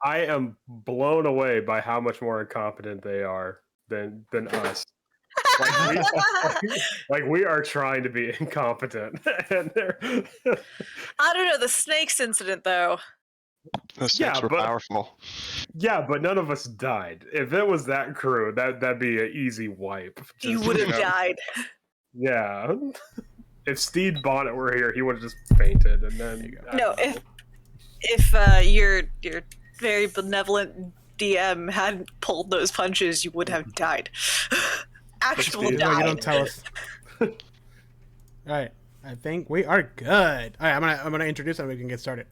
I am blown away by how much more incompetent they are than us. Like we, like we are trying to be incompetent, and they're I don't know, the snakes incident, though. The snakes were powerful. yeah, but none of us died. If it was that crew, that'd be an easy wipe. You would have died. Yeah. If Steed Bonnet were here, he would have just fainted, and then no. If your very benevolent DM hadn't pulled those punches, you would have died. Actual died. No, you don't tell us. All right, I think we are good. All right, I'm gonna introduce and we can get started.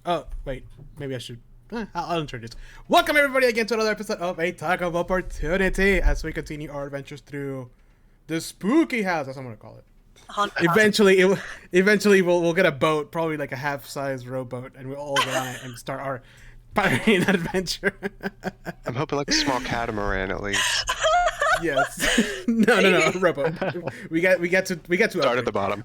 Oh wait, maybe I should. I'll introduce. Welcome everybody again to another episode of A Talk of Opportunity as we continue our adventures through the spooky house. That's what I'm gonna call it. Eventually, we'll get a boat, probably like a half-size rowboat, and we'll all get on it and start our pirating adventure. I'm hoping like a small catamaran at least. Yes. No, rowboat. We get to start at the bottom.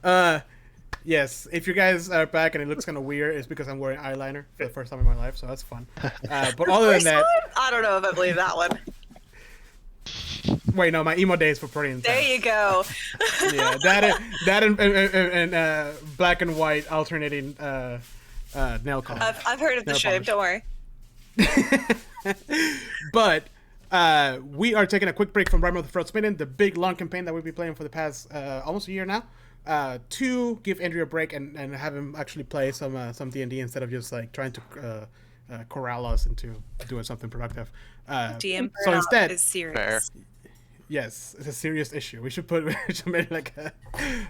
Yes. If you guys are back and it looks kind of weird, it's because I'm wearing eyeliner for the first time in my life, so that's fun. But other than that, I don't know if I believe that one. Wait, no, my emo days were pretty intense. There you go. Yeah, that and black and white alternating nail color. I've heard of the shape. Don't worry. But we are taking a quick break from Rime the Frostmaiden, the big long campaign that we've been playing for the past almost a year now, to give Andrew a break and have him actually play some D&D instead of just like trying to corral us into doing something productive. DM so instead, is serious. Fair. Yes, it's a serious issue. We should make like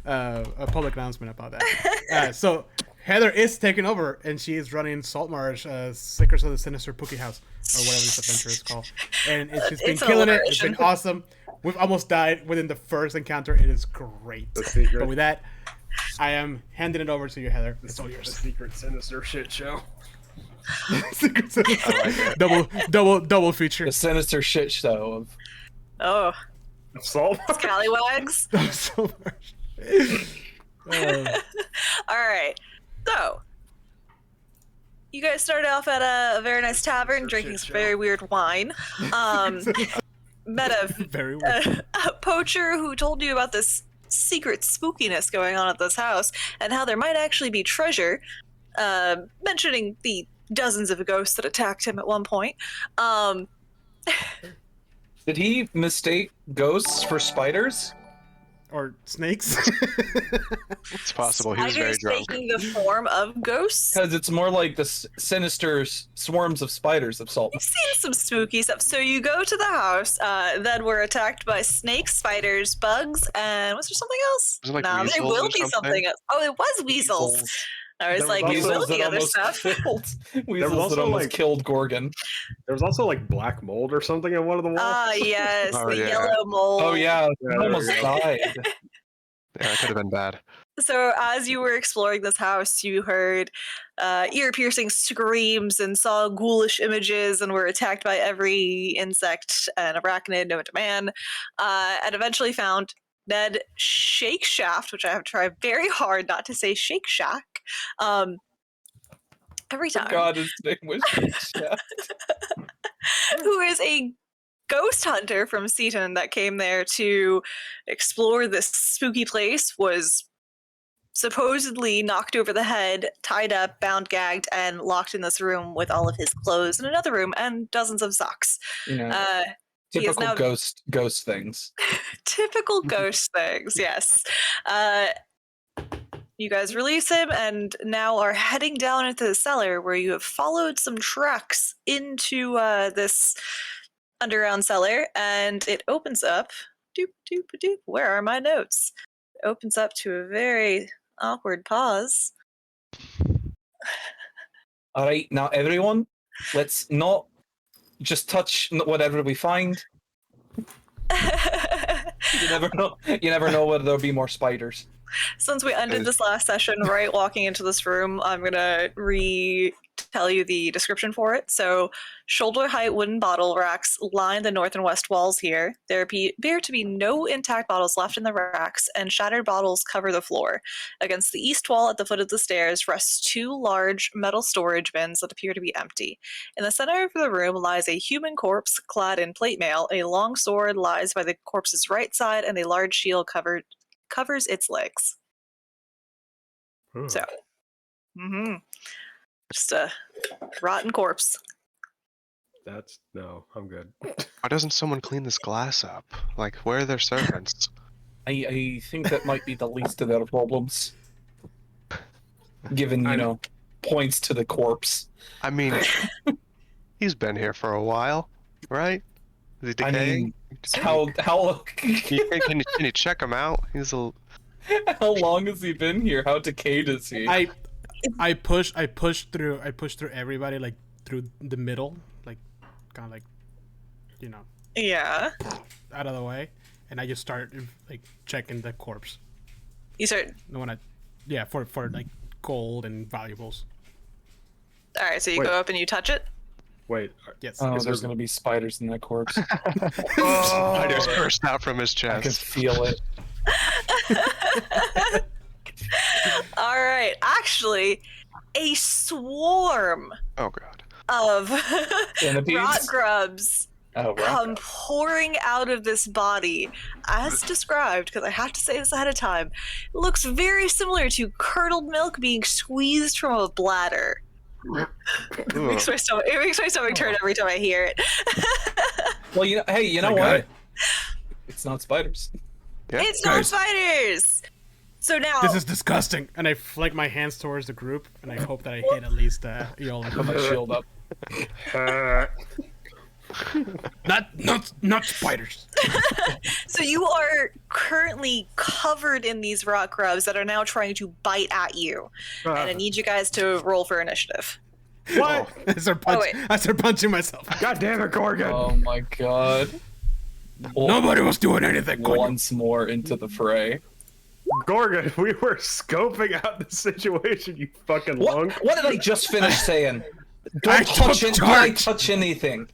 a public announcement about that. So Heather is taking over, and she is running Saltmarsh, Secrets of the Sinister Pookie House, or whatever this adventure is called. And it's just been killing it. It's been awesome. We've almost died within the first encounter. It is great. But with that, I am handing it over to you, Heather. It's all yours. The secret sinister shit show. double feature. The sinister shit show of Saltmarsh. Scallywags. Saltmarsh. All right. So, you guys started off at a very nice tavern, drinking some very weird wine. Met a poacher who told you about this secret spookiness going on at this house, and how there might actually be treasure, mentioning the dozens of ghosts that attacked him at one point. Did he mistake ghosts for spiders? Or snakes? It's possible. He was very drunk. Taking the form of ghosts? Because it's more like the sinister swarms of spiders of Salt. I've seen some spooky stuff. So you go to the house, then we're attacked by snakes, spiders, bugs, and was there something else? Was it like no, there will be something else. Oh, it was weasels. I was like, there will be other stuff. Weasels that almost killed Gorgon. There was also like black mold or something in one of the walls. Ah, yes, yellow mold. Oh yeah, it almost died. Yeah, that could have been bad. So as you were exploring this house, you heard ear-piercing screams and saw ghoulish images and were attacked by every insect and arachnid known to man, and eventually found Ned Shake Shaft, which I have tried very hard not to say Shake Shack. Every time. God, his name was Shake Shaft. Who is a ghost hunter from Seaton that came there to explore this spooky place, was supposedly knocked over the head, tied up, bound, gagged, and locked in this room with all of his clothes in another room and dozens of socks. You know, typical ghost things. Typical ghost things, yes. You guys release him and now are heading down into the cellar where you have followed some tracks into this underground cellar, and it opens up. Doop, doop, doop. Where are my notes? It opens up to a very awkward pause. All right, now everyone, let's not just touch whatever we find. You never know whether there'll be more spiders. Since we ended this last session, right, walking into this room, I'm gonna retell tell you the description for it. So, shoulder-height wooden bottle racks line the north and west walls here. There appear to be no intact bottles left in the racks, and shattered bottles cover the floor. Against the east wall at the foot of the stairs rest 2 large metal storage bins that appear to be empty. In the center of the room lies a human corpse clad in plate mail. A long sword lies by the corpse's right side, and a large shield covers its legs. Ooh. So, just a rotten corpse. No, I'm good. Why doesn't someone clean this glass up? Like, where are their servants? I think that might be the least of their problems. Given, you know, points to the corpse. I mean, he's been here for a while, right? Is he decaying? How Can you check him out? He's a... how long has he been here? How decayed is he? I push through everybody, like through the middle, like kind of like, you know, Yeah. out of the way, and I just start like checking the corpse. You start. The one for like gold and valuables. All right, so you Wait. go up and you touch it. Wait. Yes. Oh, Is there's there- gonna be spiders in that corpse. Spiders burst out from his I can chest. feel it. All right, actually, a swarm Oh god. of Centipedes? rot grubs Oh, right. come pouring out of this body, as described, because I have to say this ahead of time. It looks very similar to curdled milk being squeezed from a bladder. It makes my stomach turn every time I hear it. Well, you know, hey, you know I got what? it. It's not spiders. Yeah. It's not Guys. spiders. So now, This is disgusting, and I flick my hands towards the group, and I hope that I hit at least Yola. Put my shield up. Uh, Not spiders. so you are currently covered in these rot grubs that are now trying to bite at you, and I need you guys to roll for initiative. what? wait. I start punching myself. God damn it, Gorgon! Oh my god. Nobody was doing anything. Once more into the fray. Gorgon, we were scoping out the situation, you fucking lung. What did I just finish saying? I Don't took touch, charge. touch anything.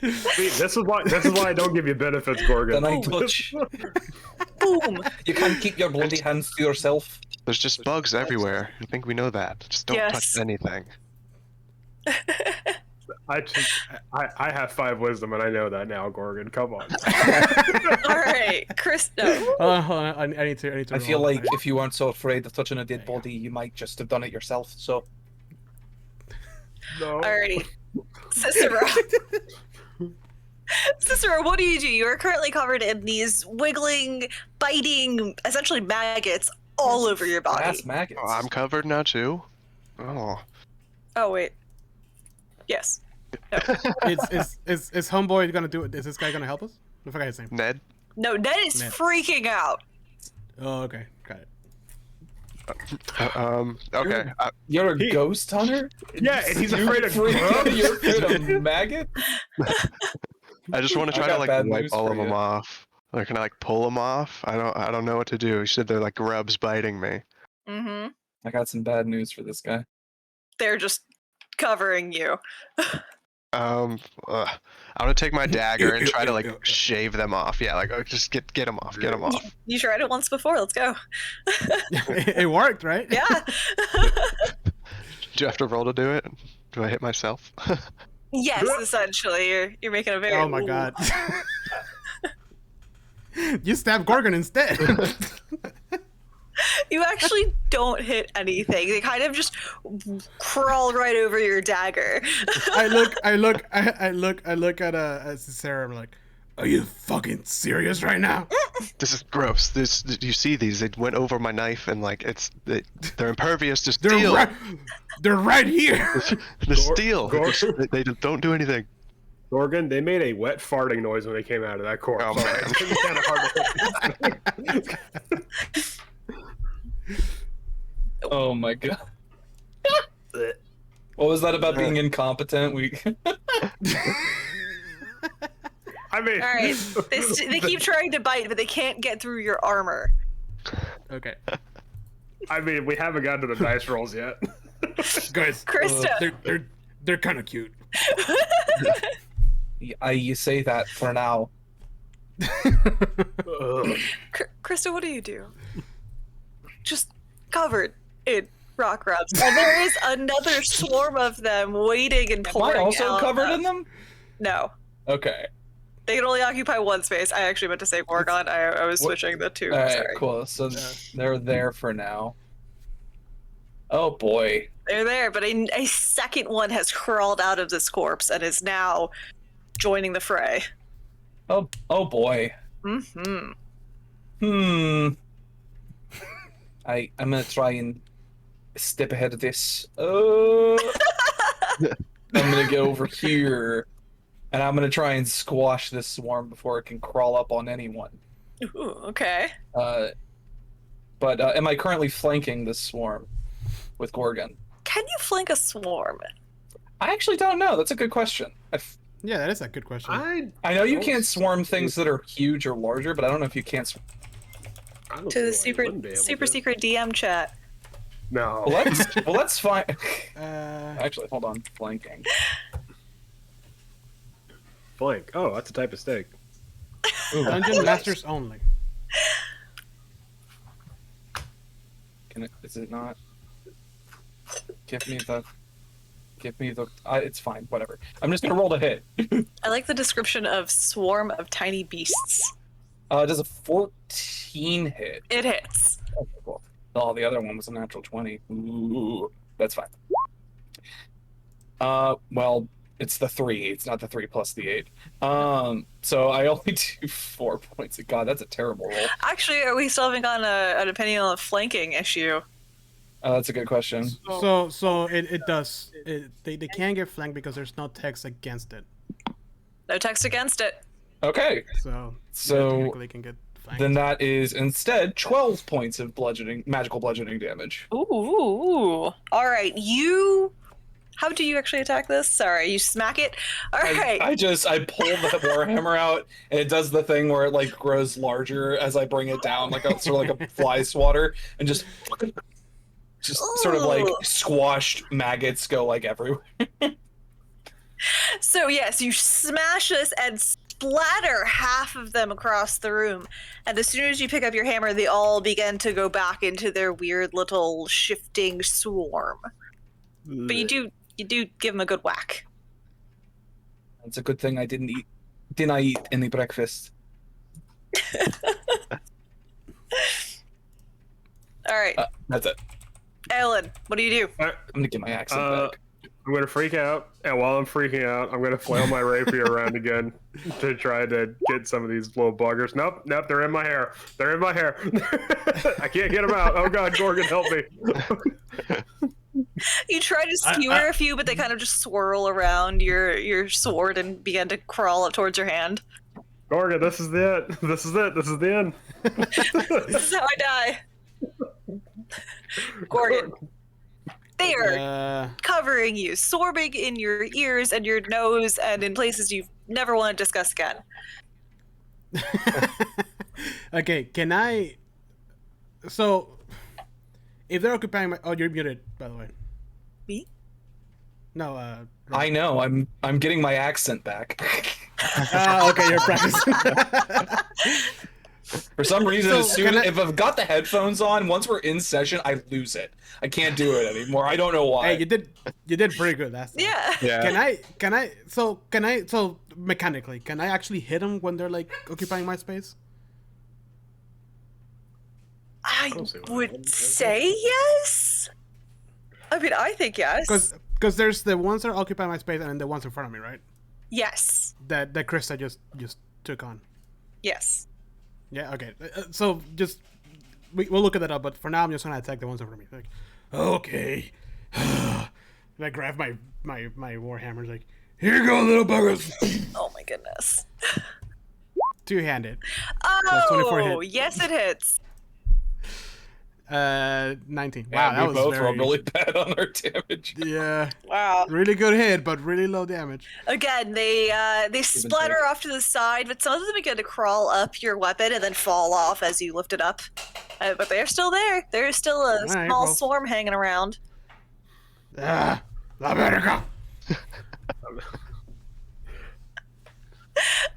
See, this is why I don't give you benefits, Gorgon. Then I touch. Boom! You can't keep your bloody hands to yourself. There's just bugs everywhere. I think we know that. Just don't Yes. touch anything. I have 5 wisdom and I know that now, Gorgon. Come on. All right, Chris. No. Hold on. I need to. I feel roll. like if you weren't so afraid of touching a dead body, you might just have done it yourself. So, No. Alrighty, Cicero. Cicero, what do? You are currently covered in these wiggling, biting, essentially maggots all over your body. ass maggots. Oh, I'm covered now too. Oh. Oh wait. Yes. Is homeboy gonna do it? Is this guy gonna help us? I forgot his name. Ned? No, Ned is Ned. freaking out. Oh, okay, got it. Okay. You're a ghost hunter? Yeah, and he's afraid of You're grubs. afraid of maggot? I just want to I try to got like bad wipe news all for of them you. off. Or can I like pull them off? I don't know what to do. You said they're like grubs biting me. Mm-hmm. I got some bad news for this guy. They're just covering you. I'm gonna take my dagger and try to like shave them off. Yeah, like just get them off. Get them off. You tried it once before. Let's go. It worked, right? Yeah. Do you have to roll to do it? Do I hit myself? Yes, essentially, you're making a very. Oh my god. You stabbed Gorgon instead. You actually don't hit anything. They kind of just crawl right over your dagger. I look at Sarah. I'm like, are you fucking serious right now? This is gross. This you see these? They went over my knife and like they're impervious to They're steel. they're right here. The steel. Gorgon. They don't do anything. Gorgon, they made a wet farting noise when they came out of that corpse. Oh, man. It's gonna be kind of hard to hit. Oh my god. What was that about being incompetent? I mean, All right, they keep trying to bite, but they can't get through your armor. Okay. I mean, we haven't gotten to the dice rolls yet. Guys, Krista. they're kind of cute. You say that for now. Krista, what do you do? Just covered in rock grubs. And there is another swarm of them waiting and Am pouring I also out covered of- in them? No. Okay. They can only occupy one space. I actually meant to say Morgon. I was switching the two. Alright, Sorry. cool. So they're there for now. Oh boy. They're there, but a second one has crawled out of this corpse and is now joining the fray. Oh boy. Mm-hmm. I'm gonna try and step ahead of this. I'm gonna go over here, and I'm gonna try and squash this swarm before it can crawl up on anyone. Ooh, okay. But am I currently flanking this swarm with Gorgon? Can you flank a swarm? I actually don't know. That's a good question. Yeah, that is a good question. I know you can't swarm things that are huge or larger, but I don't know if you can't. To the super secret DM chat. No. Well, that's fine. Uh, Actually, hold on. Flanking. Blank. Oh, that's a type of steak. Ooh, Dungeon Masters only. Is it not? Give me the. It's fine. Whatever. I'm just gonna roll to hit. I like the description of swarm of tiny beasts. Does a 14 hit? It hits. Okay, cool. Oh, the other one was a natural 20. Ooh, that's fine. Well, it's the 3. It's not the 3 plus the 8. So I only do 4 points. God, that's a terrible roll. Actually, we still haven't gotten an opinion on the flanking issue. That's a good question. So it does. They can get flanked because there's no text against it. No text against it. Okay, So So, technically can get flanked. then that is instead 12 points of magical bludgeoning damage. Ooh. All right, How do you actually attack this? Sorry, you smack it? All right. I pull the warhammer out, and it does the thing where it like grows larger as I bring it down, like a sort of like a fly swatter, and just sort of like squashed maggots go like everywhere. So yes, you smash this and splatter half of them across the room. And as soon as you pick up your hammer, they all begin to go back into their weird little shifting swarm. But you do give them a good whack. It's a good thing I didn't eat any breakfast. All right, That's it. Ellen, what do you do? I'm gonna get my accent back. I'm gonna freak out, and while I'm freaking out, I'm gonna flail my rapier around again to try to get some of these little buggers. Nope, they're in my hair. They're in my hair. I can't get them out. Oh God, Gorgon, help me! You try to skewer a few, but they kind of just swirl around your sword and begin to crawl up towards your hand. Gorgon, this is it. This is it. This is the end. This is how I die. Gorgon. They are covering you, sorbing in your ears and your nose and in places you've never want to discuss again. Okay, can I? So, if they're occupying my, you're muted, by the way. Me? No, I know. I'm getting my accent back. okay, you're practicing. For some reason, So, if I've got the headphones on, once we're in session, I lose it. I can't do it anymore. I don't know why. Hey, you did pretty good last time. Yeah. Can I? So mechanically, can I actually hit them when they're like occupying my space? I would say yes. I mean, I think yes. Because there's the ones that are occupying my space and then the ones in front of me, right? Yes. That Krista just took on. Yes. Yeah. Okay. So just we'll look at that up. But for now, I'm just gonna attack the ones in front of me. Like, okay. And I grab my warhammers. Like, here you go, little buggers. Oh my goodness. Two-handed. Oh, 24 hit. yes, it hits. 19. Yeah, Wow, that we was both very... rolled really bad on our damage. Yeah. Wow. Really good hit, but really low damage. Again, they splatter off to the side, but some of them begin to crawl up your weapon and then fall off as you lift it up. But they're still there. There's still a small swarm hanging around. America.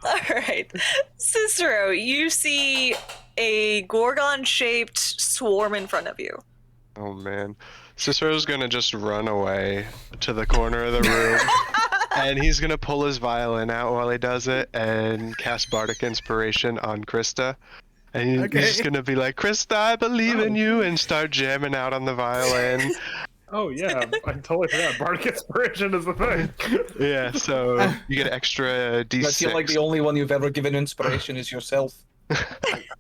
All right, Cicero, you see a Gorgon-shaped swarm in front of you. Oh man. Cicero's gonna just run away to the corner of the room, and he's gonna pull his violin out while he does it and cast Bardic Inspiration on Krista. And he's just gonna be like, Krista, I believe in you, and start jamming out on the violin. Oh yeah, I totally forgot. Bardic Inspiration is the thing. Yeah, so you get extra D6. I feel like the only one you've ever given inspiration is yourself.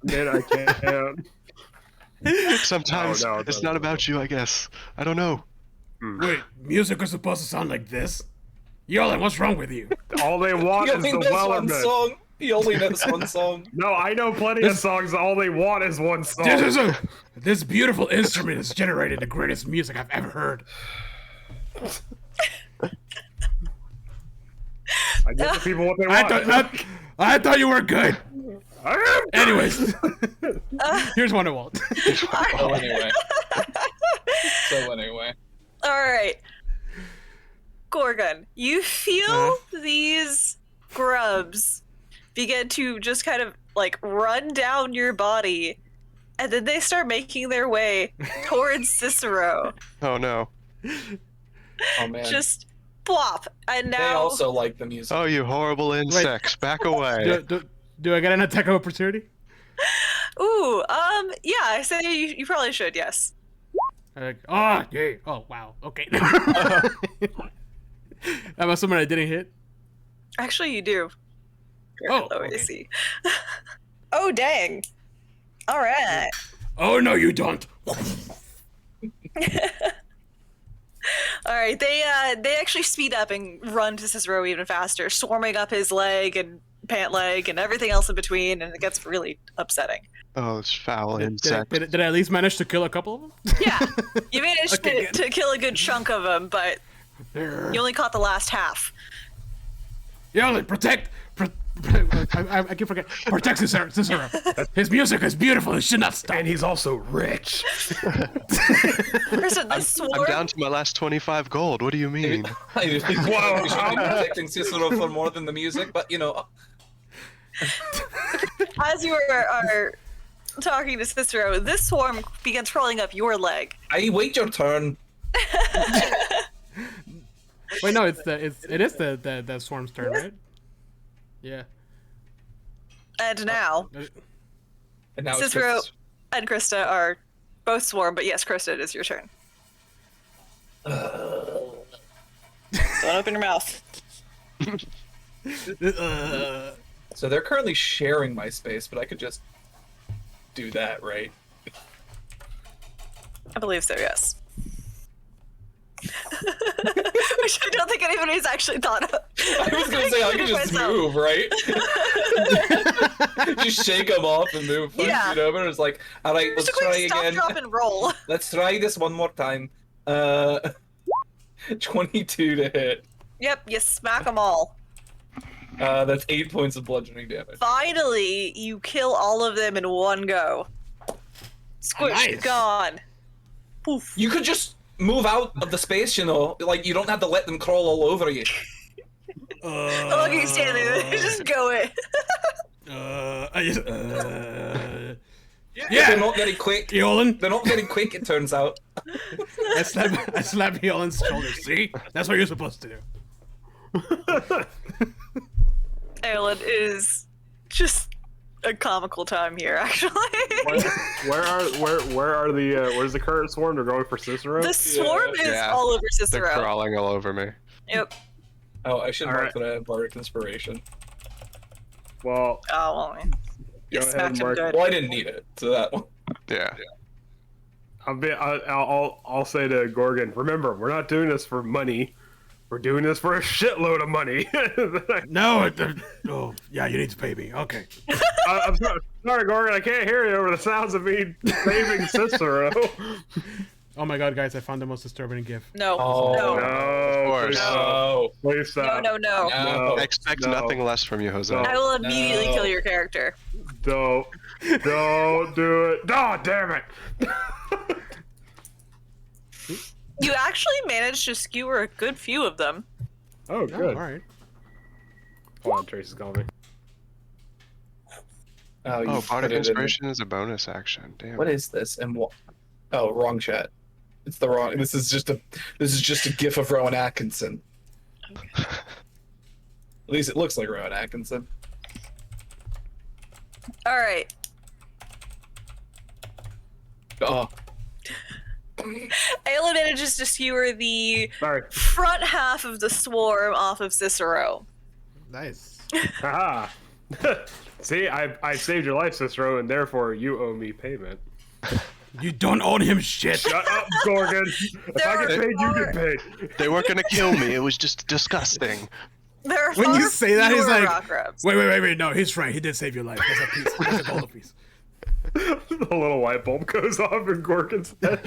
Man, I can't. Sometimes No, it's not about you, I guess. I don't know. Wait, music is supposed to sound like this? Yolan, what's wrong with you? All they want He is only the knows one Wellerman. song. He only knows one song. No, I know plenty of songs. All they want is one song. This beautiful instrument has generated the greatest music I've ever heard. I give the people what they want. I thought you were good. I am. Anyways, here's Wonderwall. So anyway. All right, Gorgon, you feel these grubs begin to just kind of like run down your body, and then they start making their way towards Cicero. Oh no. Oh man. Just plop, and now They also like the music. Oh, you horrible insects. Back away. Do I get an attack of opportunity? ooh, yeah, I say you probably should. Yes. Oh, yay. Oh, wow. Okay. Am I someone I didn't hit? Actually, you do. Oh, Low okay. AC. Oh, dang. All right. Oh, no, you don't. All right. They actually speed up and run to Cicero even faster, swarming up his leg and pant leg and everything else in between, and it gets really upsetting. Oh, it's foul insect. Did I at least manage to kill a couple of them? Yeah, you managed Okay, to kill a good chunk of them, but you only caught the last half. Yolan, protect. I keep forgetting. Protect Cicero. His music is beautiful. It should not stop. And he's also rich. Listen, this swarm. I'm down to my last 25 gold. What do you mean? I should be protecting Cicero for more than the music, but you know. As you are talking to Cicero, this swarm begins crawling up your leg. I wait your turn. Wait, no, it is the swarm's turn, right? Yeah. And now, And now Cicero it's and Krista are both swarm, but yes, Krista, it is your turn. Don't open your mouth. So they're currently sharing my space, but I could just do that, right? I believe so, yes. Which I don't think anybody's actually thought of. I was gonna say I could just move, right? Just shake them off and move. Yeah. You know, but it's like, all right, let's Just a try quick stop, again. drop, and roll. Let's try this one more time. 22 to hit. Yep, you smack them all. That's 8 points of bludgeoning damage. Finally, you kill all of them in one go. Squish, Nice. gone. Poof. You could just move out of the space, you know. Like, you don't have to let them crawl all over you. I love you standing there. Just go it. Yeah. They're not very quick. Yolan, They're not very quick, it turns out. I slap Yolan's shoulder. See? That's what you're supposed to do. Aelin is just a comical time here, actually. Where's the current swarm? They're going for Cicero. The swarm is Yeah. all over They're Cicero. crawling all over me. Yep. Oh, I should All mark right. that I have Bardic Inspiration. Well, Oh, well, you Go ahead, smacked him Mark. good. Well, I didn't need it, so that one. Yeah. I'll say to Gorgon, remember, we're not doing this for money. We're doing this for a shitload of money. No, oh, yeah, you need to pay me. Okay. I'm sorry, Gorgon, I can't hear you over the sounds of me saving Cicero. Oh my god, guys, I found the most disturbing gift. No. Oh. No. No, Of course. No. please stop. No. No. No. I expect No. nothing less from you, Jose. No. I will immediately No. kill your character. Don't do it. Oh, damn it. You actually managed to skewer a good few of them. Oh, Oh, good. all right. Hold on, Tracy's calling me. Oh, you Oh, put Bardic it in the- Inspiration is a bonus action. Damn. What is this? And what? Oh, wrong chat. It's the wrong. This is just a gif of Rowan Atkinson. At least it looks like Rowan Atkinson. All right. Oh, Ayla manages to skewer the Sorry. front half of the swarm off of Cicero. Nice. Haha. See, I saved your life, Cicero, and therefore you owe me payment. You don't own him shit. Shut up, Gorgon. If I get paid, you get paid. They weren't gonna kill me. It was just disgusting. There are When you far say that, he's fewer like, rock crabs. Wait. No, he's right. He did save your life. That's a piece. That's a gold piece. The little light bulb goes off in Gorgon's head.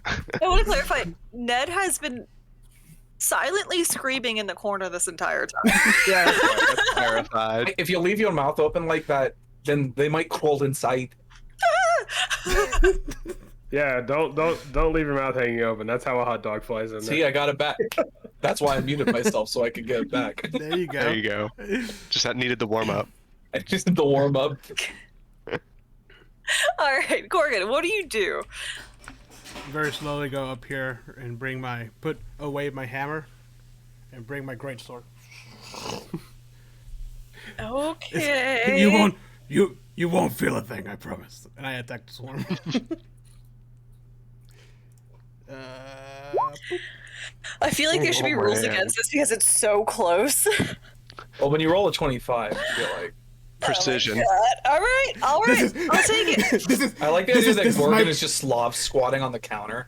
I want to clarify. Ned has been silently screaming in the corner this entire time. Yeah, that's fine. That's terrified. if you leave your mouth open like that, then they might crawl inside. Yeah, don't leave your mouth hanging open. That's how a hot dog flies in there. See, I got it back. That's why I muted myself so I could get it back. There you go. There you go. Just that needed the warm up. I just did the warm up. All right, Gorgon, what do you do? Very slowly go up here and put away my hammer and bring my greatsword. Okay. You won't feel a thing, I promise. And I attack the swarm. I feel like there should be Oh, rules man. against this because it's so close. Well, when you roll a 25, you feel like. Precision. All right, I'll take it. This is I like the This idea is- that this is Gorgon my- is just Slav squatting on the counter.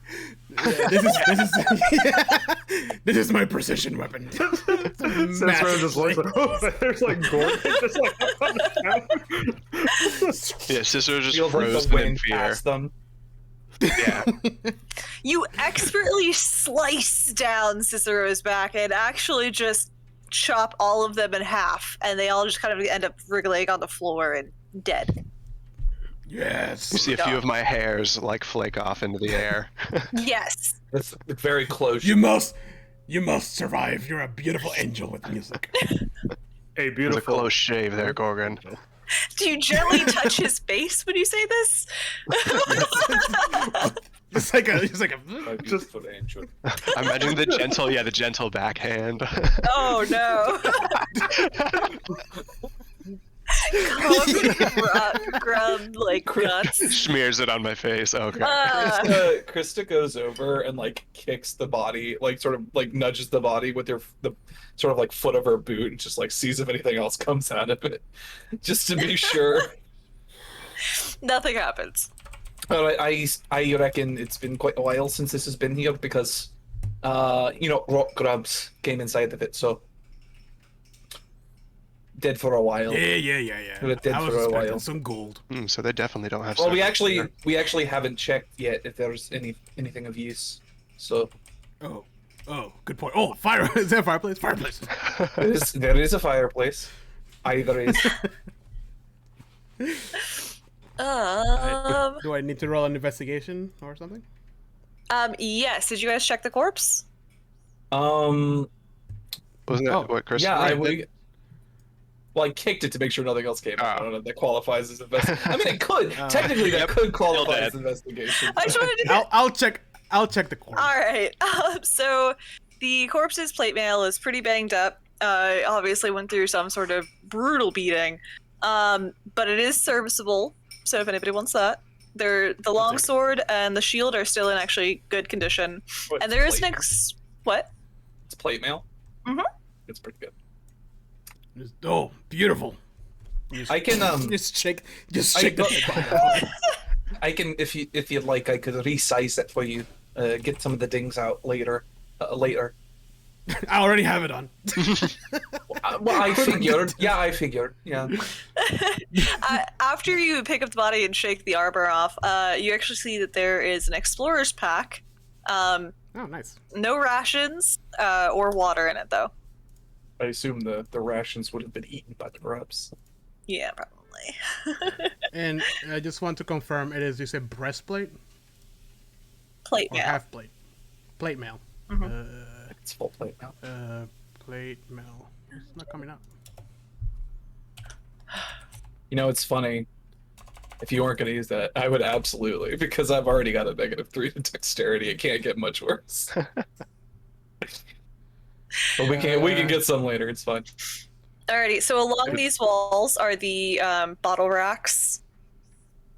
this is my precision weapon. Cicero just looks like, oh, there's like Gorgon just like up on the counter. Yeah, Cicero just Feels like the frozen in wind fear. past them. Yeah. You expertly slice down Cicero's back and actually just chop all of them in half, and they all just kind of end up wriggling on the floor and dead. Yes. You see a few of my hairs like flake off into the air. Yes. It's very close. You must survive. You're a beautiful angel with music. A There's a beautiful. close shave there, Gorgon. Do you gently touch his face when you say this? It's like a Just for the angel. Imagine the gentle backhand. Oh no. Grub like guts. Smears it on my face. Okay. Krista goes over and like kicks the body, like sort of like nudges the body with the sort of like foot of her boot, and just like sees if anything else comes out of it, just to be sure. Nothing happens. But I reckon it's been quite a while since this has been here because, rock grubs came inside of it, so dead for a while. Yeah. We're dead I was for a expecting while. some gold. So they definitely don't have. Well, we secrets actually there. haven't checked yet if there's anything of use. So Oh, good point. Oh, fire! Is that a fireplace? Fireplace. there is a fireplace. Either is. Do I need to roll an investigation or something? Yes. Did you guys check the corpse? Wasn't that Oh, what Chris? Yeah, did? I kicked it to make sure nothing else came out. Oh. I don't know if that qualifies as investigation. I mean, it could. Technically, that could qualify as investigation. I just wanted to. I'll check the corpse. All right. So the corpse's plate mail is pretty banged up. Obviously went through some sort of brutal beating. But it is serviceable. So if anybody wants that, the longsword and the shield are still in actually good condition. What, And there is plate- what? It's plate mail. Mhm. It's pretty good. Oh, beautiful. I can Just shake I the. I can if you'd like I could resize it for you. Get some of the dings out later. I already have it on. Well, I figured. Yeah, I figured. Yeah. After you pick up the body and shake the armor off, you actually see that there is an explorer's pack. Oh, nice. No rations or water in it, though. I assume the rations would have been eaten by the grubs. Yeah, probably. And I just want to confirm, it is, you said breastplate? Plate or mail. half plate. Plate mail. It's full plate now. Plate mail. It's not coming up. You know, it's funny. If you weren't going to use that, I would absolutely, because I've already got a -3 to dexterity. It can't get much worse. But we can get some later. It's fine. Alrighty, so along these walls are the bottle racks.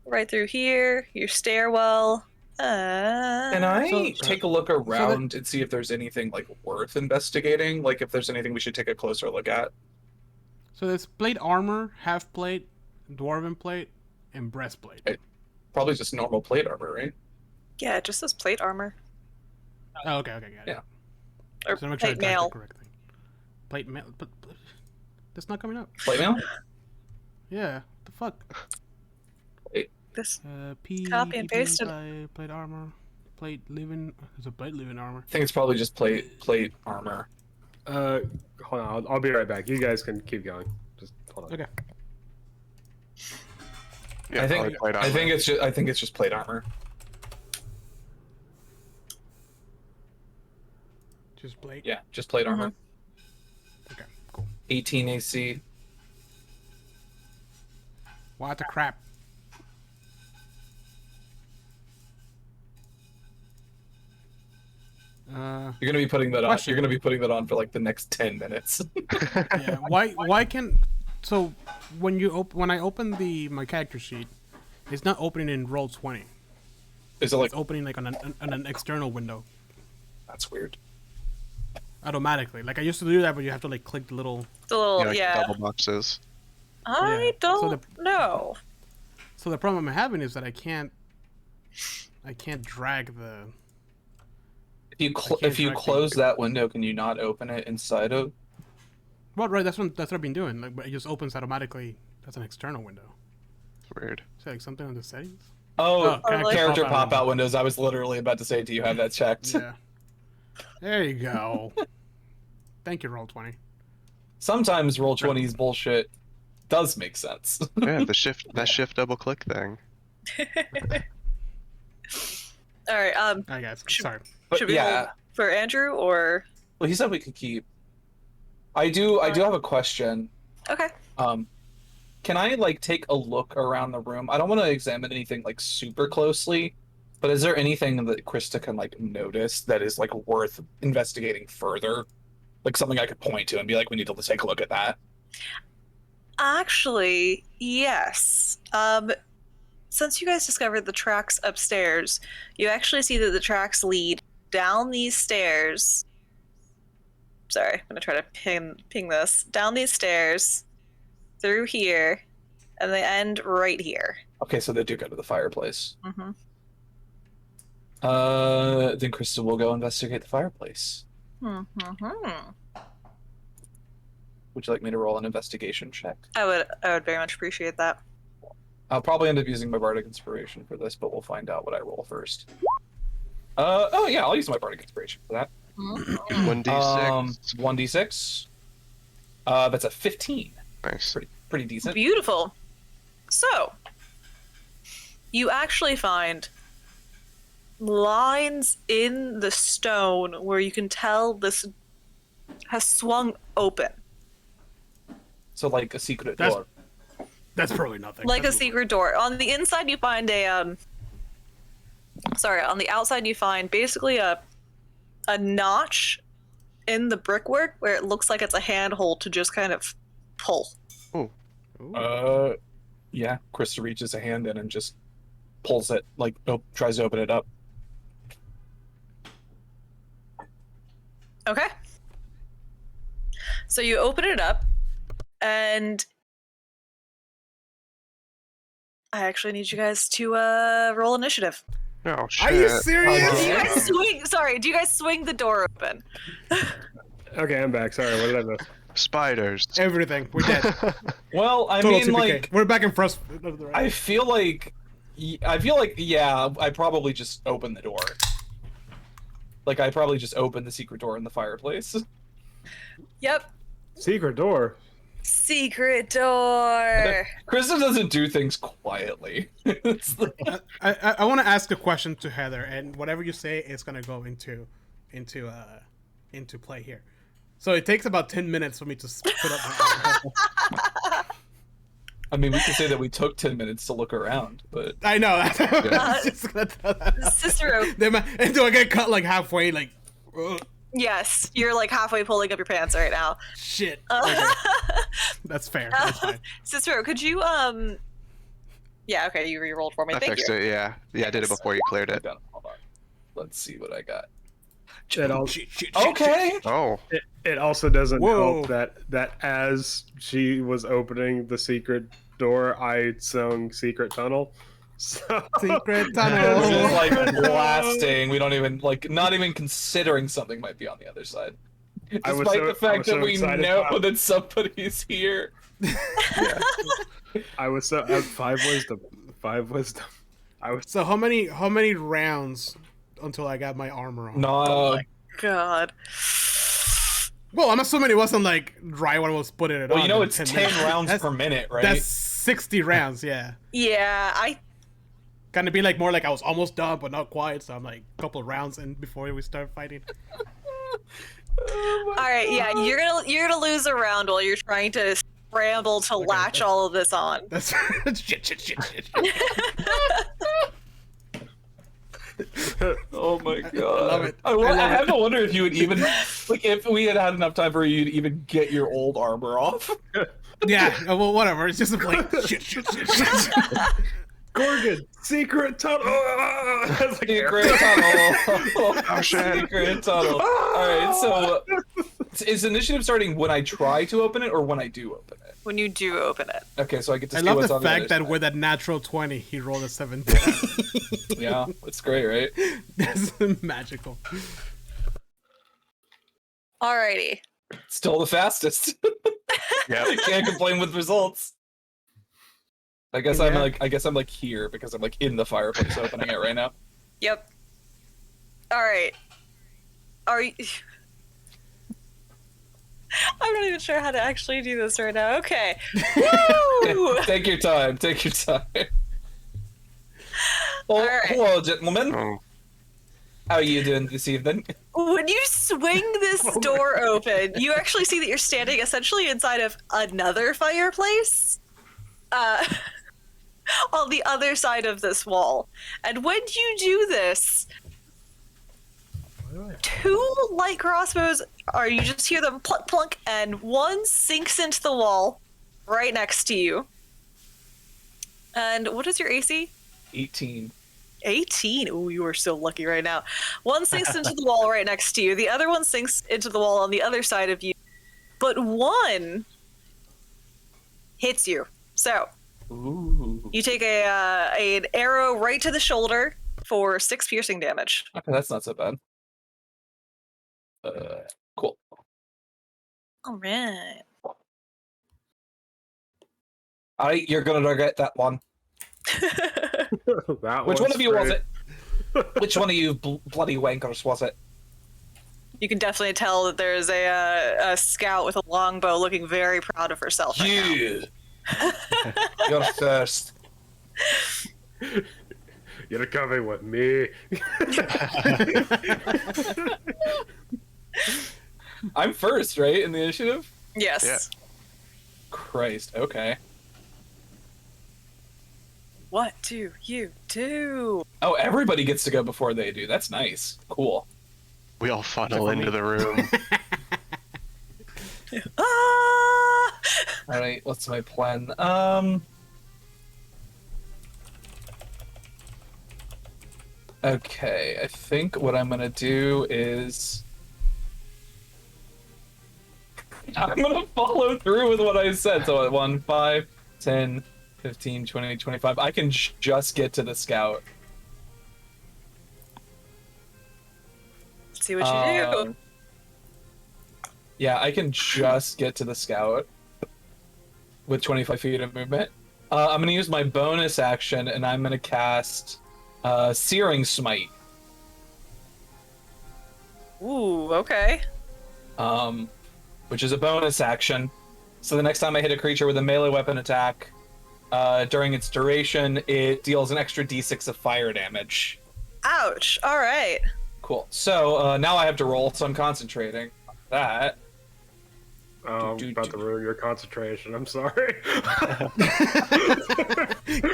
Right through here, your stairwell. Can I So- take a look around and see if there's anything like worth investigating? Like if there's anything we should take a closer look at? So there's plate armor, half plate, dwarven plate, and breastplate. Probably just normal plate armor, right? Yeah, it just says plate armor. Oh, okay, got it. Yeah. Or So make sure I plate typed mail. the correct thing. Plate mail, but that's not coming up. Plate mail? Yeah, the fuck. This P Copy and paste it. plate armor, plate living. There's a plate living armor. I think it's probably just plate armor. Hold on, I'll be right back. You guys can keep going. Just hold on. Okay. Yeah, I probably think plate I think armor. it's just plate armor. Just plate. Yeah, just plate armor. Okay, cool. 18 AC. What the crap? You're gonna be putting that on. Question. You're gonna be putting that on for like the next 10 minutes. Yeah. Why can? So when I open my character sheet, it's not opening in Roll20. Is it like? It's opening like on an external window That's weird. automatically. Like I used to do that, but you have to like click the little. the little like yeah. double boxes. I Yeah, so don't know. So the problem I'm having is that I can't drag the. If you drag close the- that window, can you not open it inside of? Well, right. That's what I've been doing. Like, but it just opens automatically. That's an external window. Weird. Is that like something on the settings? Oh, can I character pop out pop-out windows. I was literally about to say, do you have that checked? Yeah. There you go. Thank you, Roll20. Sometimes Roll20's bullshit does make sense. Yeah, that shift double click thing. All right. Alright, guys. Should- Sorry. But Should we yeah, hold for Andrew or well, he said we could keep. I do have a question. okay? Can I like take a look around the room? I don't want to examine anything like super closely, but is there anything that Krista can like notice that is like worth investigating further? Like something I could point to and be like, we need to take a look at that. Actually, yes. Since you guys discovered the tracks upstairs, you actually see that the tracks lead down these stairs. Sorry, I'm gonna try to ping this down these stairs, through here, and they end right here. Okay, so they do go to the fireplace. Mm-hmm. Then Krista will go investigate the fireplace. Mm-hmm. Would you like me to roll an investigation check? I would very much appreciate that. I'll probably end up using my bardic inspiration for this, but we'll find out what I roll first. Oh yeah, I'll use my bardic inspiration for that. 1d6. 1d6. That's a 15. Nice. Pretty decent. Beautiful. So, you actually find lines in the stone where you can tell this has swung open. So like a secret That's- door. That's probably nothing. Like a That's secret door. On the inside, you find on the outside, you find basically a notch in the brickwork where it looks like it's a handhold to just kind of pull. Ooh. Yeah. Krista reaches a hand in and just pulls it, like tries to open it up. Okay. So you open it up, and I actually need you guys to roll initiative. Oh shit. Are you Do serious? you guys swing? Sorry, do you guys swing the door open? Okay, I'm back. Sorry, what did I miss? Spiders. Everything. We're dead. Well, I Total mean, TPK. like, We're back in Frost. I feel like, yeah, I probably just opened the door. Like, I probably just opened the secret door in the fireplace. Yep. Secret door. Secret door. Krista doesn't do things quietly. It's like- I want to ask a question to Heather, and whatever you say is gonna go into play here. So it takes about 10 minutes for me to put up my armor. I mean, we can say that we took 10 minutes to look around, but I know. I Uh, was just gonna tell that. Cicero. And do I get cut like halfway? Like, ugh, Yes, you're like halfway pulling up your pants right now. shit. Okay. That's fair. That's fine. Cicero, could you Yeah, okay, you re-rolled for me. I Thank fixed you. it, yeah. Yeah, I did it before you cleared it. hold on. Let's see what I got. It, al- Okay. Oh. it also doesn't Whoa. help that as she was opening the secret door, I sung Secret Tunnel. So Secret It's tunnel. just like blasting. We don't even like, not even considering something might be on the other side. I was Despite so- the I fact was that so we excited know about- that somebody's here. I was so at 5 wisdom. 5 wisdom. I was So how many rounds until I got my armor on? No, God. Well, I'm assuming it wasn't like right when I was putting it on. well, you know in it's 10 10 minutes. rounds That's- per minute, right? That's 60 rounds. Yeah. Yeah, I Kind of be like more like I was almost done, but not quite. So I'm like a couple of rounds in before we start fighting. all right, yeah, you're gonna lose a round while you're trying to scramble to latch all of this on. That's shit. Oh my god! love it. I I love have it. to wonder if you would even like if we had had enough time for you to even get your old armor off. Yeah. Well, whatever. It's just a like shit. Gorgon, Secret Tunnel. I was like, Secret tunnel. Oh, shit. Secret tunnel. All right. So, is initiative starting when I try to open it or when I do open it? When you do open it. Okay, so I get to I see love what's the on the fact other that side. with a natural 20, he rolled a 17. Yeah, it's great, right? That's magical. Alrighty. Still the fastest. Yep. Can't complain with results. I guess I'm Yeah. like here because I'm like in the fireplace opening it right now. Yep. Alright. Are you I'm not even sure how to actually do this right now. Okay. Woo! Take your time. Take your time. Well, All right. hello, gentlemen. Oh. How are you doing this evening? When you swing this door open, you actually see that you're standing essentially inside of another fireplace. On the other side of this wall. And when you do this, two light crossbows you just hear them plunk plunk, and one sinks into the wall right next to you. And what is your AC? 18. 18. Ooh, you are so lucky right now. One sinks into the wall right next to you. The other one sinks into the wall on the other side of you. But one hits you. So Ooh. you take an arrow right to the shoulder for 6 piercing damage. Okay, that's not so bad. Cool. All right. Alright, you're gonna regret that one. that Which one of you was great. it? Which one of you bloody wankers was it? You can definitely tell that there's a scout with a longbow looking very proud of herself right now. You! You're first. You're coming with me. I'm first, right, in the initiative? Yes. Yeah. Christ, okay. What do you do? Oh, everybody gets to go before they do. That's nice. Cool. We all funnel into the room. Ah! Alright, what's my plan? Okay, I think what I'm gonna do is I'm gonna follow through with what I said. So at 1, 5, 10, 15, 20, 25. I can just get to the scout. Let's see what you do. Um, Yeah, I can just get to the scout with 25 feet of movement. I'm going to use my bonus action, and I'm going to cast Searing Smite. Ooh, okay. Which is a bonus action. So the next time I hit a creature with a melee weapon attack, during its duration, it deals an extra d6 of fire damage. Ouch. All right. Cool. So now I have to roll, so I'm concentrating on that. Oh, I'm about to ruin your concentration. I'm sorry.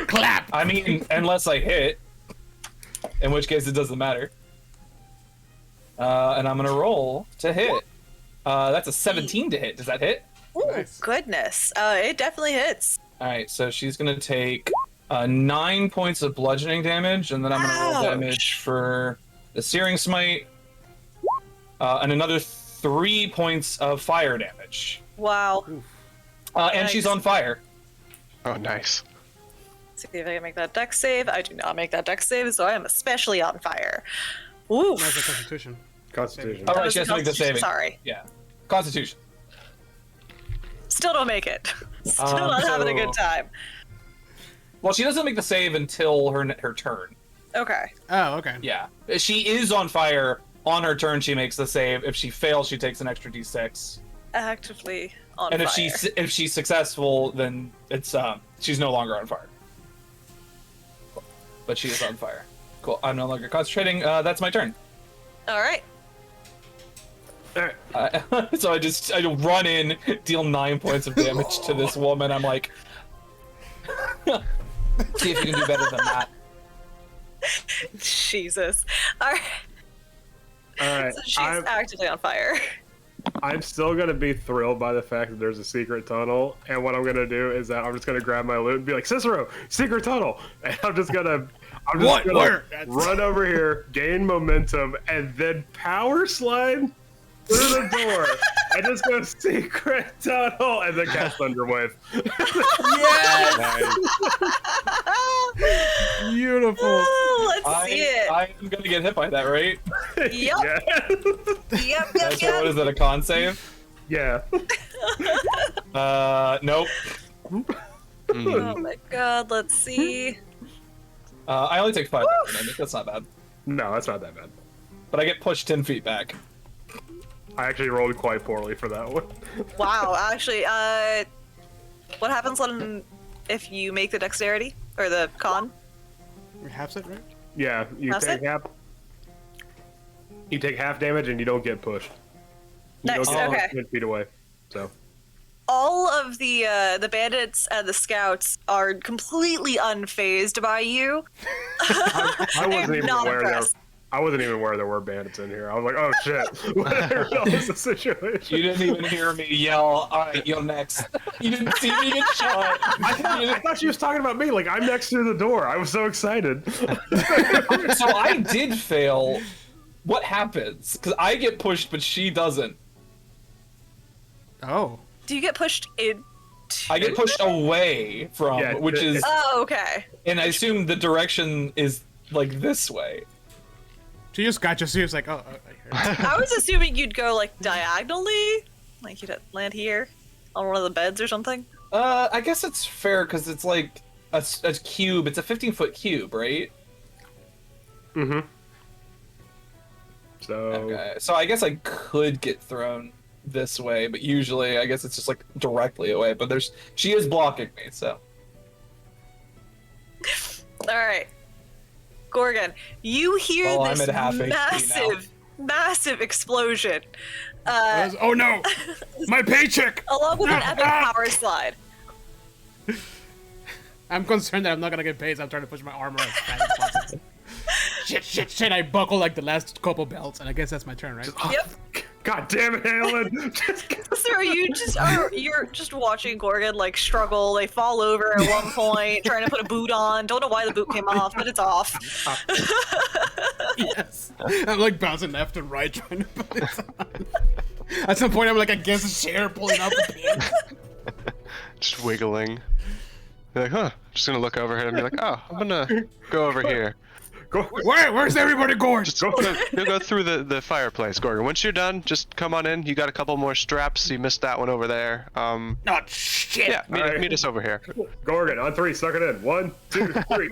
Clap. I mean, unless I hit, in which case it doesn't matter. And I'm gonna roll to hit. That's a 17 to hit. Does that hit? Ooh, Nice. goodness. It definitely hits. All right. So she's gonna take 9 points of bludgeoning damage, and then I'm gonna roll Ouch. damage for the searing smite, and another 3 points of fire damage. Wow. And she's on fire. Oh, nice. See if I can make that dex save. I do not make that dex save, so I am especially on fire. Ooh. Nice Constitution. Constitution. All right, she has to make the saving. Sorry. Yeah. Constitution. Still don't make it. Still Um, not having a so- good time. Well, she doesn't make the save until her turn. Okay. Oh, okay. Yeah. She is on fire. On her turn, she makes the save. If she fails, she takes an extra d6. Actively on And fire. if she's successful, then it's she's no longer on fire. But she is on fire. Cool. I'm no longer concentrating. That's my turn. All right. So I run in, deal 9 points of damage to this woman. I'm like, see if you can do better than that. Jesus. All right. All right. So she's actively on fire. I'm still gonna be thrilled by the fact that there's a secret tunnel, and what I'm gonna do is that I'm just gonna grab my loot and be like, Cicero, secret tunnel, and I'm just gonna Where? run over here, gain momentum, and then power slide through the door, and just go secret tunnel, and then cast Thunderwave. Yes. Beautiful. Oh, let's see it. I am gonna get hit by that, right? Yep. Yeah. Yep. So what is it, a con save? Yeah. Nope. Oh my god, let's see. I only take 5 damage. That's not bad. No, that's not that bad. But I get pushed 10 feet back. I actually rolled quite poorly for that one. Wow, actually, what happens if you make the dexterity or the con? Half set, right? Yeah, you How's take it? half. You take half damage and you don't get pushed. You Nice, don't get okay. pushed 10 feet away. So All of the bandits and the scouts are completely unfazed by you. I wasn't am even not aware there. impressed. I wasn't even aware there were bandits in here. I was like, oh shit, what the hell is the situation? You didn't even hear me yell, alright, you're next. You didn't see me get shot. I thought she was talking about me. Like I'm next to the door. I was so excited. So I did fail. What happens? Because I get pushed, but she doesn't. Oh. Do you get pushed in? I get pushed away from, Yeah, which is, Oh, okay. and I assume the direction is like this way. She just got you. She was like, oh, I heard. I was assuming you'd go like diagonally, like you'd land here on one of the beds or something. I guess it's fair because it's like a cube. It's a 15-foot cube, right? Mm-hmm. So Okay. So I guess I could get thrown this way, but usually I guess it's just like directly away. But she is blocking me, so. All right, Gorgon, you hear Well, I'm this at half HP massive explosion, Oh no! My paycheck! along with an epic power slide. I'm concerned that I'm not gonna get paid, so I'm trying to push my armor as fast as possible. Shit, I buckle like the last couple belts, and I guess that's my turn, right? Yep. God damn it, Alan! So you're just watching Gorgon like struggle. They fall over at one point, trying to put a boot on. Don't know why the boot came off, but it's off. Yes. I'm like bouncing left and right trying to put it on. At some point, I'm like against a chair, pulling up the pin. Just wiggling. You're like, huh? Just gonna look over here and be like, oh, I'm gonna go over here. Where's everybody going? Just you'll go through the fireplace, Gorgon. Once you're done, just come on in. You got a couple more straps. You missed that one over there. Oh shit! Yeah, Alright. meet us over here. Gorgon, on 3, suck it in. 1, 2, 3.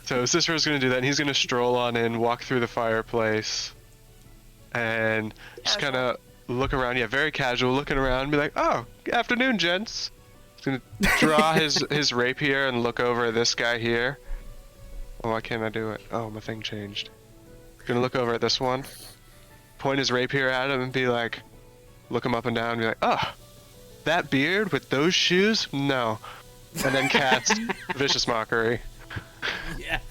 So Cicero's gonna do that, and he's gonna stroll on in, walk through the fireplace, and just kind of look around. Yeah, very casual, looking around, and be like, "Oh, afternoon, gents." He's gonna draw his rapier and look over at this guy here. Oh, why can't I do it? Oh, my thing changed. Gonna look over at this one, point his rapier at him, and be like, look him up and down, and be like, "Oh, that beard with those shoes? No." And then cast Vicious Mockery. Yes.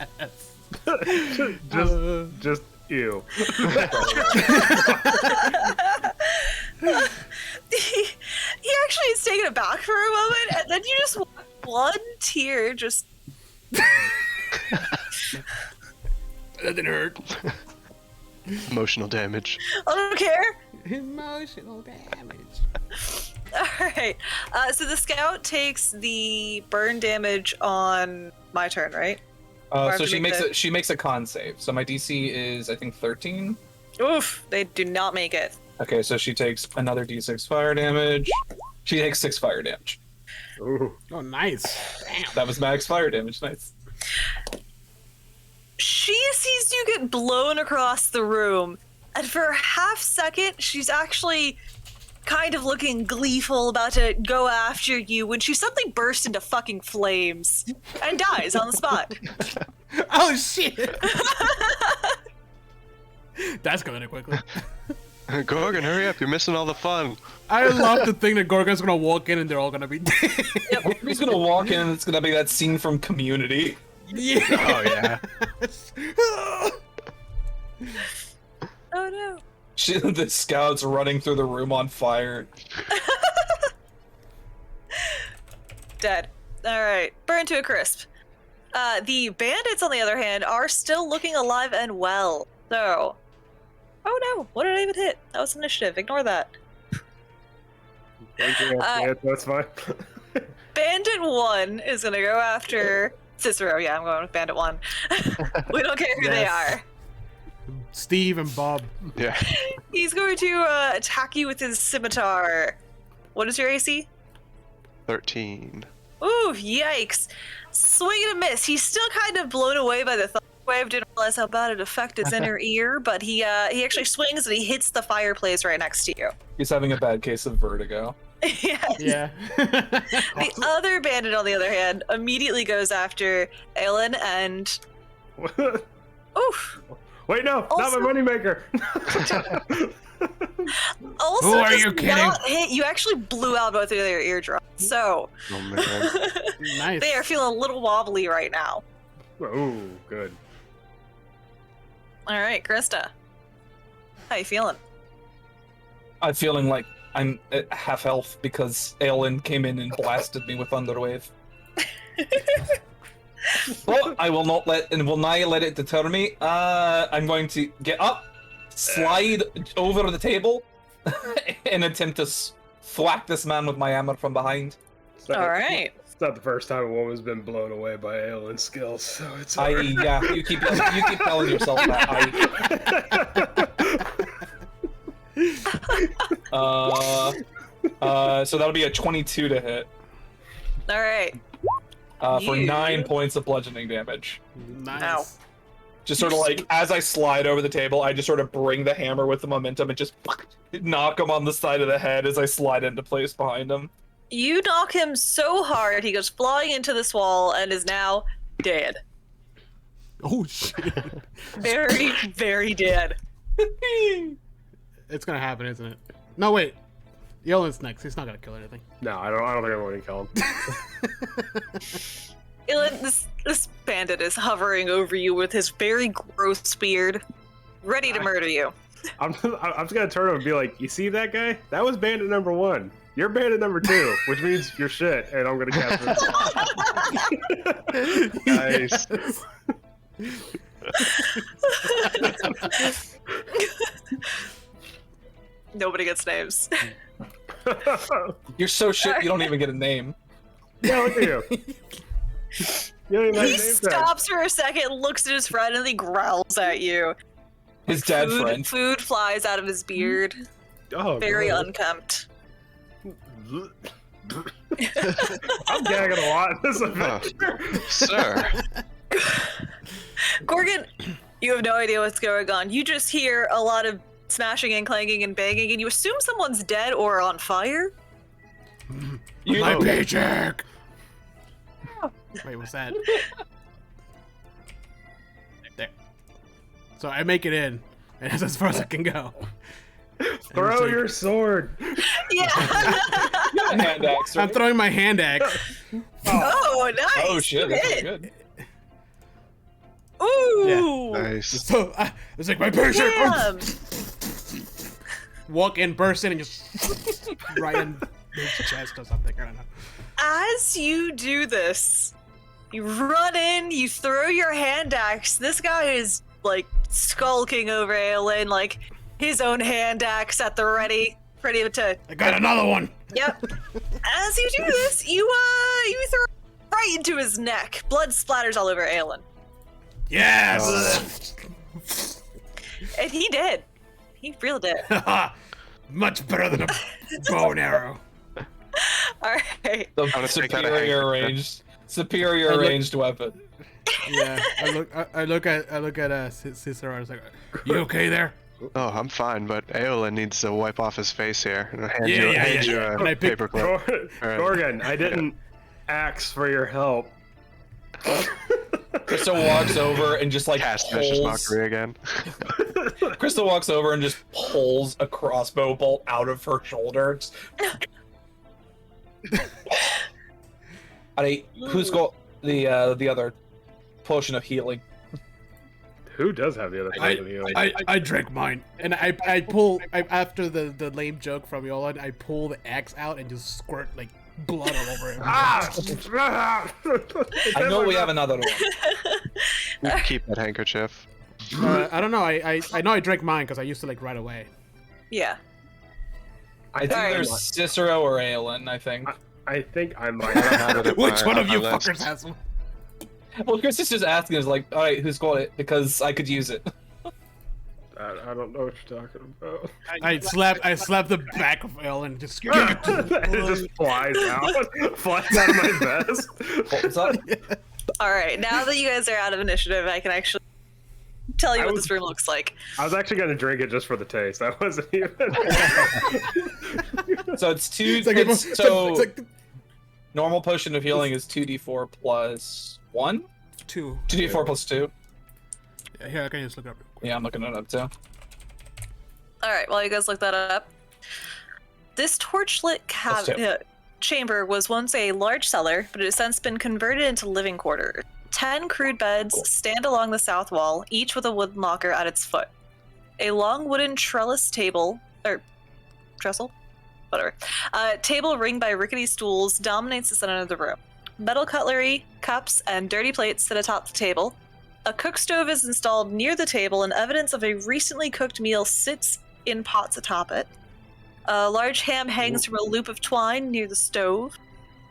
just ew. He actually is taken aback for a moment, and then you just watch one tear just. That didn't hurt. Emotional damage. I don't care. Emotional damage. Alright. So the scout takes the burn damage on my turn, right? So she makes a con save. So my DC is I think 13. Oof, they do not make it. Okay, so she takes another D6 fire damage. She takes 6 fire damage. Ooh. Oh, nice. Damn. That was max fire damage. Nice. She sees you get blown across the room, and for a half second, she's actually kind of looking gleeful, about to go after you, when she suddenly bursts into fucking flames and dies on the spot. Oh, shit. That's going quickly. Gorgon, hurry up! You're missing all the fun. I love to think that Gorgon's gonna walk in and they're all gonna be dead. He's gonna walk in and it's gonna be that scene from Community. Yeah. Oh yeah. Oh no. The scouts running through the room on fire. Dead. Alright, burn to a crisp. The bandits, on the other hand, are still looking alive and well. So. Oh no, what did I even hit? That was initiative, ignore that. Yeah, that's fine. Bandit 1 is gonna go after Cicero. Yeah, I'm going with Bandit 1. We don't care who they Yes. are. Steve and Bob. Yeah. He's going to attack you with his scimitar. What is your AC? 13. Ooh, yikes. Swing and a miss. He's still kind of blown away by the thought wave. Didn't realize how bad it affected his inner ear, but he actually swings and he hits the fireplace right next to you. He's having a bad case of vertigo. Yes. Yeah. The other bandit, on the other hand, immediately goes after Aelin and... Oof. Wait, no, Also- not my moneymaker. Also, Who are does you kidding? not hit. You actually blew out both of their eardrums, so Oh man. Nice. they are feeling a little wobbly right now. Oh, good. All right, Krista, how you feeling? I'm feeling like I'm at half health because Aelin came in and blasted me with Thunderwave. Well, I will not let it deter me. I'm going to get up, slide over the table, and attempt to thwack this man with my hammer from behind. All right. It's not the first time a woman's been blown away by Aelin's skills, so it's. Yeah, you keep telling yourself that. So that'll be a 22 to hit. All right. For You- 9 points of bludgeoning damage. Nice. Ow. Just sort of like, as I slide over the table, I just sort of bring the hammer with the momentum and just knock him on the side of the head as I slide into place behind him. You knock him so hard he goes flying into this wall and is now dead. Oh shit. Very, very dead. It's gonna happen, isn't it? No, wait. Yolan's next. He's not gonna kill anything. No, I don't think I'm going to kill him. Aelin, this bandit is hovering over you with his very gross beard, ready to murder you. I'm just going to turn him and be like, you see that guy? That was bandit number 1. You're bandit number 2, which means you're shit, and I'm going to cast this. Nice. Nobody gets names. You're so shit, you don't even get a name. Yeah, look at you. You don't even have He a name tag. stops for a second, looks at his friend, and he growls at you. His dad friend. Food flies out of his beard, Oh, very God. unkempt. I'm gagging a lot in this adventure. Sir. Gorgon, you have no idea what's going on. You just hear a lot of smashing and clanging and banging, and you assume someone's dead or on fire. My paycheck. Wait, what's that? There. So I make it in, and that's as far as I can go. Throw your sword. Yeah. Hand axe, I'm right? throwing my hand axe. Oh, nice. Oh shit, You that's hit. good. Ooh. Nice. So it's like my paycheck. Damn. Walk in, burst in, and just right in his chest or something. I don't know. As you do this, you run in, you throw your hand axe. This guy is like skulking over Aelin, like his own hand axe at the ready to. I got another one. Yep. As you do this, you throw right into his neck. Blood splatters all over Aelin, Yes. and he did. He really did. Much better than a bow and arrow. All right. The gonna take out a superior handkerchief. superior ranged weapon. Yeah. I look at Cicero. I was like, "You okay there?" Oh, I'm fine, but Aolin needs to wipe off his face here. And hand Yeah. you a And I pick- paperclip. Alright. Gorgon, I didn't ask for your help. Crystal walks over and just like Cast vicious pulls. mockery again. Crystal walks over and just pulls a crossbow bolt out of her shoulder. Just- who's got the other potion of healing? Who does have the other kind of healing? I drank mine, and I pull after the lame joke from Yolan. I pull the axe out and just squirt like blood all over him. Ah! I know we have another one. You can keep that handkerchief. I don't know. I know I drank mine because I used to like right away. Yeah. It's Alright. either Cicero or Aelin, I think. I think I might I don't have it in Which my- one of on you my list. fuckers has one? Well, Chris is just asking, is like, all right, who's got it? Because I could use it. I don't know what you're talking about. I slap the back of Ellen. Just It just flies out of my vest. What was that? All right. Now that you guys are out of initiative, I can actually tell you I what was- this room looks like. I was actually gonna drink it just for the taste. I wasn't even. So it's two. It's like, so it's like normal potion of healing is 2d4 plus 1? two. 2d4 plus 2? Yeah, here, I can just look it up. Real quick. Yeah, I'm looking it up too. All right. While you guys look that up, this torchlit Plus two. chamber was once a large cellar, but it has since been converted into living quarters. 10 crude beds stand along the south wall, each with a wooden locker at its foot. A long wooden trellis table, or trestle? Whatever. Table ringed by rickety stools dominates the center of the room. Metal cutlery, cups, and dirty plates sit atop the table. A cook stove is installed near the table, and evidence of a recently cooked meal sits in pots atop it. A large ham hangs from a loop of twine near the stove,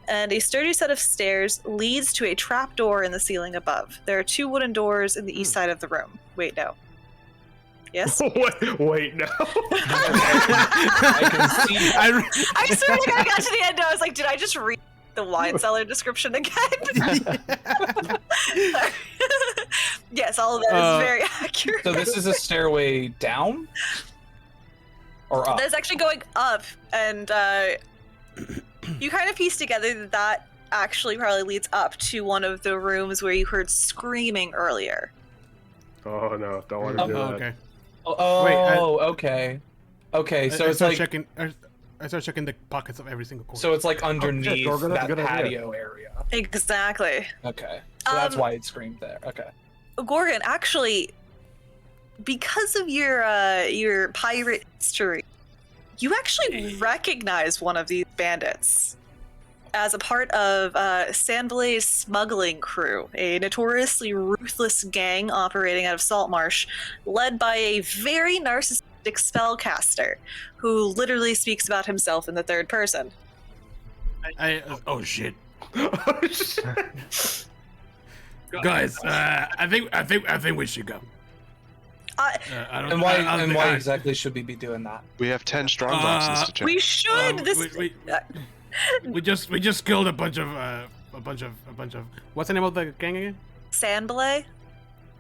and a sturdy set of stairs leads to a trap door in the ceiling above. There are 2 wooden doors in the east side of the room. Wait, no. Yes? Wait, no. I can see. I swear to God, I got to the end and I was like, did I just read the wine cellar description again? Yes, all of that is very accurate. So this is a stairway down? Or up? That's actually going up, and you kind of piece together that that actually probably leads up to one of the rooms where you heard screaming earlier. Oh no! Don't want to do Oh, that. okay. Oh, Wait, okay. Okay, so I it's start like checking. I start checking the pockets of every single corner. so it's like underneath Gorgon, that's a that good idea. patio area. Exactly. Okay. So that's Um, why it screamed there. Okay. Gorgon, actually, because of your pirate history, you actually recognize one of these bandits as a part of Sandblay's smuggling crew, a notoriously ruthless gang operating out of Saltmarsh, led by a very narcissistic spellcaster who literally speaks about himself in the third person. Oh shit, Oh, shit. guys! I think we should go. I- I don't. And why I don't why think exactly should we be doing that? We have 10 strong boxes to check. we should. We just killed a bunch of what's the name of the gang again? Sandblay.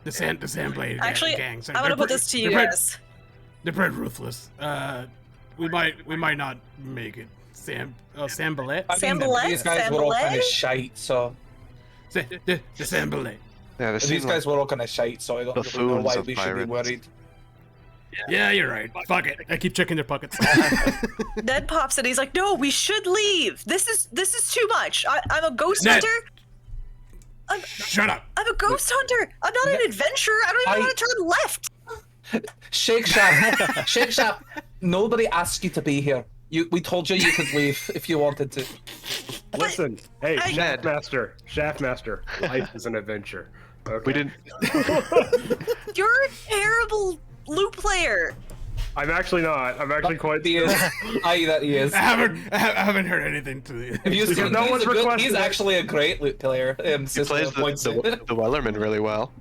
The Sandblade Actually, gang. I'm gonna put this to you guys. They're pretty ruthless. We might not make it. Sam Ballet? Sambalette? These guys were all kind Sambalette? of shite, so The Sam Ballet. Yeah, these guys were all kind of shite, so I don't really know buffoons why of we should be pirates. worried. Yeah, you're right. Fuck it. I keep checking their pockets. Ned pops in. He's like, "No, we should leave. This is too much. I'm a ghost Ned. hunter. Shut up. I'm a ghost hunter. I'm not an adventurer. I don't even want to turn left." Shake Shack, Shake Shack. Nobody asked you to be here. We told you you could leave if you wanted to. Listen, hey, Ned. Shaftmaster, life is an adventure. Okay? We didn't. You're a terrible loot player. I'm actually not. I'm actually quite. He is. Aye, that he is. I haven't heard anything to the. If you see, No one's requested he's it. actually a great loot player. He plays the Wellerman really well.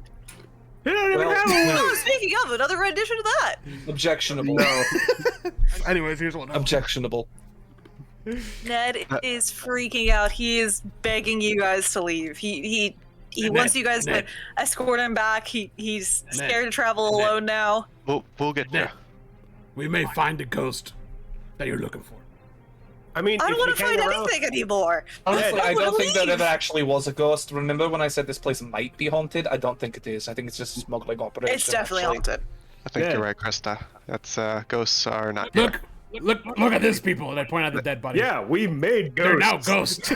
He don't even Well- have one. Oh, speaking of, another rendition of that. Objectionable. No. Anyways, here's one. Objectionable. Ned is freaking out. He is begging you guys to leave. He wants you guys to Ned. escort him back. He's Ned. scared to travel Ned. alone now. We'll get there. We may find the ghost that you're looking for. I mean, I don't if want you to hang find around- anything anymore. Honestly, I I wanna don't think that leave. it actually was a ghost. Remember when I said this place might be haunted? I don't think it is. I think it's just a smuggling operation. It's definitely actually. haunted. I think Yeah. you're right, Krista. That's ghosts are not. Look at this, people. And I point out the dead body. Yeah, we made ghosts. They're now ghosts.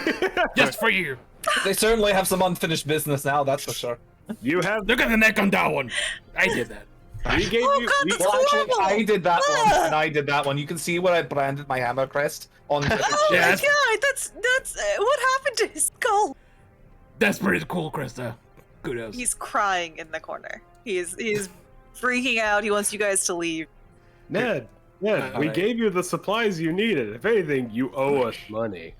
Just for you. They certainly have some unfinished business now. That's for sure. You have. Look at the neck on that one. I did that. We gave Oh, you. God, we- that's Well, actually, horrible. I did that one, Ah. and I did that one. You can see where I branded my hammer crest on the Oh Yeah, my that's- god, that's what happened to his skull? That's pretty cool, Krista. Kudos. He's crying in the corner. He is freaking out. He wants you guys to leave. Ned, we Alright. gave you the supplies you needed. If anything, you owe us money.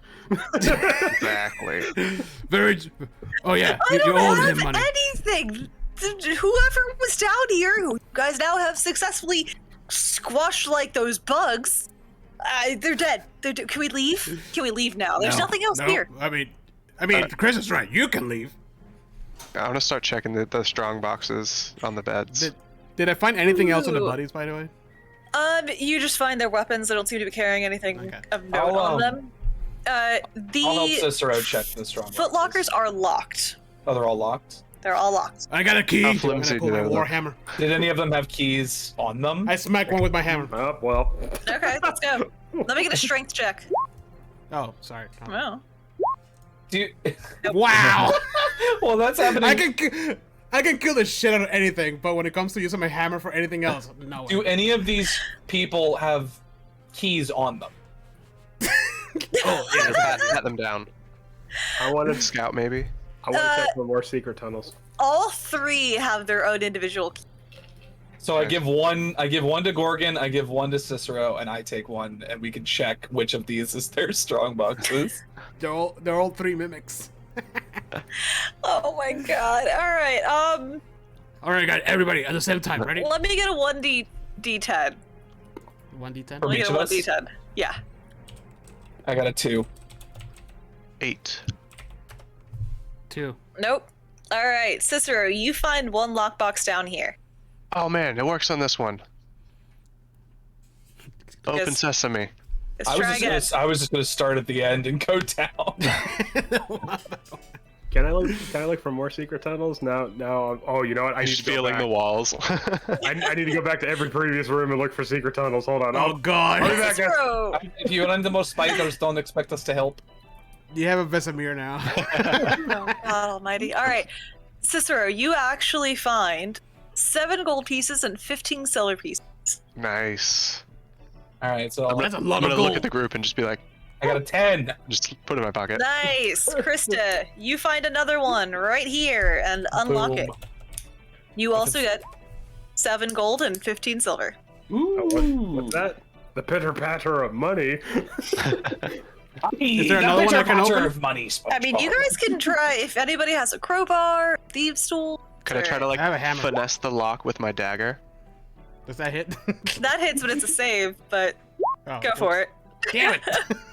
Exactly. Very. Oh yeah, I you don't owed have him money. anything. Whoever was down here, who you guys now have successfully squashed like those bugs. They're dead. Can we leave? Can we leave now? There's No, nothing else no, here. I mean, Chris is right. You can leave. I'm gonna start checking the strong boxes on the beds. Did I find anything else on the Ooh. buddies, by the way? You just find their weapons. They don't seem to be carrying anything Okay. of note I'll, on them. I'll help The Cicero check the strong foot lockers are locked. Oh, they're all locked. They're all locked. I got a key. How And flimsy I pull do my they war look? hammer. Did any of them have keys on them? I smack one with my hammer. Oh, well. Okay, let's go. Let me get a strength check. Oh, sorry. Oh. Oh. Do you... Wow. well, that's happening. I can kill the shit out of anything, but when it comes to using my hammer for anything else, no. Do any of these people have keys on them? Oh, yeah, pat them down. I wanted. Scout, maybe. I want to check for more secret tunnels. All three have their own individual key. So I give one to Gorgon, I give one to Cicero, and I take one, and we can check which of these is their strong boxes. They're all three mimics. Oh my god. Alright, All right, guys, everybody at the same time. Ready? let me get a 1d10. 1d10. Let me each get a of us? 1d10. Yeah. I got a 2. 8. 2. Nope. Alright, Cicero, you find one lockbox down here. Oh man, it works on this one. Open Yes. sesame. Let's try again. I was just gonna start at the end and go down. Can I look for more secret tunnels? Now. Oh, you know what? I need He's to go feeling back. the walls. I need to go back to every previous room and look for secret tunnels. Hold on. Oh I'll be God! back, guys. Cicero! If you run into more spiders, don't expect us to help. You have a Vesemir now. Oh, God almighty. Alright, Cicero, you actually find 7 gold pieces and 15 silver pieces. Nice. All right, so I'm That's a gonna, lot I'm of gonna look gold. at the group and just be like, I got a 10. just put it in my pocket. Nice! Krista, you find another one right here and unlock it. Boom. You also get 7 gold and 15 silver. What's that? The pitter patter of money. Is there another one I can open? Of money, I mean, you guys can try if anybody has a crowbar, thieves' tool. Could I try to like I have a hammer. finesse the lock with my dagger? Does that hit? That hits when it's a save, but Oh, go for it. Damn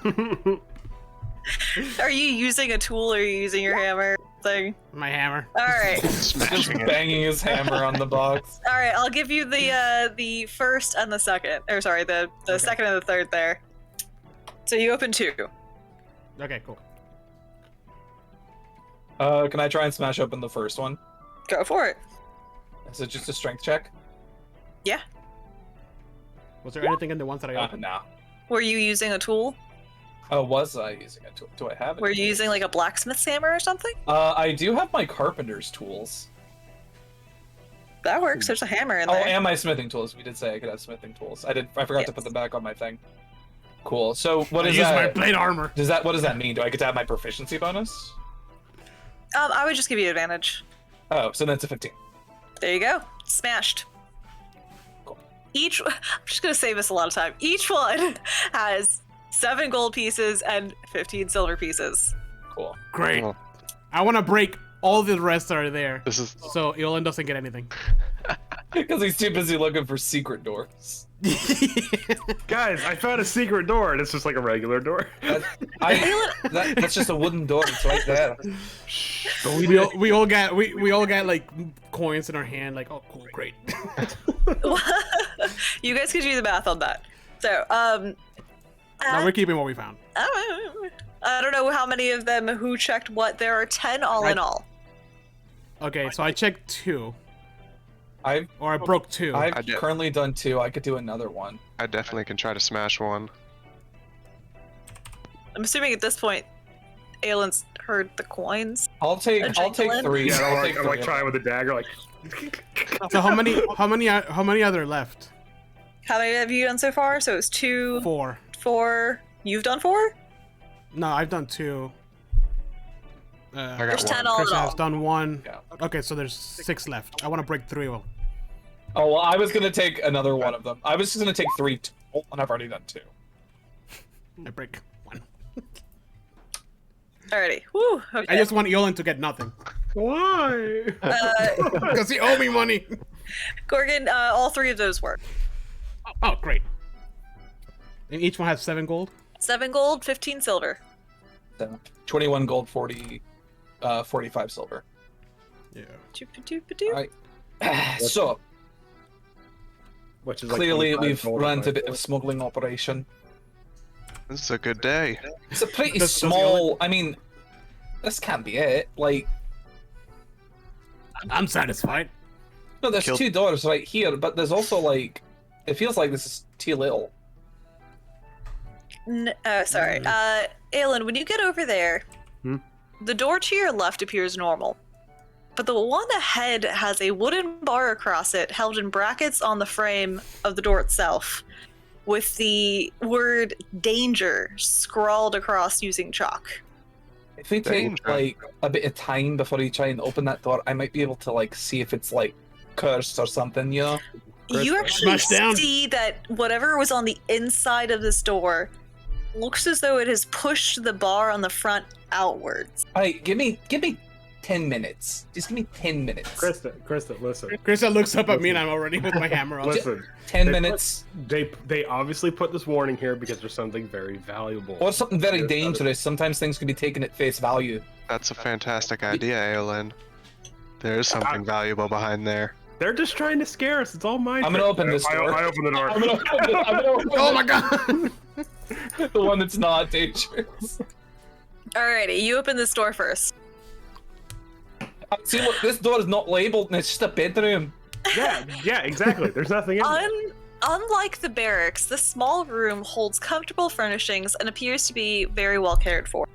it! Are you using a tool or are you using your hammer? something. My hammer. All right. Just Smashing it. banging his hammer on the box. All right, I'll give you the first and the second. Or sorry, the second and the third there. So you open 2. Okay, cool. Can I try and smash open the first one? Go for it. Is it just a strength check? Yeah. Was there anything in the ones that I opened? No. Were you using a tool? Oh, was I using a tool? Do I have it? Were you using like a blacksmith's hammer or something? I do have my carpenter's tools. That works. There's a hammer in Oh, there. and my smithing tools. We did say I could have smithing tools. I forgot to put them back on my thing. Cool. So what I is use that? my plate armor. What does that mean? Do I get to have my proficiency bonus? I would just give you advantage. Oh, so then it's a 15. There you go. Smashed. Cool. I'm just gonna save us a lot of time. Each one has 7 gold pieces and 15 silver pieces. Cool. Great. Oh, I want to break all the rest that are there, this is so Eolin doesn't get anything. Because he's too busy looking for secret doors. Guys, I found a secret door, and it's just like a regular door. That's just a wooden door. It's right there. we all got like coins in our hand. Like, oh, cool, great. You guys could do the math on that. So, Now we're keeping what we found. I don't know how many of them who checked what. There are 10 all in all. Okay, so I checked 2, I've or I broke 2. I I've did. currently done 2. I could do another one. I definitely can try to smash one. I'm assuming at this point, Aylin's heard the coins. I'll take gentleman? 3. Yeah, I'll I'm take like, 3 I'm like trying with a dagger, like. So how many are there left? How many have you done so far? So it's 2, 4. 4. You've done 4? No, I've done 2. I got There's 10 one. all Chris in has all. done 1. Yeah. Okay, so there's 6 left. I want to break 3. Well, Oh well, I was gonna take another one of them. I was just gonna take 3 total, and I've already done 2. I break 1. Alrighty. Woo. Okay. I just want Eolin to get nothing Why? because he owe me money. Gorgon, all 3 of those work. Oh, great. And each one has 7 gold. 7 gold, 15 silver. 21 gold, 45 silver. Yeah. Doop-a-doop-a-doop. Alright. So Which is like clearly 25 we've gold run on a bit my of smuggling operation. This is a good day. It's a pretty Does small. I mean, this can't be it. Like, I'm satisfied. no, there's Killed- 2 doors right here, but there's also like, it feels like this is too little. Sorry. Aylin, when you get over there, the door to your left appears normal. But the one ahead has a wooden bar across it, held in brackets on the frame of the door itself, with the word danger scrawled across using chalk. If we take Danger. like a bit of time before you try and open that door, I might be able to like see if it's like cursed or something, you know? You actually Smash down. see that whatever was on the inside of this door looks as though it has pushed the bar on the front outwards. Alright, give me 10 minutes. Just give me 10 minutes. Krista, listen. Krista looks up at me and I'm already with my hammer on. Listen. 10 They minutes. They obviously put this warning here because there's something very valuable. Or something very Yes, dangerous. Sometimes things can be taken at face value. That's a fantastic idea, Aelin. There's something valuable behind there. They're just trying to scare us. It's all mine. I'm gonna open this door. I open the door. I'm gonna open Oh my god! the one that's not dangerous. Alrighty, you open this door first. See, look, this door is not labeled and it's just a bedroom. Yeah, exactly. There's nothing in there. Unlike the barracks, this small room holds comfortable furnishings and appears to be very well cared for.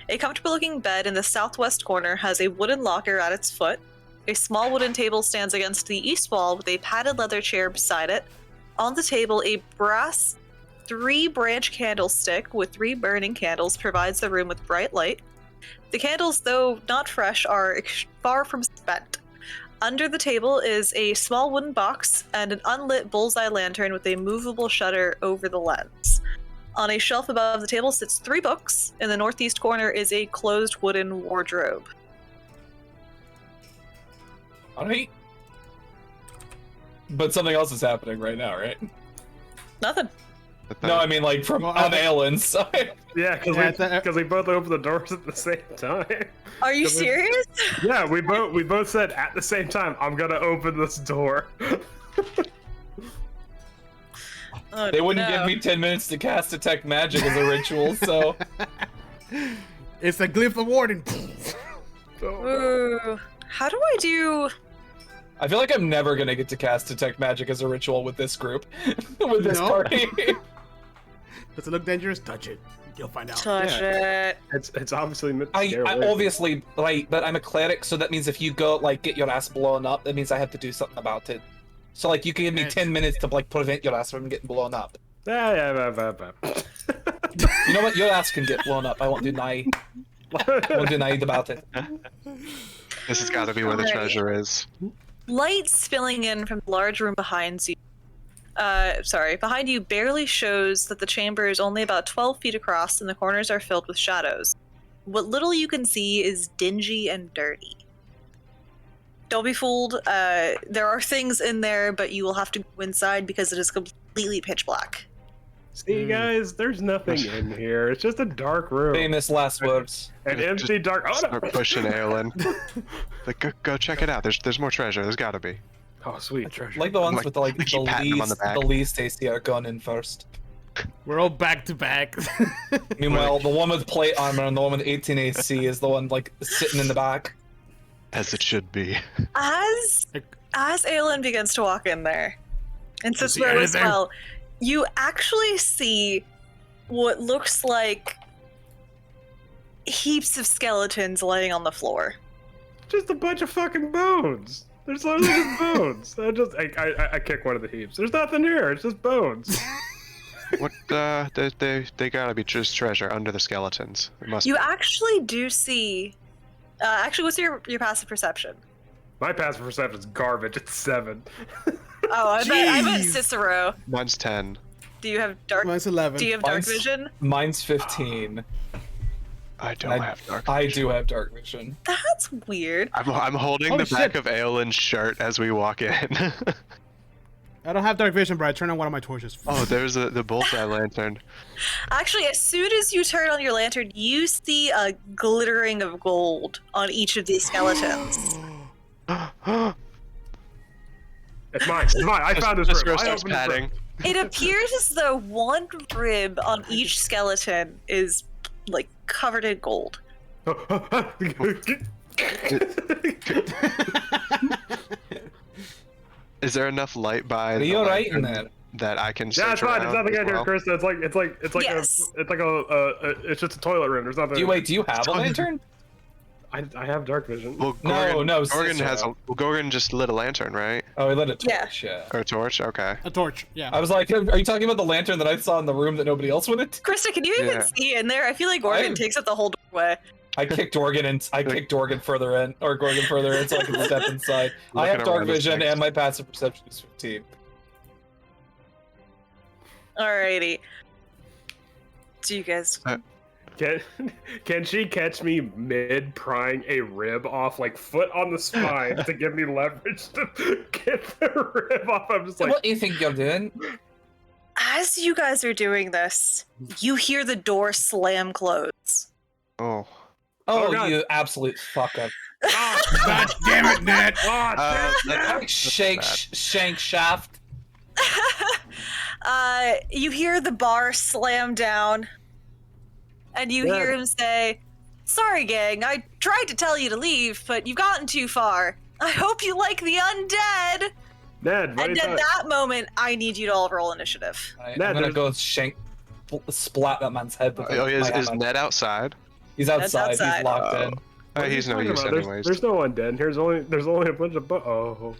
A comfortable-looking bed in the southwest corner has a wooden locker at its foot. A small wooden table stands against the east wall with a padded leather chair beside it. On the table, a brass 3-branch candlestick with 3 burning candles provides the room with bright light. The candles, though not fresh, are far from spent. Under the table is a small wooden box and an unlit bullseye lantern with a movable shutter over the lens. On a shelf above the table sits 3 books. In the northeast corner is a closed wooden wardrobe. Alright. But something else is happening right now, right? Nothing. No, I mean like from Well, of Aelin's side. Yeah, because we both opened the doors at the same time. Are you serious? Yeah, we both said at the same time, I'm gonna open this door. Oh, They wouldn't no. give me 10 minutes to cast Detect Magic as a ritual, so... It's a glyph of warden. Ooh. How do I do... I feel like I'm never gonna get to cast Detect Magic as a ritual with this group. With this No. party. Does it look dangerous? Touch it. You'll find out. touch it? It's obviously meant to I scare away. obviously, like, but I'm a cleric, so that means if you go, like, get your ass blown up, that means I have to do something about it. So, like, you can give me 10 minutes to, like, prevent your ass from getting blown up. Yeah. You know what? Your ass can get blown up. I won't deny about it. This has got to be where the Alright. treasure is. Light spilling in from the large room behind you. Behind you barely shows that the chamber is only about 12 feet across and the corners are filled with shadows. What little you can see is dingy and dirty. Don't be fooled. There are things in there, but you will have to go inside because it is completely pitch black. See, guys, there's nothing in here. It's just a dark room. Famous last words. An empty, dark. Oh, no. Start pushing Aelin. Like, go check it out. There's more treasure. There's got to be. Oh, sweet treasure. Like the ones Like, with the, keep patting them on the back. least AC are going in first. We're all back to back. Meanwhile, the one with plate armor and the one with 18 AC is the one, like, sitting in the back. As it should be. As Aelin begins to walk in there, and see Cicero as anything? well, you actually see what looks like heaps of skeletons laying on the floor. Just a bunch of fucking bones. There's literally just bones. I kick one of the heaps. There's nothing here. It's just bones. What? They gotta be just treasure under the skeletons. It must. You be. actually do see. Actually, what's your passive perception? My passive perception's garbage. It's 7. Oh, I meant Jeez. Cicero. Mine's 10. Do you have dark? Mine's 11. Do you have dark Mine's- vision? Mine's 15. I don't have dark. I do have dark vision. That's weird. I'm holding Oh, the back shit. of Aelin's shirt as we walk in. I don't have dark vision, but I turn on one of my torches. Oh, there's the bullseye lantern. Actually, as soon as you turn on your lantern, you see a glittering of gold on each of these skeletons. It's mine. It's mine. I found this Just room. I starts opened this room. patting. It appears as though one rib on each skeleton is like covered in gold. Is there enough light by Are the you alright in lantern there? that I can Yeah, it's search fine. There's around nothing as in here, well? Krista. It's like Yes. it's just a toilet room. There's nothing. Do you have a lantern? I have dark vision. Well, No, no, Gorgon Cicero. has a. Well, Gorgon just lit a lantern, right? Oh, he lit a Yeah. torch, yeah. Or a torch? Okay. A torch, yeah. I was like, are you talking about the lantern that I saw in the room that nobody else went into? Krista, can you even Yeah. see in there? I feel like Gorgon I'm- takes up the whole doorway. I kicked Dorgan and I kicked Dorgan further in, or Gorgon further in, so I can step inside. I have Looking dark around his vision next. and my passive perception is 15. Alrighty. Do you guys? Can she catch me mid prying a rib off, like foot on the spine, to give me leverage to get the rib off? I'm just like, What do you think you're doing? As you guys are doing this, you hear the door slam close. Oh. Oh, God. you absolute fucker. God damn it, Ned! Shank shaft. You hear the bar slam down, and you hear him say, "Sorry, gang, I tried to tell you to leave, but you've gotten too far. I hope you like the undead." Ned, what And do you at thought? that moment, I need you to all roll initiative. Right, Ned, I'm gonna there's- go splat that man's head with Oh, my is hammer. Ned outside? He's Ned's outside. outside. He's locked in. What are you He's no talking use about? anyways. There's no undead. There's only a bunch of Oh,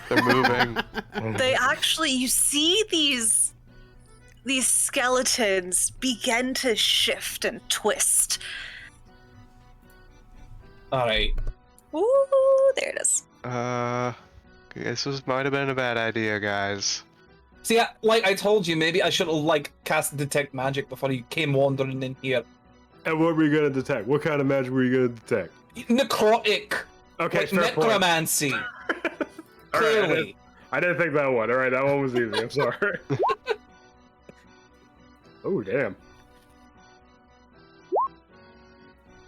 they're moving. They actually, you see these skeletons begin to shift and twist. All right. Ooh, there it is. This might have been a bad idea, guys. See, like I told you, maybe I should have like cast detect magic before you came wandering in here. And what were you gonna detect? What kind of magic were you gonna detect? Necrotic, Okay, like fair point. necromancy. All right, Clearly. I didn't think that one. All right, that one was easy. I'm sorry. Oh, damn.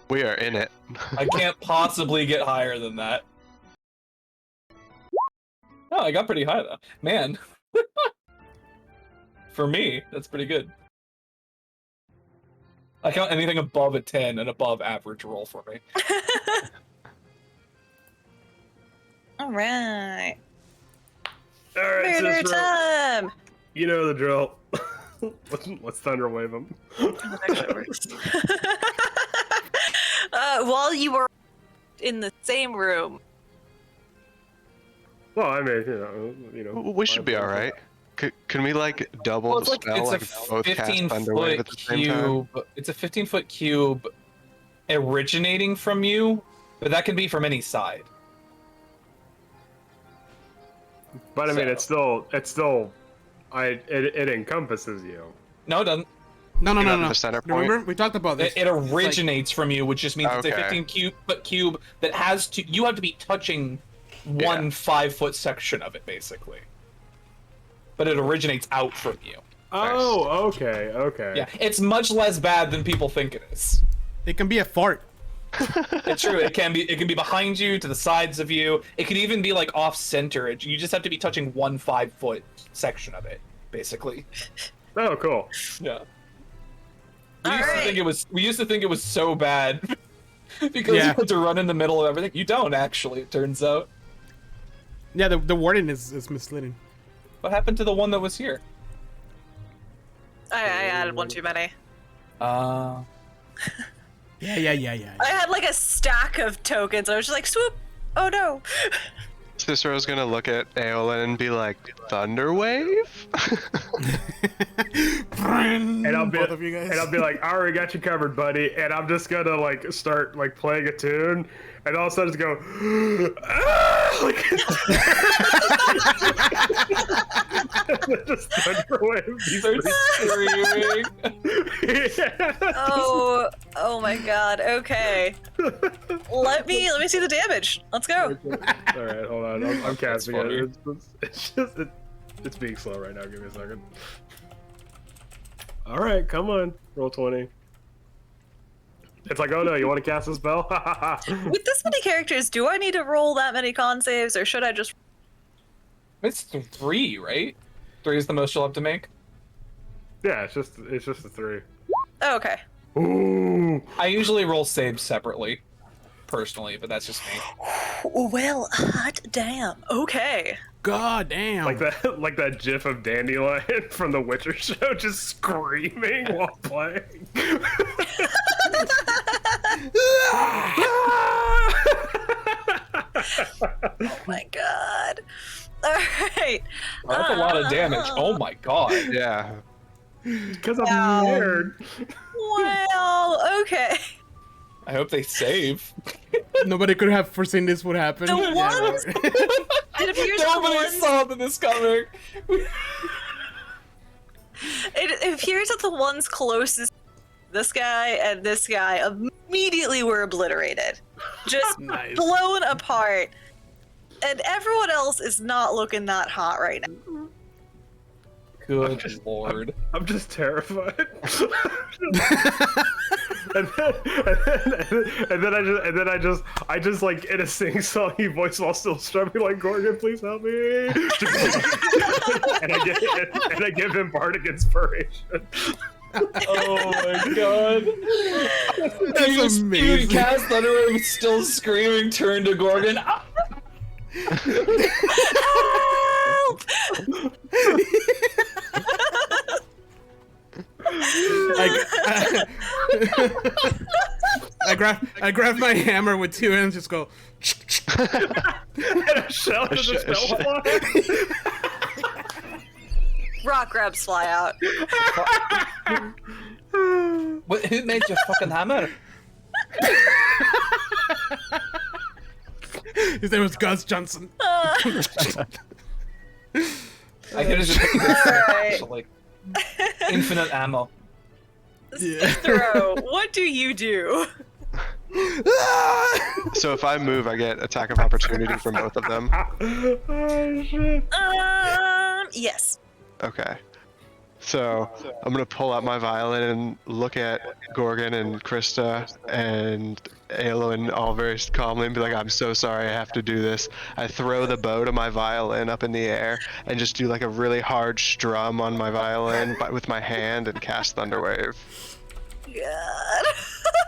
We are in it. I can't possibly get higher than that. Oh, I got pretty high though. Man. For me, that's pretty good. I count anything above a 10 and above average roll for me. All right. All right, Murder sister. time. You know the drill. Let's thunderwave him. While you were in the same room. Well, I mean, you know. We should be all right. Can we like double Well, the spell? Like both cast 15-foot Thunderwave at the same time? cube. It's a 15-foot cube originating from you, but that can be from any side. But I mean, So- it's still, it encompasses you. No, it doesn't. No. The center point? Remember, we talked about this. It originates from you, which just means it's a Okay. 15-foot cube that has to. You have to be touching one 5-foot section of it, basically. But it originates out from you. Oh, okay. Yeah, it's much less bad than people think it is. It can be a fart. It's true. It can be behind you, to the sides of you. It could even be like off center. You just have to be touching one 5-foot section of it, basically. Oh, cool. Yeah. We used to Alright. think it was so bad because you had to run in the middle of everything. You don't actually. It turns out. Yeah, the wording is misleading. What happened to the one that was here? I added one too many. Yeah. I had like a stack of tokens. I was just like, swoop. Oh no. Cicero's gonna look at Aolen and be like, Thunderwave? And I'll be, Both of you guys. and I'll be like, I already got you covered, buddy. And I'm just gonna like start like playing a tune, and all of a sudden just go, ah! Like, just thunderwave. Start screaming. Oh my god. Okay. Let me see the damage. Let's go. All right, hold on. I'm casting funny. it. It's just it's being slow right now. Give me a second. All right, come on. Roll 20. It's like, oh no, you want to cast a spell? With this many characters, do I need to roll that many con saves, or should I just? It's 3, right? 3 is the most you'll have to make. Yeah, it's just a 3. Oh, okay. Ooh. I usually roll saves separately, personally, but that's just me. Well, hot damn. Okay. God damn. Like that gif of Dandelion from the Witcher show just screaming while playing. Oh my god. All right. Well, that's a lot of damage. Oh my god. Yeah. Because I'm Wow. weird. Well, okay. I hope they save. Nobody could have foreseen this would happen. The ones- It appears that the Nobody ones. saw this coming. It appears that the ones closest, this guy and this guy, immediately were obliterated, just Nice. blown apart, and everyone else is not looking that hot right now. Good lord. I'm just terrified. and then I just like in a sing-songy voice while still strumming like, Gorgon, please help me. and I give him bardic inspiration. Oh my god. That's You amazing. cast Thunderwave still screaming, turn to Gorgon. Ah! Help! I grab my hammer with 2 hands, just go. And a shell to the spell. Rock grabs fly out. What, who made your fucking hammer? His name was Gus Johnson. I could have just picked this Alright. actually. Infinite ammo. Yeah. Throw. What do you do? So if I move, I get attack of opportunity from both of them. Oh shit. Yes. Okay. So I'm gonna pull out my violin and look at Gorgon and Krista and Aelin all very calmly and be like, I'm so sorry I have to do this. I throw the bow to my violin up in the air and just do like a really hard strum on my violin with my hand and cast Thunderwave. God.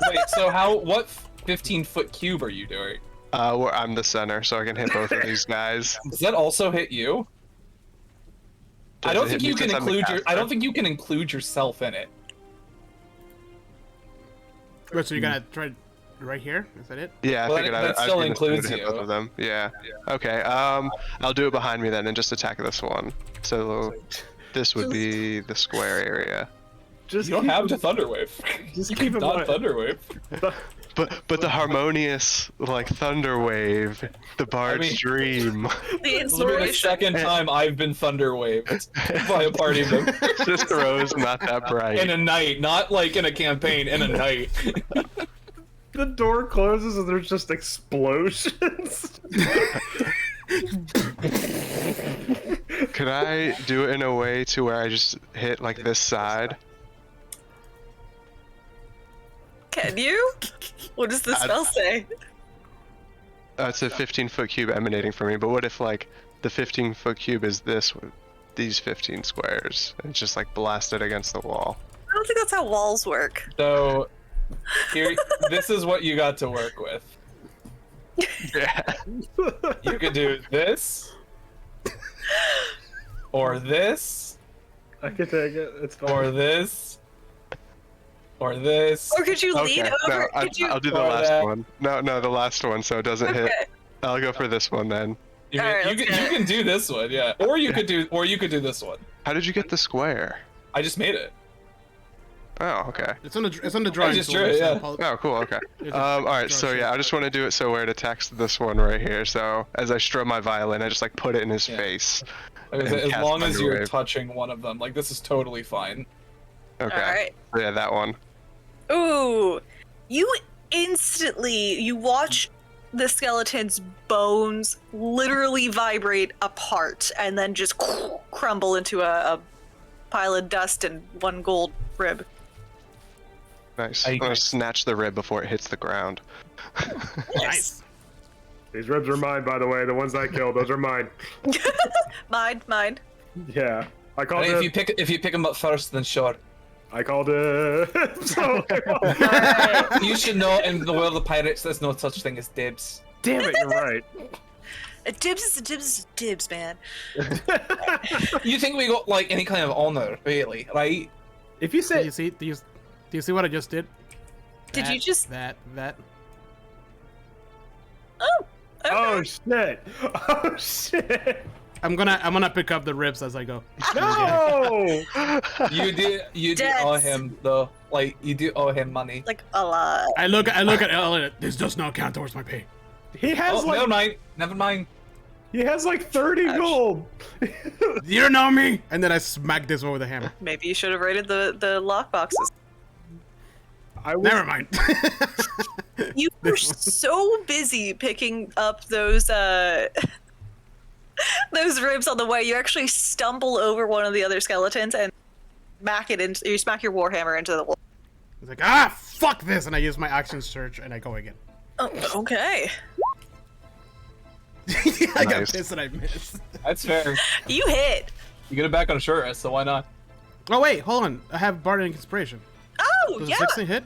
Wait, so what 15-foot cube are you doing? Where I'm the center, so I can hit both of these guys. Does that also hit you? I don't think you can include I don't think you can include yourself in it. Wait, so you're gonna try right here? Is that it? Yeah, I Well, figured that I still was includes hit both you. of them. Yeah. Okay. I'll do it behind me then and just attack this one. So this would be the square area. Just You don't have to Thunderwave. Just You keep can in not mind. Thunderwave. But the harmonious like Thunderwave, the Bard's dream. The This will be the inspiration. second time I've been Thunderwaved by a party member. Just the rose, not that bright. In a night, not like in a campaign, in a night. The door closes and there's just explosions. Could I do it in a way to where I just hit like this side? Can you? What does the spell say? It's a 15-foot cube emanating from me, but what if like the 15-foot cube is this with these 15 squares and it's just like blasted against the wall? I don't think that's how walls work. So, here, this is what you got to work with. Yeah. You could do this, or this, I can take it. It's fine. or this, or this. Or could you lean Okay, over? no, Could you? I'll do the Or last that. one. No, the last one, so it doesn't hit. Okay. I'll go for this one then. You, Alright, you, let's can, get you can do this one, yeah. Or you could do this one. How did you get the square? I just made it. Oh, okay. It's on the drawing just tool, drew it, so yeah. Oh, cool. Okay. It's a All right. draw So shape. yeah, I just want to do it so where it attacks this one right here. So as I strum my violin, I just like put it in his Yeah. face. As And cast long as you're Thunderwave. touching one of them, like this is totally fine. Okay. Alright. So yeah, that one. Ooh. You watch the skeleton's bones literally vibrate apart and then just crumble into a pile of dust and one gold rib. Nice. I- I'm gonna snatch the rib before it hits the ground. Nice. These ribs are mine, by the way. The ones I killed, those are mine. Mine. Yeah. I called And it. if you pick them up first, then sure. I called it. So, You should know in the world of pirates, there's no such thing as dibs. damn it, you're right. A dibs is a dibs is a dibs, man. You think we got like any kind of honor, really, right? If you Do say you see? Do you see what I just did? Did you just? that? Oh. Okay. oh shit, oh shit, I'm gonna pick up the ribs as I go. no! You do Debts. owe him though. Like you do owe him money. Like a lot. I look at Elliot. This does not count towards my pay. He has Oh, like never mind. he has like 30 gold. You don't know me. And then I smack this one with a hammer. Maybe you should have raided the lock boxes. I was, Never mind. You were so busy picking up those those ribs on the way, you actually stumble over one of the other skeletons and you smack your warhammer into the wall. It's like, fuck this, and I use my action search and I go again. Oh, okay. I got Nice. pissed and I missed. That's fair. You hit. You get it back on a short rest, so why not? Oh wait, hold on. I have Bardic Inspiration. Oh, Does yeah. a 16 hit?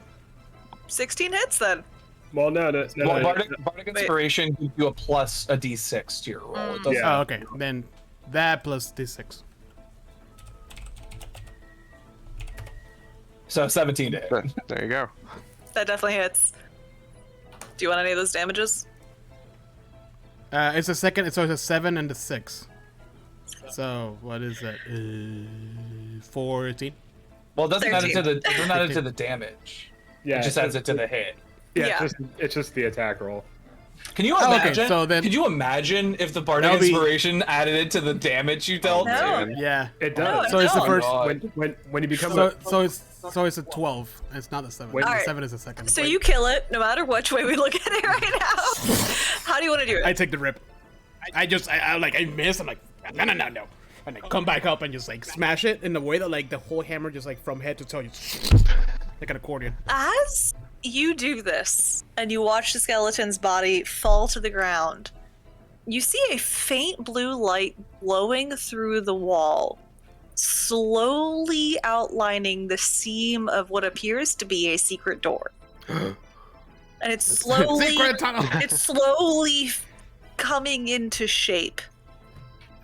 16 hits then. well, no, Well, Bardic Inspiration gives you a plus a d6 to your roll. It doesn't. Yeah. Oh, okay. Then that plus d6. So 17 to hit. There you go. That definitely hits. Do you want any of those damages? It's a second, so it's a 7 and a 6. So what is that? 14. Well, it doesn't add it to 13. the doesn't add it to the damage. yeah, It just adds it to the hit. Yeah, Yeah. It's just the attack roll. Can you Oh, okay, imagine? so then- Could you imagine if the Bardic That'll be- Inspiration added it to the damage you dealt? No. Man. Yeah. It No, does. So it's the no. first. God. When you become So it's a 12. It's not a 7. Wait. The Alright. 7 is a second. So you kill it, no matter which way we look at it right now. How do you want to do I it? take the rip. I miss. I'm like, no. and then come back up and just like smash it in a way that like the whole hammer just like from head to toe, just like an accordion. As you do this, and you watch the skeleton's body fall to the ground, you see a faint blue light glowing through the wall, slowly outlining the seam of what appears to be a secret door. And it's slowly, Secret tunnel. it's slowly coming into shape.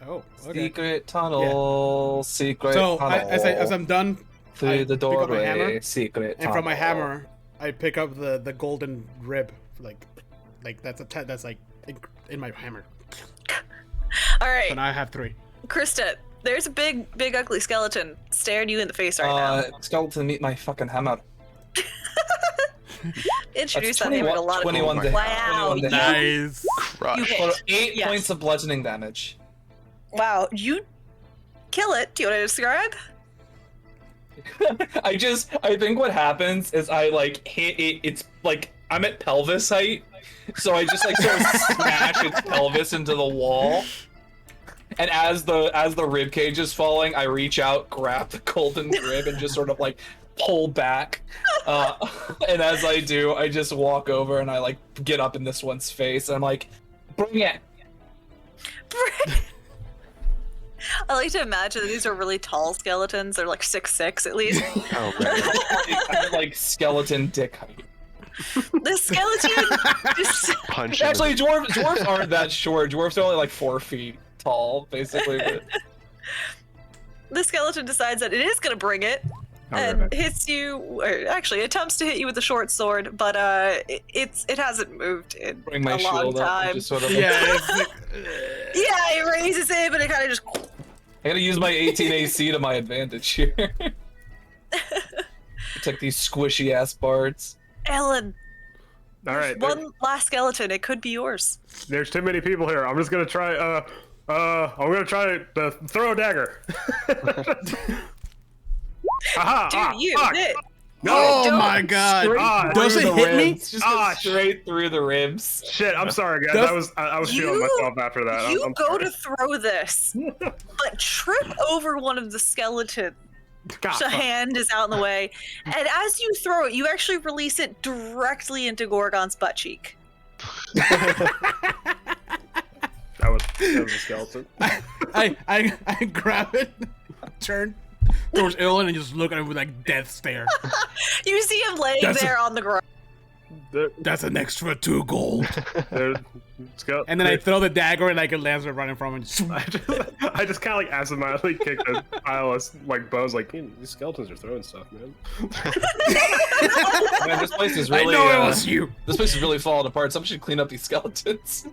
Oh, okay. Secret tunnel, secret So tunnel. as I'm done, through I the pick up my hammer, doorway, secret and from my tunnel. hammer, I pick up the golden rib, like that's that's like in my hammer. All right, So now I have 3. Krista, there's a big ugly skeleton staring you in the face right now. Skeleton, meet my fucking hammer. Introduce That's that hammer to a lot of 21 people. to Wow, 21 to Nice. Crush. You hit. For 8 Yes. points of bludgeoning damage. Wow, you kill it. Do you want to describe? I think what happens is I like hit it. It's like I'm at pelvis height, so I just like sort of smash its pelvis into the wall. And as the rib cage is falling, I reach out, grab the golden rib, and just sort of like pull back. And as I do, I just walk over and I like get up in this one's face. And I'm like, bring it. I like to imagine that these are really tall skeletons. They're like 6'6" at least. Oh man. I'm like skeleton dick height. The skeleton just Punch. him in Actually, dwarves aren't that short. Dwarves are only like 4 feet tall, basically. But... the skeleton decides that it is gonna bring it and hits you, or actually attempts to hit you with a short sword, but it hasn't moved in Bring my a long shield up and time. just sort of like, Yeah. It's like, Yeah, it raises it, but it kind of just. I gotta use my 18 AC to my advantage here. Protect these squishy ass bards. Ellen, All right. one last skeleton. It could be yours. There's too many people here. I'm just gonna try. I'm gonna try to throw a dagger. Aha! Dude, you fuck. did. No! oh don't. my god. Ah, Does Through it the hit me? ribs. Just Ah, straight through the ribs. Shit! I'm sorry, guys. Does- I was You- feeling myself after that. You I'm go sorry. to throw this, but trip over one of the skeletons. God, The fuck. hand is out in the way, and as you throw it, you actually release it directly into Gorgon's butt cheek. That was a skeleton. I grab it, turn towards Ilan, and just look at him with like death stare. You see him laying That's there on the ground. That's an extra 2 gold. Skeleton. And then I throw the dagger and like it lands right in front of him. I just kind of like absentmindedly kick the pile of like bones. Like, "Man, these skeletons are throwing stuff, man." Man, this place is I really. know it was you. This place is really falling apart. Someone should clean up these skeletons.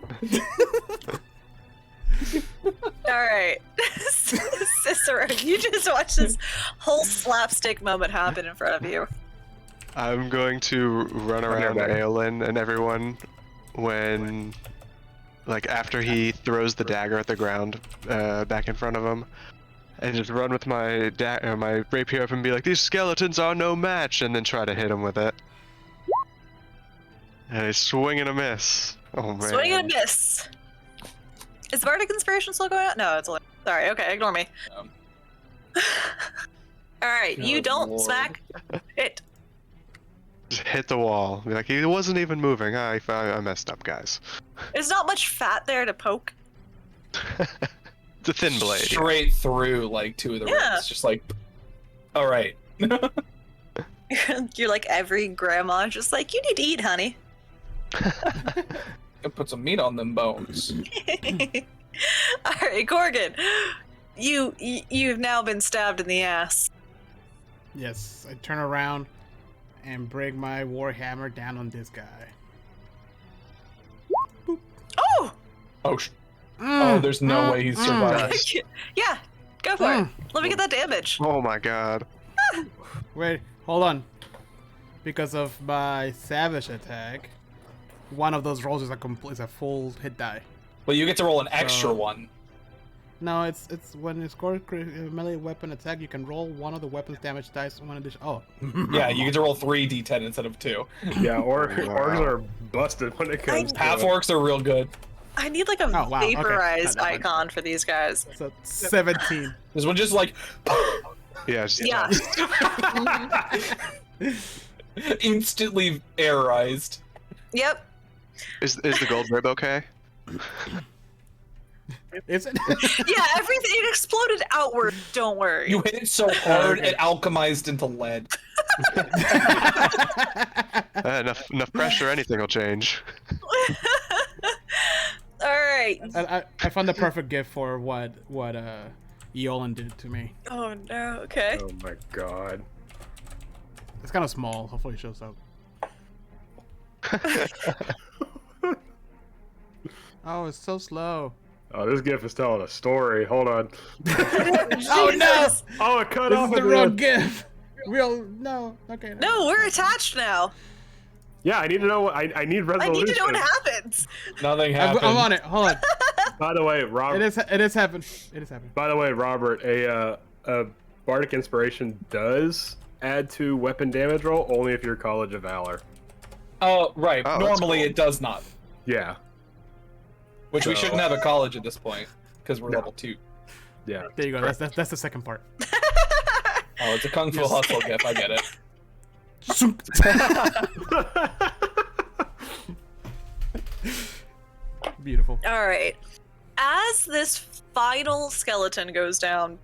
All right, Cicero, you just watch this whole slapstick moment happen in front of you. I'm going to run around back. Aelin and everyone when, like, after he throws the dagger at the ground back in front of him, and just run with my my rapier up and be like, "These skeletons are no match," and then try to hit him with it. And I swing and a miss. Oh man. Swing and a miss. Is Bardic Inspiration still going out? No, it's only. Sorry. Okay, ignore me. Um. All right, you Good don't lord. smack it. Just hit the wall. Be like, he wasn't even moving. I messed up, guys. There's not much fat there to poke. It's a thin blade. Straight through like 2 of the Yeah. ribs. Just like, all right. You're like every grandma, just like, you need to eat, honey. Put some meat on them bones. All right, Gorgon, you've now been stabbed in the ass. Yes, I turn around and bring my warhammer down on this guy. Oh, Oh, oh, there's no way he's survived. yeah, go for it. Let me get that damage. Oh my god. Wait, hold on. Because of my savage attack, one of those rolls is a full hit die. Well, you get to roll an extra So- one. No, it's when you score a melee weapon attack, you can roll one of the weapon's damage dice. One addition. Oh. Yeah, you get to roll 3d10 instead of 2. Yeah, Wow. orcs are busted when it comes to Half orcs are real good. I need like a Oh, wow, okay. vaporized Not that one. icon for these guys. So 17. This one just like Yeah. Just, Yeah. instantly airized. Yep. Is the gold rib okay? Is it? Yeah, everything it exploded outward. Don't worry. You hit it so hard it alchemized into lead. Enough pressure, anything will change. All right. I found the perfect gift for what Eolin did to me. Oh no. Okay. Oh my god. It's kind of small. Hopefully it shows up. Oh, it's so slow. Oh, this GIF is telling a story. Hold on. Oh no! Oh, it cut This off is the at wrong end. GIF. No. Okay. No, we're attached now. Yeah, I need to know what I need I resolution. need to know what happens. Nothing I'm happened. on it. Hold on. By the way, Robert. It is happening. It is happening. By the way, Robert, a bardic inspiration does add to weapon damage roll only if you're College of Valor. Oh, right. Oh, that's Normally cool. it does not. Yeah. Which we So- shouldn't have at college at this point because we're No. level 2. Yeah. There you go. That's the second part. Oh, it's a Kung Fu Hustle gif. I get it. Beautiful. All right. As this final skeleton goes down,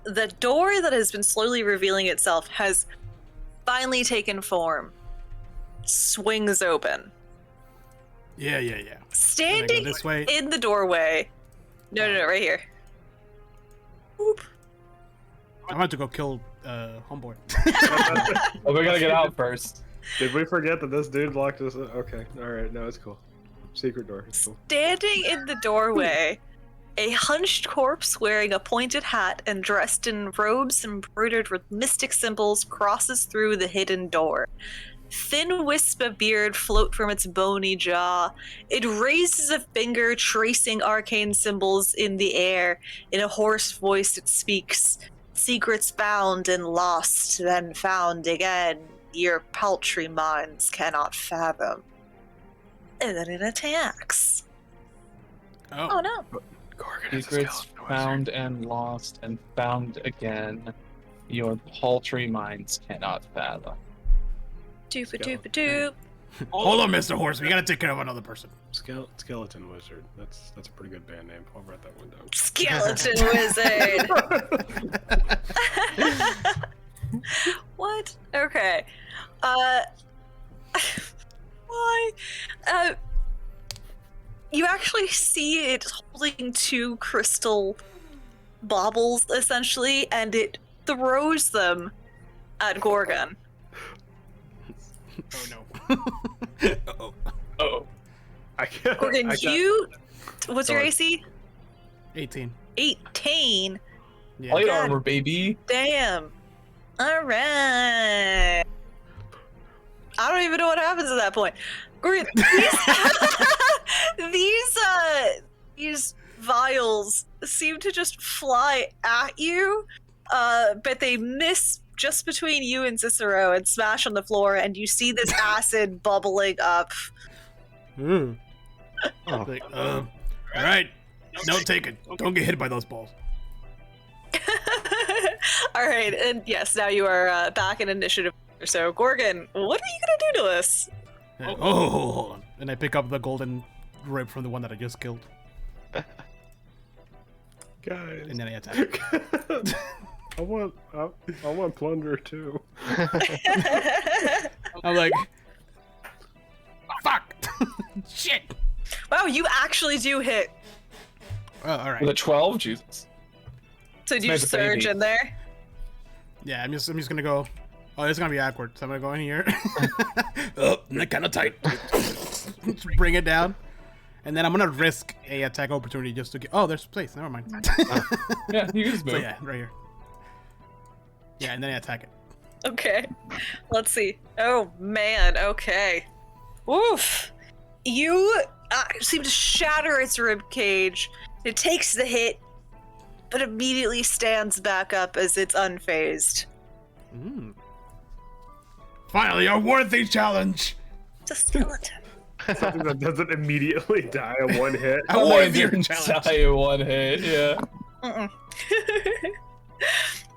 the door that has been slowly revealing itself has finally taken form. Swings open. Yeah. Standing this way? in the doorway. No, right here. Oop. I want to go kill homeboy. Oh, we gotta get out first. Did we forget that this dude blocked us? Okay. All right. No, it's cool. Secret door. It's cool. Standing in the doorway, a hunched corpse wearing a pointed hat and dressed in robes embroidered with mystic symbols crosses through the hidden door. Thin wisps of beard float from its bony jaw. It raises a finger, tracing arcane symbols in the air. In a hoarse voice, it speaks. Secrets found and lost, then found again. Your paltry minds cannot fathom. And then it attacks. Oh no. Gorgon is a Secrets skeleton found and lost and found again. Your paltry minds cannot fathom. Doop a doop a doop. Hold on, Mr. Horse. We gotta take care of another person. Skeleton wizard. That's a pretty good band name. I'll write that one down. Skeleton wizard. What? Okay. Why? You actually see it holding two crystal baubles, essentially, and it throws them at Gorgon. Oh no. Uh-oh. Oh, I can't. Gorgon, I can't- you... What's your Sorry. AC? 18. 18? Yeah. plate God. armor, baby. Damn. Alright. I don't even know what happens at that point. Gorgon, these vials seem to just fly at you, but they miss just between you and Cicero and smash on the floor, and you see this acid bubbling up. Mm. Oh. Like, all right. Don't take it. Don't get hit by those balls. All right, and yes, now you are back in initiative. So, Gorgon, what are you gonna do to us? Oh, hold on. And I pick up the golden rib from the one that I just killed, Guys. and then I attack. I want plunder too. I'm like, fuck, shit. Wow, you actually do hit. Oh, all With a right. 12? Jesus. So do you Nice surge baby. in there? Yeah, I'm just gonna go. Oh, it's gonna be awkward. So I'm gonna go in here. Oh, kind of tight. Just bring it down, and then I'm gonna risk a attack opportunity just to get. Oh, there's space. Never mind. Yeah, you can just So move. yeah, right here. Yeah, and then I attack it. Okay, let's see. Oh man, okay. Oof. You seem to shatter its rib cage. It takes the hit, but immediately stands back up as it's unfazed. Finally, a worthy challenge. It's a skeleton. Something that doesn't immediately die in one hit. Oh, Or my if you dear challenge. die in one hit, yeah. Mm-mm.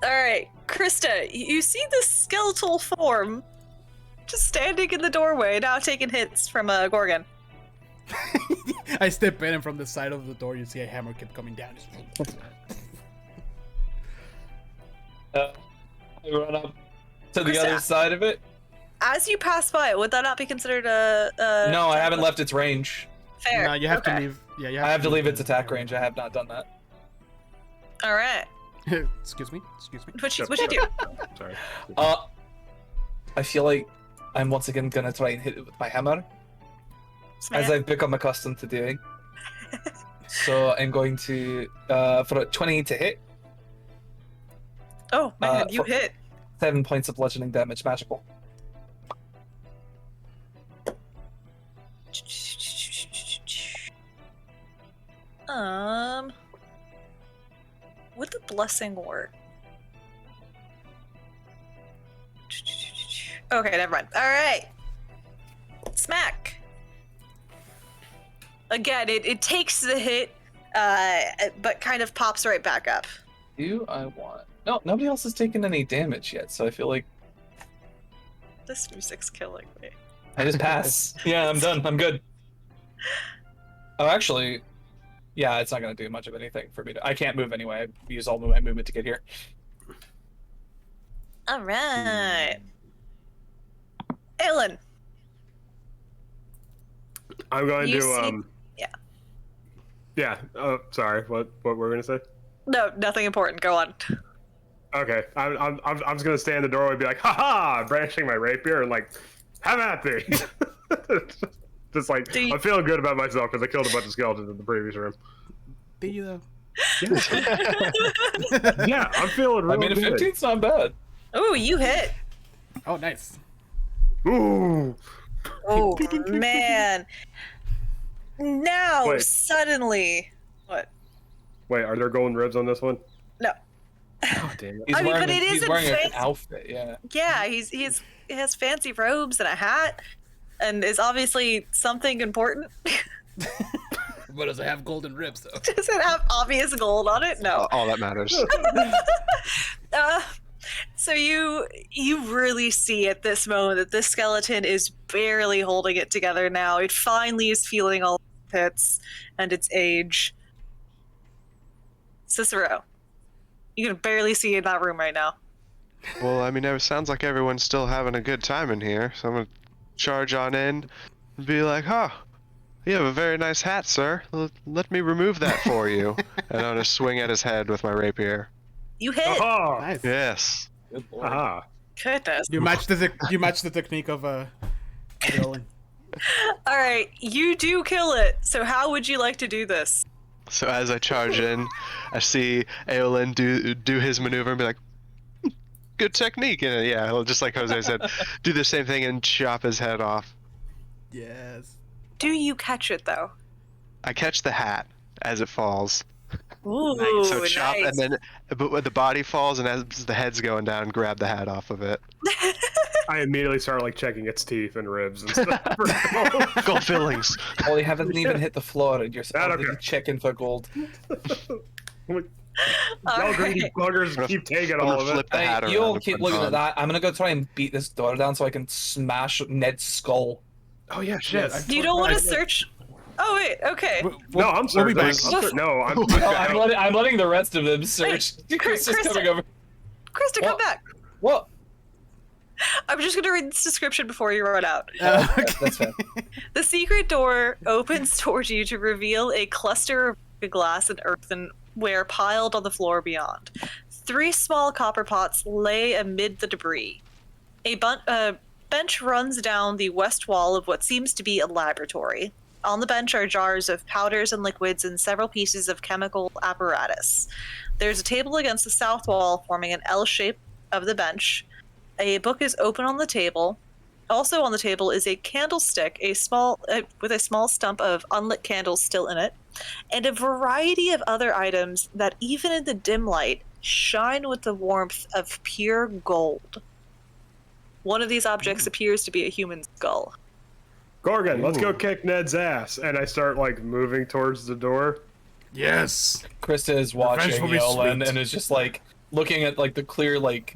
All right, Krista, you see this skeletal form just standing in the doorway, now taking hits from a Gorgon. I step in, and from the side of the door, you see a hammer keep coming down. I run up to the Krista, other side of it. As you pass by, would that not be considered a No, I haven't left its range. Fair. No, you have to Okay. leave. Yeah, you I have to leave its the- attack range. I have not done that. All right. Excuse me. Excuse me. What you do? Sorry. I feel like I'm once again gonna try and hit it with my hammer, as Smash. I've become accustomed to doing. So I'm going to for a 20 to hit, Oh man, you for- hit. 7 points of bludgeoning damage, magical. Would the blessing work? Okay, never mind. All right, smack. Again, it takes the hit, but kind of pops right back up. Do I want? No, nobody else has taken any damage yet, so I feel like This music's killing me. I just pass. Yeah, I'm done. I'm good. Oh, actually, yeah, it's not gonna do much of anything for me. I can't move anyway. I use all my movement to get here. All right, Aelin. I'm going You to see- yeah. Yeah. Oh, sorry. What were we gonna say? No, nothing important. Go on. Okay. I'm just gonna stand in the doorway and be like, ha ha, brandishing my rapier and like, have at me. Just like Do you- I'm feeling good about myself because I killed a bunch of skeletons in the previous room. Do you though? Yeah, I'm feeling real I mean, a good. 15's not bad. Ooh, you hit. Oh, nice. Ooh. Oh man. Now Wait. suddenly, what? Wait, are there golden ribs on this one? No. Oh, damn it. He's I mean, wearing, but it he's isn't wearing an fancy. outfit, yeah. Yeah, he has fancy robes and a hat, and is obviously something important. But does it have golden ribs though? Does it have obvious gold on it? No. All that matters. So you really see at this moment that this skeleton is barely holding it together now. It finally is feeling all its hits and its age. Cicero, you can barely see in that room right now. Well, I mean, it sounds like everyone's still having a good time in here, so I'm gonna charge on in and be like, "Huh, you have a very nice hat, sir. Let me remove that for you." And I'm gonna swing at his head with my rapier. You hit. Aha! Nice. Yes. Good lord. Aha! Goodness. You match the technique of Roland. All right, you do kill it. So how would you like to do this? So as I charge in, I see Aolin do his maneuver and be like, "Good technique." And yeah, just like Jose said, do the same thing and chop his head off. Yes. Do you catch it though? I catch the hat as it falls. Ooh, Nice. So chop, nice. and then but when the body falls and as the head's going down, grab the hat off of it. I immediately start like checking its teeth and ribs and stuff. Gold fillings. Well, you haven't even hit the floor, and you're That already okay. checking for gold. All Y'all greedy right. buggers keep taking I'm all gonna of it. flip the hat around. You'll and keep put it looking on. at that. I'm gonna go try and beat this door down so I can smash Ned's skull. Oh yeah, shit. Yes. You don't want to search. Oh wait, okay. No, I'm We'll be searching. back. No, I'm. Oh, I'm letting the rest of them search. Chris is Krista. coming over. Krista, come What? back. What? I'm just gonna read this description before you run out. That's fair. The secret door opens towards you to reveal a cluster of glass and earthenware piled on the floor beyond. 3 small copper pots lay amid the debris. A bench runs down the west wall of what seems to be a laboratory. On the bench are jars of powders and liquids and several pieces of chemical apparatus. There's a table against the south wall forming an L shape of the bench. A book is open on the table. Also on the table is a candlestick, with a small stump of unlit candles still in it, and a variety of other items that, even in the dim light, shine with the warmth of pure gold. One of these objects appears to be a human skull. Gorgon, let's go Ooh. kick Ned's ass. And I start like moving towards the door. Yes. Krista is Revenge watching will be Yolan sweet. and is just like looking at like the clear like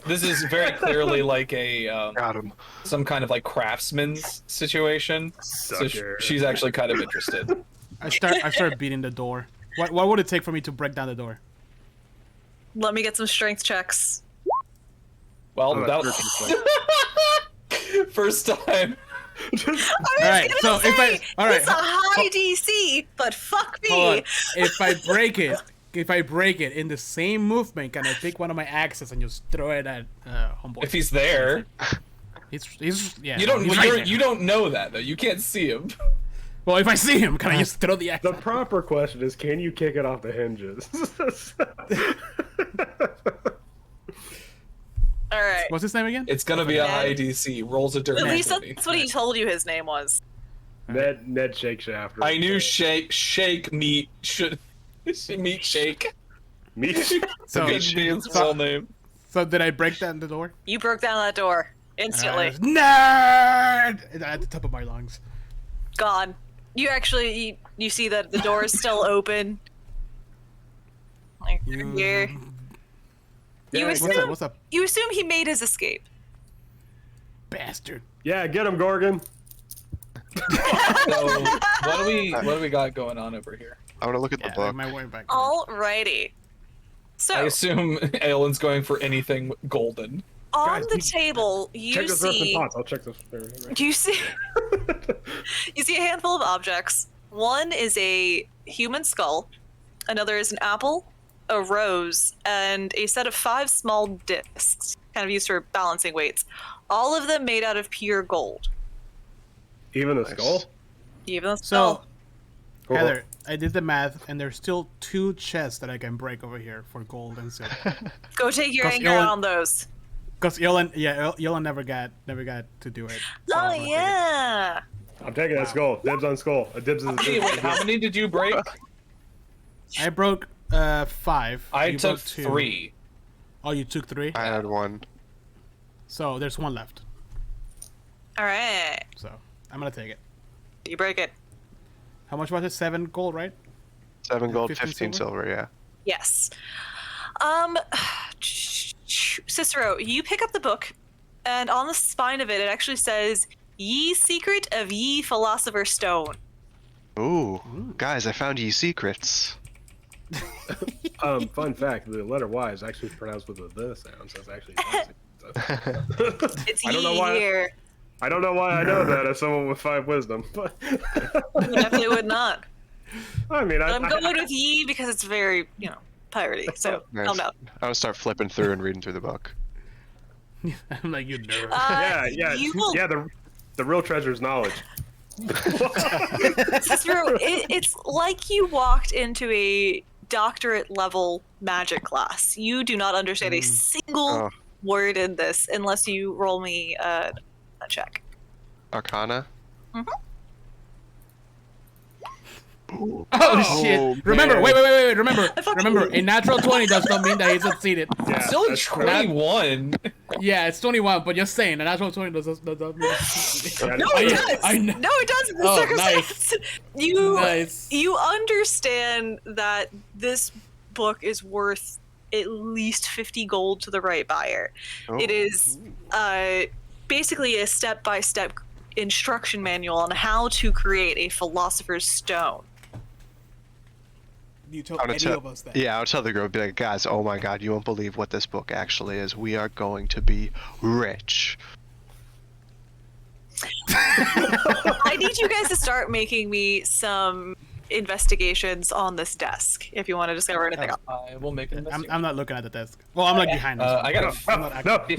this is very clearly like a Got him. some kind of like craftsman's situation. So Sucker. she's actually kind of interested. I start beating the door. What would it take for me to break down the door? Let me get some strength checks. Well, Oh, that that's perfect. first time. All right, so if I It's a high DC, but fuck me. hold on. If I break it in the same movement, can I pick one of my axes and just throw it at homeboy? If he's there, he's yeah. you don't he's right there. you don't know that though. You can't see him. Well, if I see him, can I just throw the axe? The proper question is, can you kick it off the hinges? All right. What's his name again? It's gonna be a high DC. Rolls a dirt. At least 20. that's what he told you his name was. Ned Shake Shafter. I knew shake meat should meat shake. Me. So, Could be his full name. so did I break down the door? You broke down that door instantly. Nerd! At the top of my lungs. Gone. You actually you see that the door is still open. Like You- here. You Yeah, assume What's up, you assume he made his escape. bastard? Yeah, get him, Gorgon. So what do we got going on over here? I want to look at the Yeah, book. my way back. Alrighty. So I assume Aelin's going for anything golden. on Guys, the we- table Check you this earth and see pots. I'll check this. you see you see a handful of objects. One is a human skull, another is an apple, a rose, and a set of 5 small discs, kind of used for balancing weights. All of them made out of pure gold. Even a Nice. skull. Even the So, skull. Cool. Heather, I did the math, and there's still 2 chests that I can break over here for gold and silver. Go take your 'cause anger Yolan- out on those. Because Yolan never got to do it. So I'm Oh gonna take it. yeah. I'm taking that skull. Dibs on skull. Dibs is a Hey, wait, how many did you break? I broke 5. I You took broke 2. 3. Oh, you took 3. I had one. So there's 1 left. All right. So I'm gonna take it. You break it. How much was it? 7 gold, right? 7 gold, 15 15 silver, yeah. Yes. Cicero, you pick up the book, and on the spine of it, it actually says, "Ye secret of ye philosopher's stone." Ooh, guys, I found ye secrets. Fun fact: the letter Y is actually pronounced with a "the" sound, so it's actually. It's I don't know ye why- here. I don't know why I know that as someone with 5 wisdom, but You definitely would not. I mean, But I'm going with ye because it's very, piratey. So Nice. calm down. I want to start flipping through and reading through the book. I'm like, you nerd. yeah. You will, The real treasure is knowledge. Cicero, it's like you walked into a doctorate level magic class. You do not understand a single Oh. word in this unless you roll me a check. Arcana? Oh shit! Oh, Remember, man. wait, remember, fucking- remember. A natural 20 does not mean that he succeeded. Yeah, Still that's true. 21. Yeah, it's 21, but just saying, a natural 20 does not mean. Yeah, No, I- it does. I know. No, it does. In this Oh, circumstance, Nice. you understand that this book is worth at least 50 gold to the right buyer. Oh. It is basically a step-by-step instruction manual on how to create a philosopher's stone. You told I would any tell- of us that. Yeah, I'll tell the group, be like, guys, oh my god, you won't believe what this book actually is. We are going to be rich. I need you guys to start making me some investigations on this desk if you want to discover anything else. I will make an I'm not looking at the desk. Well, I'm like behind us. I got I'm not actually.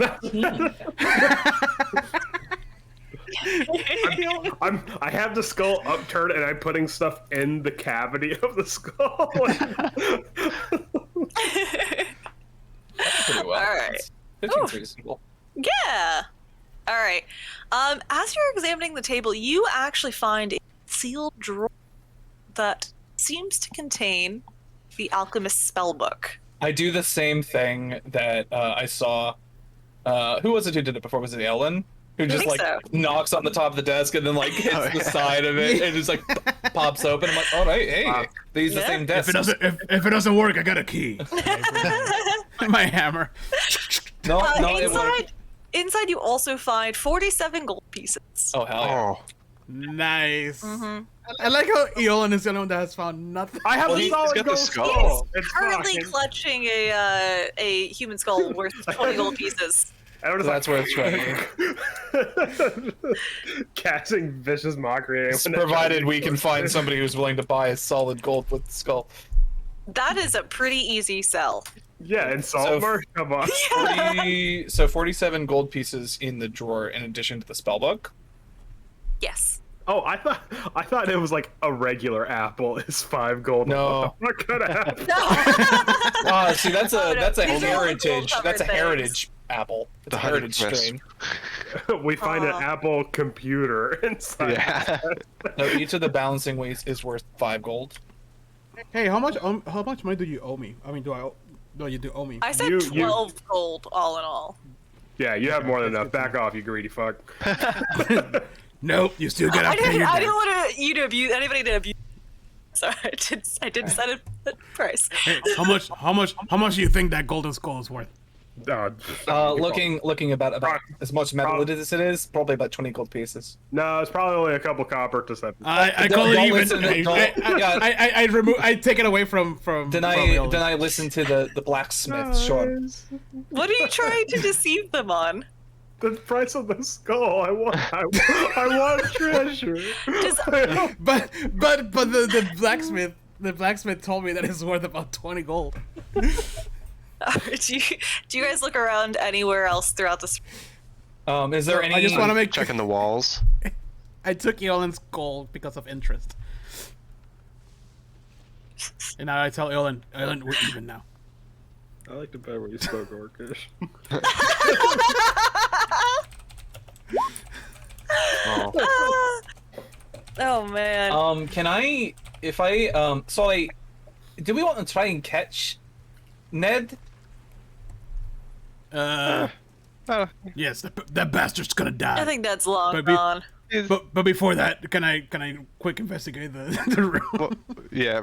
I have the skull upturned and I'm putting stuff in the cavity of the skull. pretty well. All right. 15's reasonable. Yeah. All right. As you're examining the table, you actually find a sealed drawer that seems to contain the alchemist's spellbook. I do the same thing that I saw. Who was it who did it before? Was it Ellen? who just think like so. knocks on the top of the desk and then like hits the side of it and just like pops open. I'm like, all right, hey, they use the Yeah. same desk. If it doesn't work, I got a key. My hammer. No, it worked. Inside, you also find 47 gold pieces. Oh hell yeah! Oh, Nice. Mm-hmm. I like how Eolin is the only one that has found nothing. I have Well, a he's solid got the gold skull. It's Currently fucking- clutching a human skull worth 20 gold pieces. I don't know That's worth trying. Casting vicious mockery. It's provided we can find somebody who's willing to buy a solid gold with the skull. That is a pretty easy sell. Yeah, and Saltmarsh, come on. 47 gold pieces in the drawer in addition to the spellbook. Yes. Oh, I thought it was like a regular apple is 5 gold. No. What kind of apple? No. See, that's a Oh, no. that's a These are all heritage. gold-covered That's a things. heritage apple. It's The a heritage heritage strain. We find an Aw. Apple computer inside. yeah. No, each of the balancing weights is worth 5 gold. Hey, how much money do you owe me? I mean, you do owe me? I said You- 12 gold all in all. Yeah, you have more than That's enough. good to Back off, you greedy fuck. Nope, you still gotta I pay your didn't debt. want you to abuse anybody to abuse. Sorry, I did set a price. Hey, how much do you think that golden skull is worth? Looking about as much metal as it is, probably about 20 gold pieces. No, it's probably only a couple copper to 7. I Don't- call it don't even. listen to- don't- I take it away from. Then Eolin. I listen to the blacksmith, Sean. What are you trying to deceive them on? The price of the skull. I want treasure. Just- But the blacksmith told me that it's worth about 20 gold. do you guys look around anywhere else throughout this? Is there any? I just want to make Checking the walls. I took Eolin's gold because of interest. And now I tell Eolin, we're even now. I like the better when you spoke Orcish. Oh. Oh man. Can I? If I do we want to try and catch Ned? Yes, that bastard's gonna die. I think that's long But be- gone. But before that, can I quick investigate the room? Well, yeah,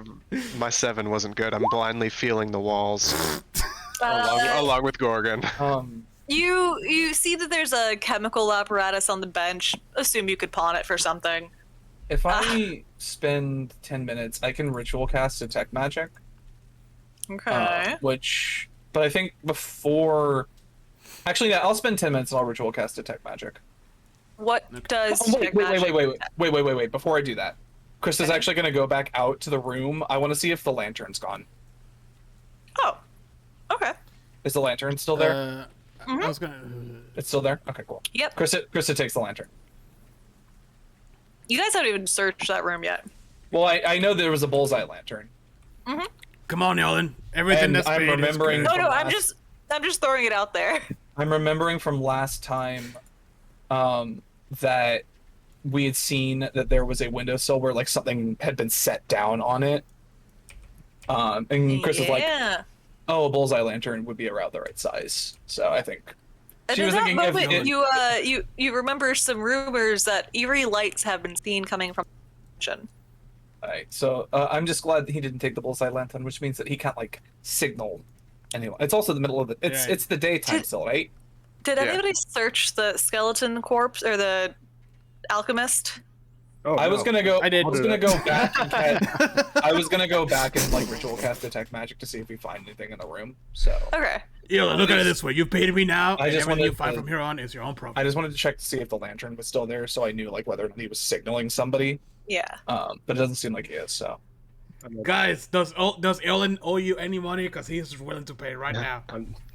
my 7 wasn't good. I'm blindly feeling the walls along with Gorgon. You see that there's a chemical apparatus on the bench. Assume you could pawn it for something. If I spend 10 minutes, I can ritual cast detect magic. Okay. But I think before. Actually, yeah, I'll spend 10 minutes and I'll ritual cast detect magic. What does Oh, detect magic- wait. Before I do that, Krista's actually going to go back out to the room. I want to see if the lantern's gone. Oh. Okay. Is the lantern still there? I was gonna. It's still there? Okay, cool. Yep. Krista takes the lantern. You guys haven't even searched that room yet. Well, I know there was a bullseye lantern. Come on, Eolin. Everything And that's I'm paid is remembering- good. No, no, I'm last- just throwing it out there. I'm remembering from last time that we had seen that there was a windowsill where like something had been set down on it. And Chris was like, Yeah. "Oh, a bullseye lantern would be around the right size." So I think And she in was that thinking of moment, it- you remember some rumors that eerie lights have been seen coming from the ocean. Alright, so I'm just glad that he didn't take the bullseye lantern, which means that he can't like signal anyone. It's also the middle of the Yeah. it's the daytime Did- still, right? Did Yeah. anybody search the skeleton corpse or the alchemist? Oh, I was no. gonna go. I did. I was gonna go back and I was gonna go back and like ritual cast detect magic to see if we find anything in the room. So Okay. Eolin, look at it this way. You've paid me now, I and just everything you wanted find to- from here on is your own problem. I just wanted to check to see if the lantern was still there, so I knew like whether or not he was signaling somebody. Yeah. But it doesn't seem like he is. So Guys, does Eolin owe you any money? Because he's willing to pay right now.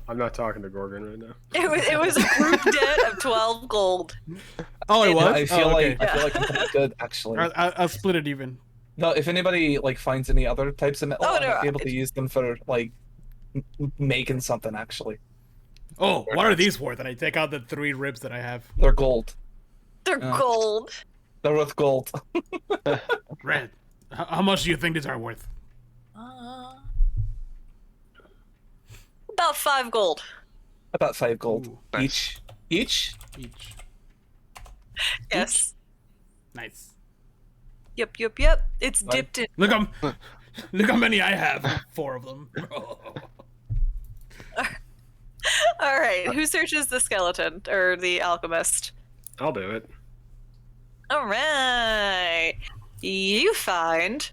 I'm not talking to Gorgon right now. It was a group debt of 12 gold. Oh, it was? I feel Oh, okay. like I feel like I'm pretty good actually. I'll split it even. No, if anybody like finds any other types of metal, Oh, I no, might be able to use them for like making something. Actually, Oh, what are these worth? And I take out the 3 ribs that I have. they're gold. They're gold. They're worth gold. Red. How much do you think these are worth? About 5 gold. About 5 gold Ooh, nice. each. each. Yes. Nice. Yep. It's dipped in. Look how many I have. 4 of them. All right. Who searches the skeleton or the alchemist? I'll do it. All right. You find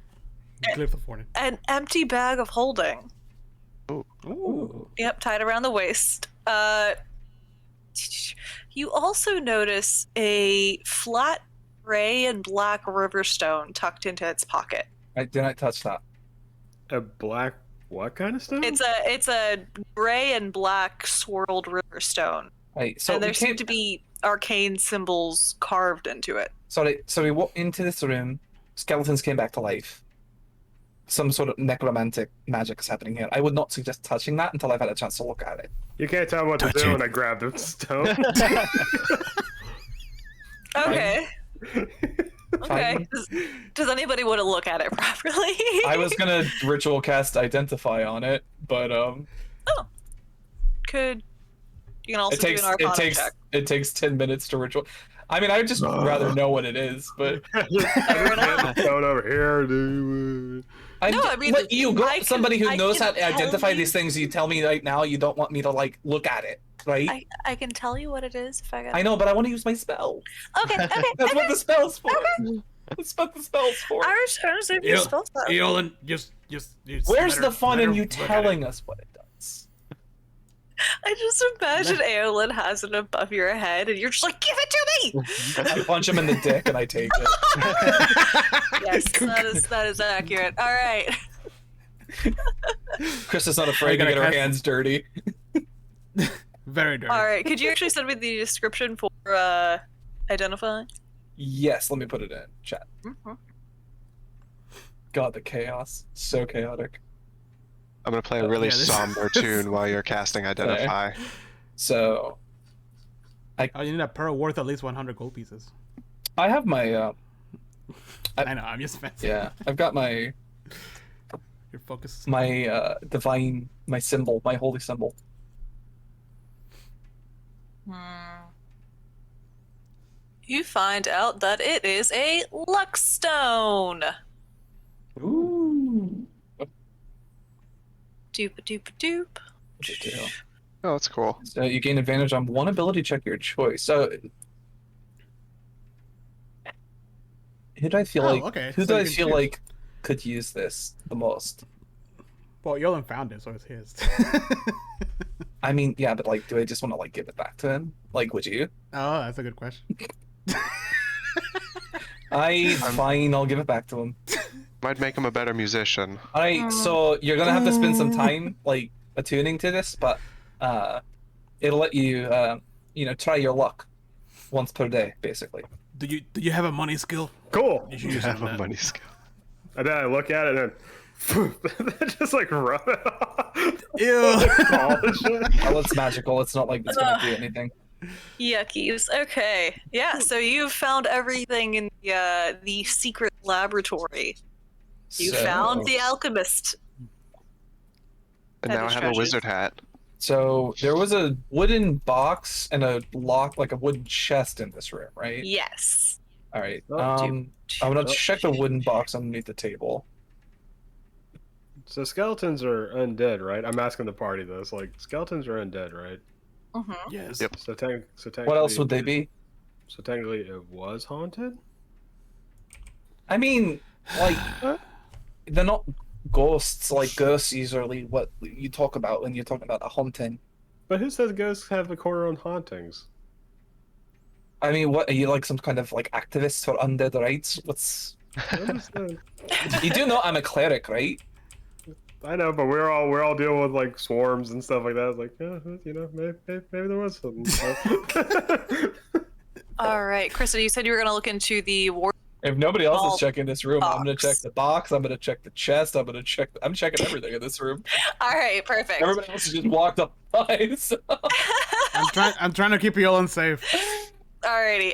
Glyph of warning. an empty bag of holding. Ooh. Yep, tied around the waist. You also notice a flat gray and black river stone tucked into its pocket. I did not touch that. A black what kind of stone? It's a gray and black swirled river stone, So and there we seem came, to be arcane symbols carved into it. sorry, so we walked into this room. Skeletons came back to life. Some sort of necromantic magic is happening here. I would not suggest touching that until I've had a chance to look at it. You can't tell what to do when I grab the stone. Okay. Fine. Does anybody want to look at it properly? I was gonna ritual cast identify on it, but Could you can also it takes do an Arcana check. it takes 10 minutes to ritual. I mean, I'd just rather know what it is, but I just have the stone over here, dude. No, I mean, let you go. I can- Somebody who I knows can how to tell identify you- these things. You tell me right now you don't want me to like look at it, right? I can tell you what it is if I got. I know, but I want to use my spell. Okay. That's what the spell's for. That's what the spell's for. I understand your spell slot. Eolin, just Where's let the her- fun let in her you look at telling it. us what it does? I just imagine Aolin has it above your head, and you're just like, give it to me. I punch him in the dick and I take it. Yes, that is accurate. All right. Chris is not afraid to gotta get her cast- hands dirty. Very dirty. All right. Could you actually send me the description for identifying? Yes, let me put it in chat. Mm-hmm. God, the chaos. So chaotic. I'm gonna play a really yeah, this- somber tune while you're casting Identify. So, Oh, you need a pearl worth at least 100 gold pieces. I have my, I know, I'm just fancy. yeah, I've got my, Your focus. divine, my symbol, my holy symbol. You find out that it is a luck stone. Ooh. Doop doop doop. Oh, that's cool. So you gain advantage on one ability check your choice. So who do I feel like? Okay. Who so do I you can feel choose. like could use this the most? Well, Yolan found it, so it's his. I mean, yeah, but like, do I just want to like give it back to him? Like, would you? Oh, that's a good question. Fine, I'll give it back to him. Might make him a better musician. All right, so you're gonna have to spend some time like attuning to this, but it'll let you try your luck once per day, basically. Do you have a money skill? Cool. You should use Have it on a that. money skill. And then I look at it and then just like rub it off. Ew. Polish it. Well, it's magical. It's not like it's gonna do anything. Yuckies. Okay. Yeah, so you've found everything in the secret laboratory. You So- found the alchemist. And That now I is have a treasures. wizard hat. So there was a wooden box and a lock, like a wooden chest in this room, right? Yes. All right. Oh, I'm gonna check the wooden box underneath the table. So skeletons are undead, right? I'm asking the party this. Like skeletons are undead, right? Mm-hmm. Yes. Yep. So technically, What else would they be? So technically, it was haunted. I mean, like, they're not ghosts. Like ghosts usually what you talk about when you're talking about a haunting. But who says ghosts have the core on hauntings? I mean, what are you like some kind of like activist for undead rights? What's I understand. you do know I'm a cleric, right? I know, but we're all dealing with like swarms and stuff like that. It's like, maybe there was something. All right, Krista, you said you were going to look into the war. If nobody else Small is checking this room, I'm gonna box. check the box. I'm gonna check the chest. I'm checking everything in this room. All right, perfect. Everybody else has just walked up by. So. I'm trying to keep Yolan safe. Alrighty.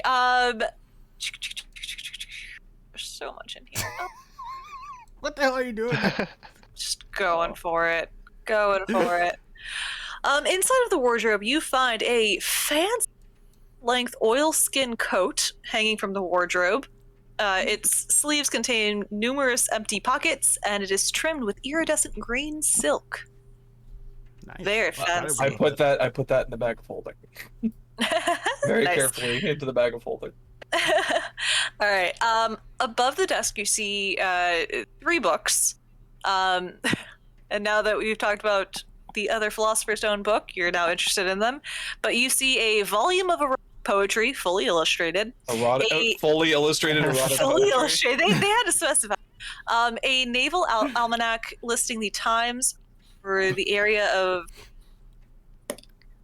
There's so much in here. Oh, What the hell are you doing? just going for it. Going for it. Inside of the wardrobe, you find a fancy length oilskin coat hanging from the wardrobe. Its sleeves contain numerous empty pockets, and it is trimmed with iridescent green silk. Nice. Very Wow, fancy. I put that in the bag of holding. Very Nice. carefully into the bag of holding. All right. Above the desk, you see 3 books. And now that we've talked about the other Philosopher's Stone book, you're now interested in them. But you see a volume of erotic poetry, fully illustrated. Fully illustrated erotic Fully poetry. illustrated. They had to specify. A naval almanac listing the times for the area of.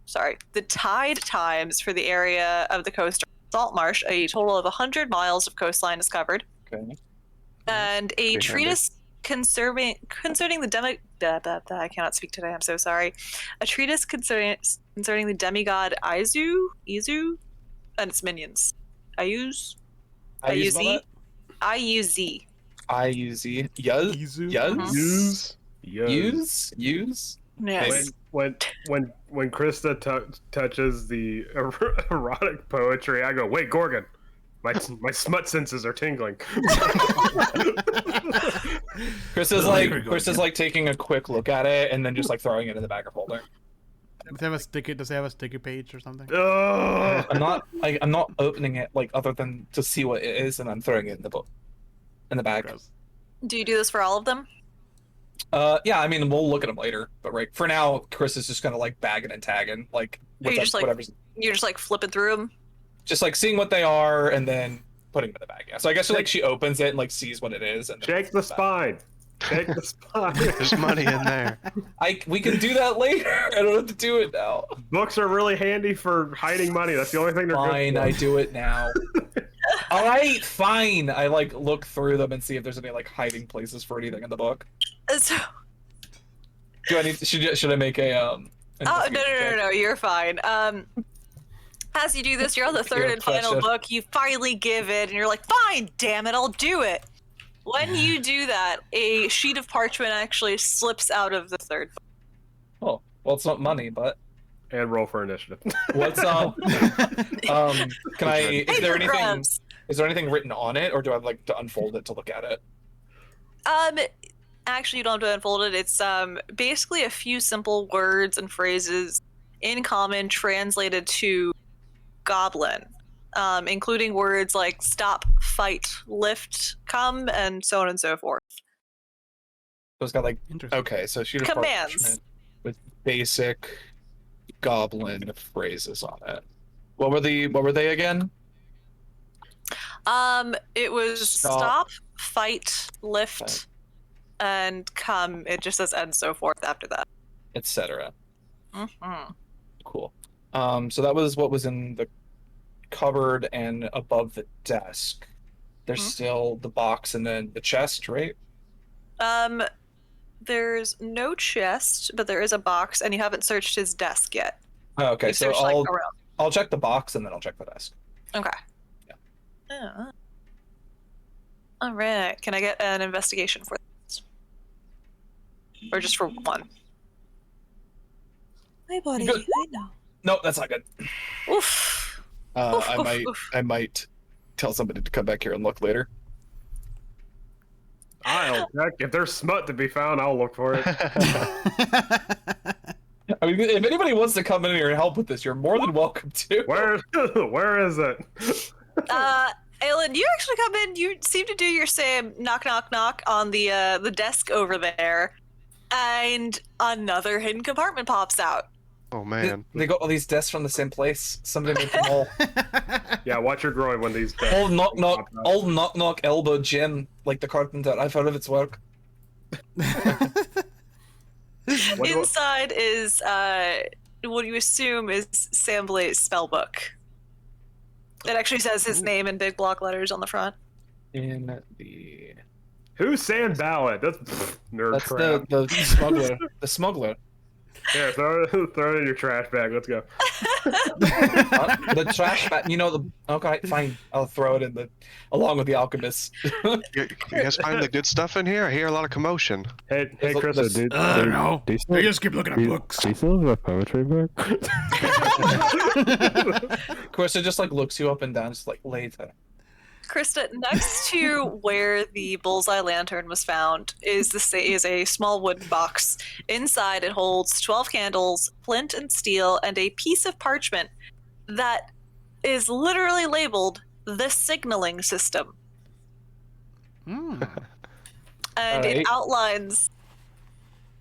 Sorry, the tide times for the area of the coast of Saltmarsh. A total of 100 miles of coastline is covered. Okay. And a 300. treatise concerning the I cannot speak today. I'm so sorry. A treatise concerning the demigod Izu and its minions. Iuz. Iuz. Iuz. Iuz. Yuz. Izu. Yuz. Use. Use. Yes. When Krista touches the erotic poetry, I go, wait, Gorgon. My smut senses are tingling. Chris is like taking a quick look at it and then just like throwing it in the bag of holding. Does it have a sticky page or something? Ugh. I'm not opening it like other than to see what it is, and I'm throwing it in the book, in the bag. Gross. Do you do this for all of them? Yeah, I mean we'll look at them later, but right for now, Chris is just gonna like bagging and tagging like Are you just like whatever's you're just like flipping through them? just like seeing what they are and then putting them in the bag. Yeah. So I guess she opens it and like sees what it is and then Shake the spine. Shake the spine. There's money in there. we can do that later. I don't have to do it now. Books are really handy for hiding money. That's the only thing they're Fine, good for. I do it now. All right, fine. I like look through them and see if there's any like hiding places for anything in the book. So, Do I need? Should I make a oh no, you're fine. As you do this, you're on the third and final book. You finally give it, and you're like, "Fine, damn it, I'll do it." When you do that, a sheet of parchment actually slips out of the third book. Oh, well, it's not money, but And roll for initiative. what's can I? Hey, Is there anything? crumbs. Is there anything written on it, or do I have like to unfold it to look at it? Actually, you don't have to unfold it. It's basically a few simple words and phrases in common translated to Goblin, including words like stop, fight, lift, come, and so on and so forth. So it's got like Interesting. okay, so sheet of Commands. parchment with basic Goblin phrases on it. What were they again? It was stop, fight, lift, and come. It just says and so forth after that. Etc. Mm-hmm. Cool. So that was what was in the cupboard and above the desk. There's still the box and then the chest, right? There's no chest, but there is a box, and you haven't searched his desk yet. Oh, okay, You've so searched, like, around. I'll check the box and then I'll check the desk. Okay. Yeah. All right. Can I get an investigation for this? Or just for one? Hey, buddy. Good. I know. No, that's not good. Oof. Oof, oof, oof. I might tell somebody to come back here and look later. I'll check. If there's smut to be found, I'll look for it. I mean, if anybody wants to come in here and help with this, you're more than welcome to. Where is it? Aelin, you actually come in. You seem to do your same knock, knock, knock on the desk over there, and another hidden compartment pops out. Oh man. They got all these desks from the same place. Somebody made them all. Yeah, watch your groin when these. Old knock knock elbow Jim, like the carpenter. I've heard of its work. Inside is what you assume is Sam Blaze's spell book. It actually says his name in big block letters on the front. In the. Who's Sand Ballad? That's nerd That's crap. the smuggler. The smuggler. Here, throw it in your trash bag. Let's go. The trash bag. Okay, fine. I'll throw it in along with the alchemist. You guys find the good stuff in here? I hear a lot of commotion. Hey, There's a- Krista, there's- dude. I don't know. Do you They still, just keep looking at books. do you still have a poetry book? Carissa just like looks you up and down, just like later. Krista, next to where the bullseye lantern was found is a small wooden box. Inside, it holds 12 candles, flint and steel, and a piece of parchment that is literally labeled the signaling system. And it Alright. outlines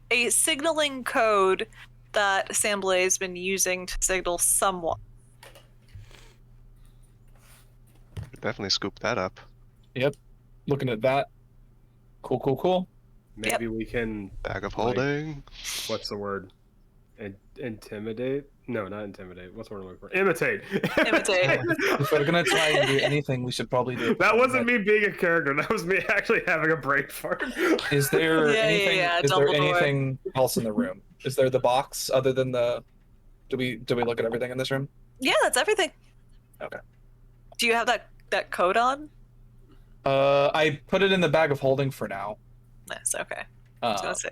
a signaling code that Samblay has been using to signal someone. Definitely scoop that up. Yep. Looking at that. Cool. Maybe we can. Bag of holding. What's the word? Intimidate? No, not intimidate. What's the word I'm looking for? Imitate. Imitate. If we're gonna try and do anything, we should probably do. That wasn't me being a character. That was me actually having a brain fart. Is there Yeah, anything? yeah, Is there Dumbledore. anything else in the room? Is there the box other than the? Do we look at everything in this room? Yeah, that's everything. Okay. Do you have that code on? I put it in the bag of holding for now. Nice. Okay. I was Uh, gonna say.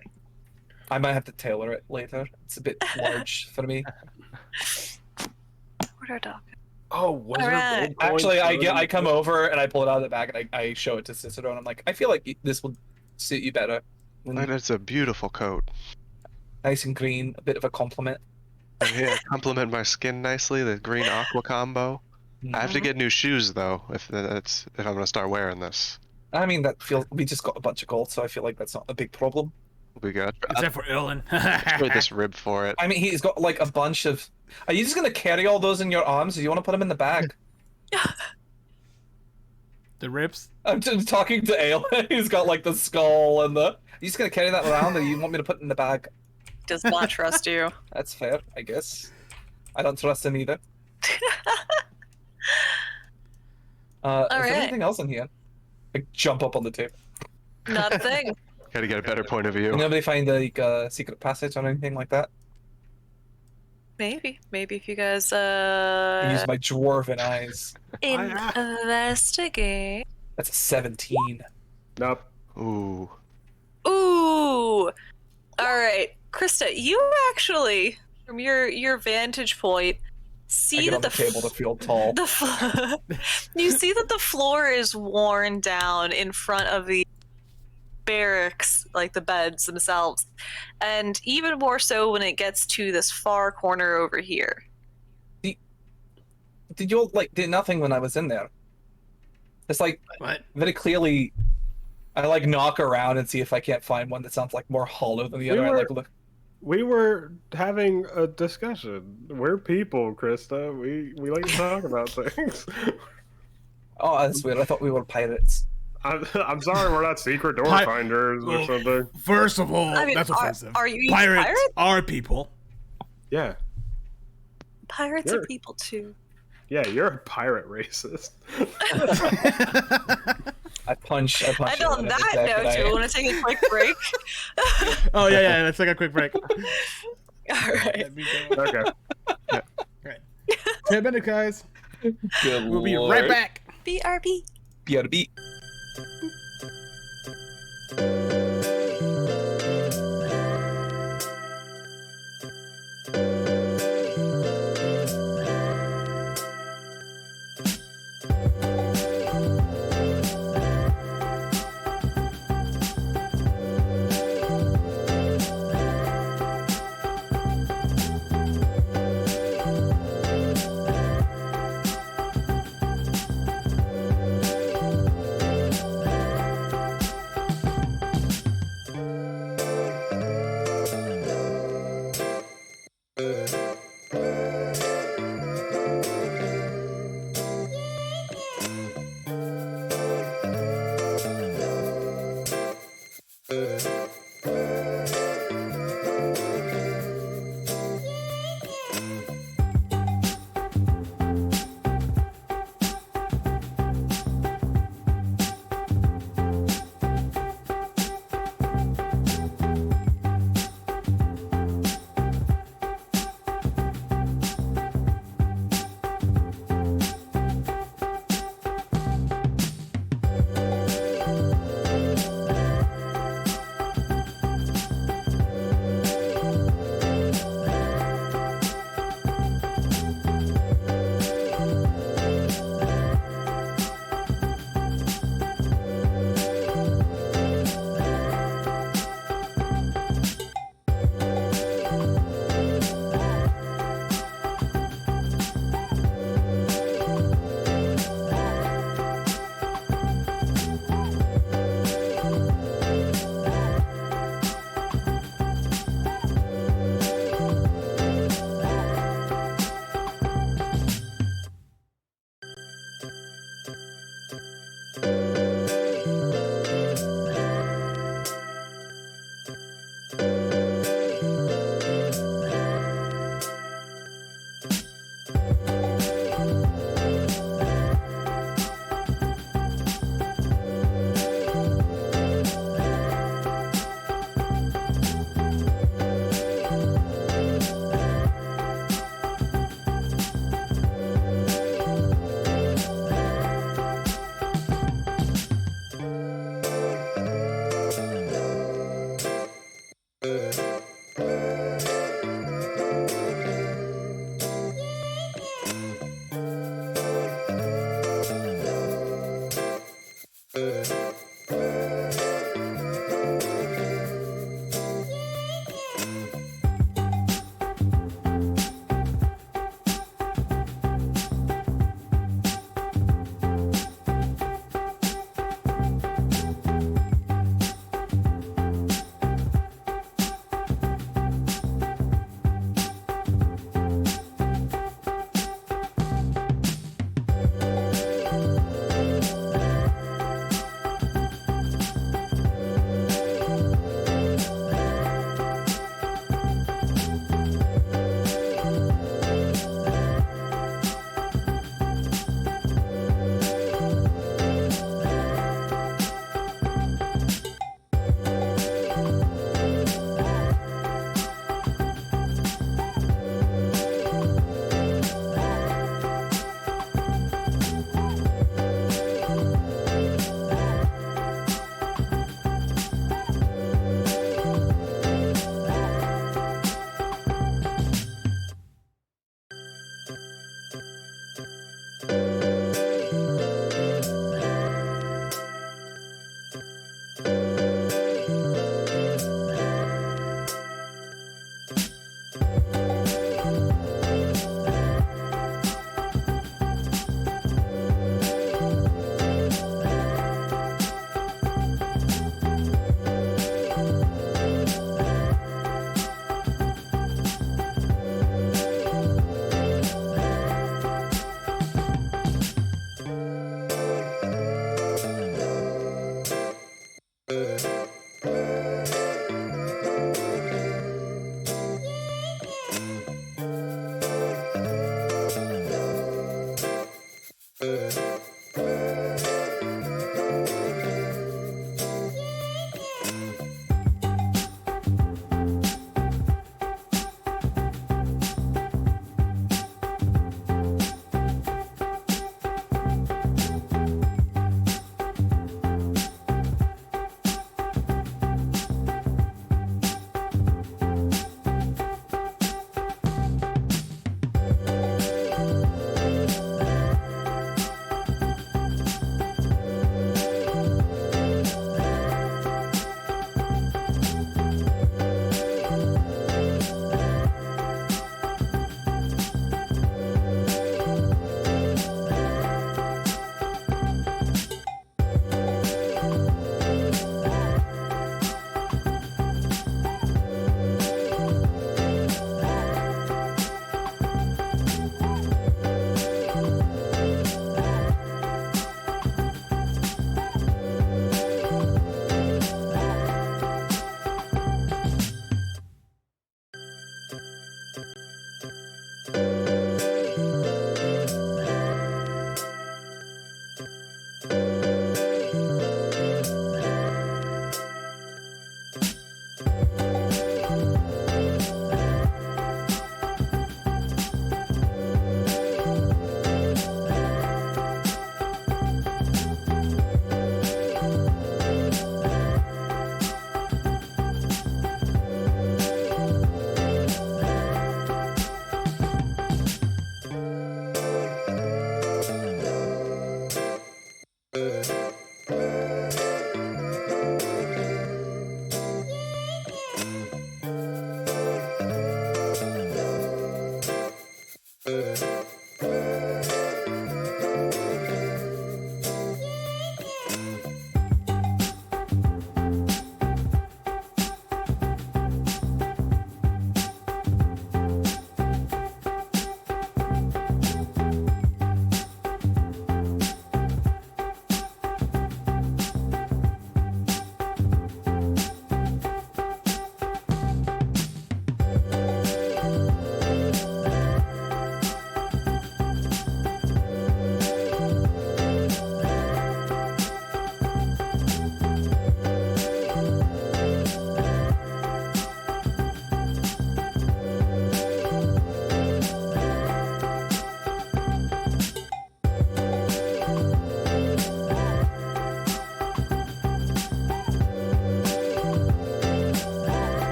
I might have to tailor it later. It's a bit large for me. Where'd our dog? Oh, was there Alright. gold coins Actually, floating? I come over and I pull it out of the bag and I show it to Cicero and I'm like, I feel like this will suit you better. And it's a beautiful coat. Nice and green, a bit of a compliment. And yeah, complement my skin nicely. The green aqua combo. I have to get new shoes though, if I'm gonna start wearing this. I mean, we just got a bunch of gold, so I feel like that's not a big problem. We'll be good. Except for Ilan. Trade this rib for it. I mean, he's got like a bunch of. Are you just gonna carry all those in your arms, or you want to put them in the bag? The ribs? I'm just talking to Ale. He's got like the skull and the. Are you just gonna carry that around, or you want me to put it in the bag? Does not trust you. That's fair, I guess. I don't trust him either. Is there right. anything else in here? I jump up on the table. Not a thing. Gotta get a better point of view. Can nobody find like a secret passage or anything like that? Maybe if you guys I use my dwarven eyes. investigate. That's a 17. Nope. Ooh. Ooh. All right, Krista, you actually, from your vantage point, I see get that on the table to feel tall. you see that the floor is worn down in front of the barracks, like the beds themselves, and even more so when it gets to this far corner over here. Did you did nothing when I was in there? It's like What? very clearly. I knock around and see if I can't find one that sounds like more hollow than the We other. I were- look. We were having a discussion. We're people, Krista. We like to talk about things. Oh, that's weird. I thought we were pirates. I'm sorry, we're not secret door Pi- finders or Well, something. First of all, I mean, that's offensive. are you Pirates pirates? are people. Yeah, Pirates You're- are people too. yeah, you're a pirate racist. I punch. And on that note, do we want to take a quick break? Oh yeah, let's take a quick break. All right. Okay. 10 minutes, guys. We'll be right back. BRB. BRB.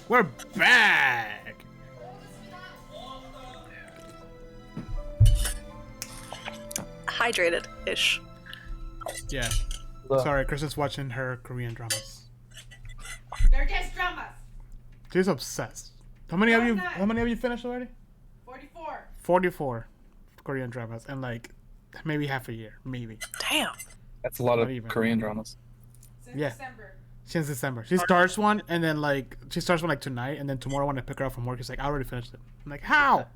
We're back. Hydrated-ish. Yeah. Sorry, Chris is watching her Korean dramas. They're just dramas. She's obsessed. How many have you finished already? 44. 44 Korean dramas in like maybe half a year, maybe. Damn. That's a lot of Not even. Korean dramas. Since Yeah. December. Since December. She starts one and then like she starts one like tonight and then tomorrow when I pick her up from work, it's like I already finished it. I'm like, how?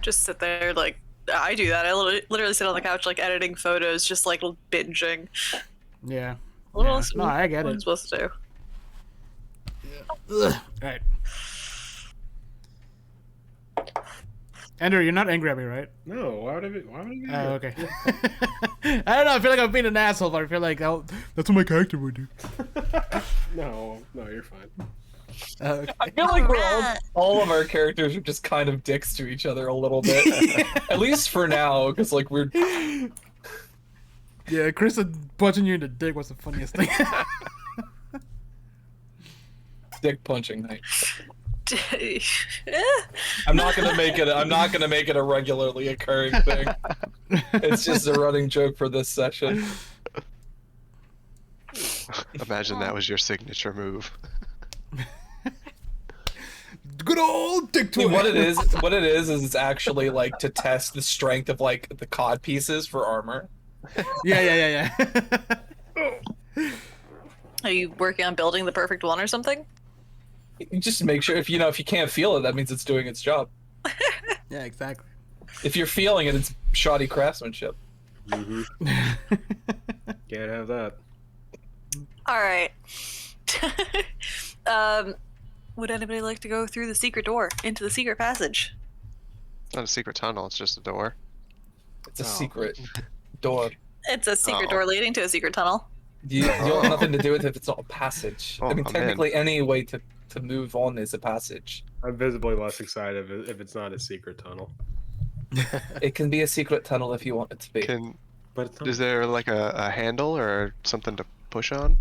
Just sit there like I do that. I literally sit on the couch like editing photos, just like binging. Yeah. What Yeah. else? No, I get what am I it. supposed to do? Ugh. Alright. Andrew, you're not angry at me, right? No, why would I be? Why would I be? Oh, okay. I don't know. I feel like I'm being an asshole, but I feel like that's what my character would do. No, you're fine. Okay. I feel like all of our characters are just kind of dicks to each other a little bit. At least for now, because like we're Yeah, Chris punching you in the dick was the funniest thing. dick punching night. I'm not gonna make it a regularly occurring thing. It's just a running joke for this session. Imagine that was your signature move. Good old dick I mean, toy. what it is it's actually like to test the strength of like the cod pieces for armor. Yeah. Are you working on building the perfect one or something? You just make sure if you can't feel it, that means it's doing its job. Yeah, exactly. If you're feeling it, it's shoddy craftsmanship. Mm-hmm. Can't have that. All right. Would anybody like to go through the secret door into the secret passage? It's not a secret tunnel, it's just a door. It's a secret door. It's a secret Oh. door leading to a secret tunnel. You have nothing to do with it if it's not a passage. Oh, I mean, I'm technically, any way to move on is a passage. I'm visibly less excited if it's not a secret tunnel. It can be a secret tunnel if you want it to be. But it's not. Is there like a handle or something to push on?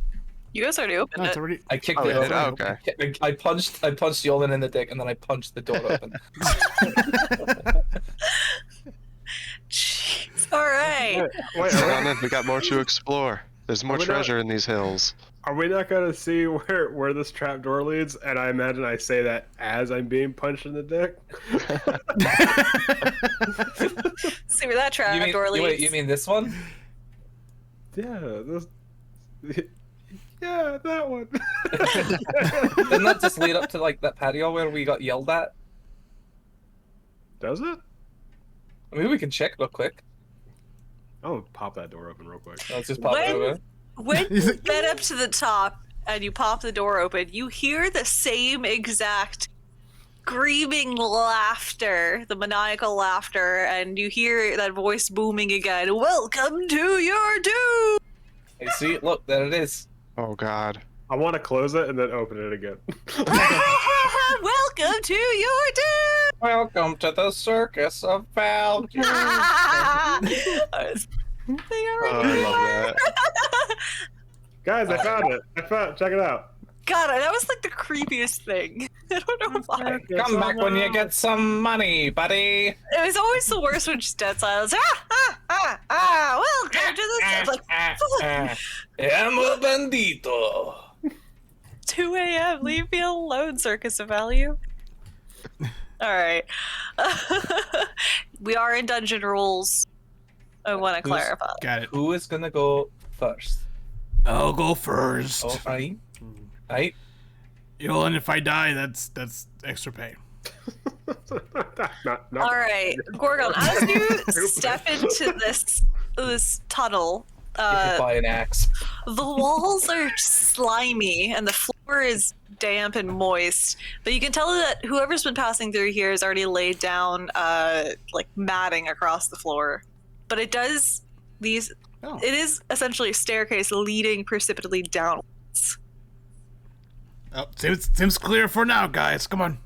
You guys already opened No, it's it. already. I kicked Oh, it we did? open. Oh, okay. I punched Yolan in the dick, and then I punched the door open. Jeez. All right. Wait, Sit on in, we got more to explore. There's more Are we not- treasure in these hills. are we not gonna see where this trap door leads? And I imagine I say that as I'm being punched in the dick. See where that trap You mean, door leads. wait, you mean this one? Yeah, this. Yeah, that one. Doesn't that just lead up to like that patio where we got yelled at? Does it? I mean, we can check real quick. I'll pop that door open real quick. Let's just pop it When- over. When you get up to the top and you pop the door open, you hear the same exact screaming laughter, the maniacal laughter, and you hear that voice booming again. Welcome to your doom! Hey, see, look, there it is. Oh god. I want to close it and then open it again. Welcome to your doom! Welcome to the circus of value. Oh, I love that. Guys, I found it. Check it out. God, that was like the creepiest thing. I don't know why. Come back when you get some money, buddy. It was always the worst when just dead silence. Welcome to the like, Amo bandito. 2 a.m. Leave me alone, Circus of Value. All right. We are in dungeon rules. I want to clarify. Got it. Who is gonna go first? I'll go first. Oh, aye. Aye. And if I die, that's extra pay. Not All right, Gorgon. As you step into this tunnel, Buy an axe. the walls are slimy and the floor is damp and moist. But you can tell that whoever's been passing through here has already laid down like matting across the floor. But it does these. Oh. It is essentially a staircase leading precipitously downwards. Oh, seems clear for now, guys. Come on.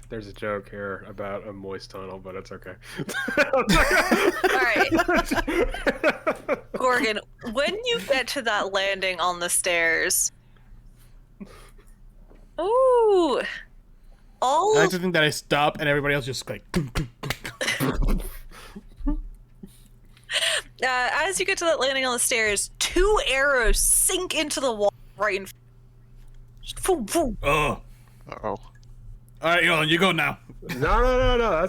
There's a joke here about a moist tunnel, but it's okay. All right, Gorgon. When you get to that landing on the stairs, ooh, all I like to think that I stop and everybody else just like. as you get to that landing on the stairs, 2 arrows sink into the wall right in front. Oh. Uh-oh. All right, Yolan, you go now. No.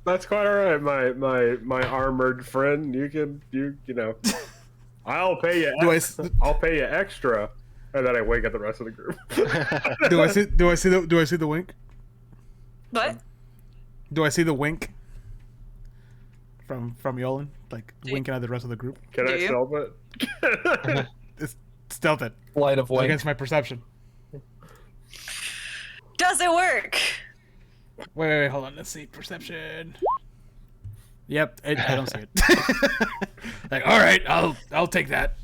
That's quite all right. My armored friend. You know. I'll pay you. I'll pay you extra, and then I wink at the rest of the group. Do I see the wink? What? Do I see the wink? From Yolan, like winking at the rest of the group. Can Do I you? stealth it? It's stealth it Light of wink. against my perception. Does it work? Wait, hold on. Let's see perception. Yep, I don't see it. Like, all right, I'll take that.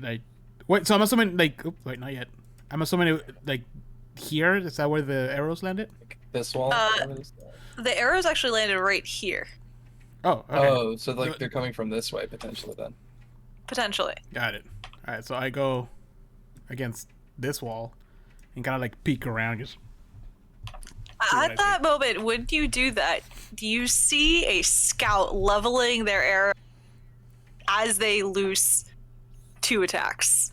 Like, wait. So I'm assuming like, oops, wait, not yet. I'm assuming it, like here. Is that where the arrows landed? This wall. The arrows actually landed right here, Oh, okay. Oh, so like they're coming from this way potentially then. potentially. Got it. All right, so I go against this wall and kind of like peek around. Just At that moment, when you do that, you see a scout leveling their arrow as they loose 2 attacks.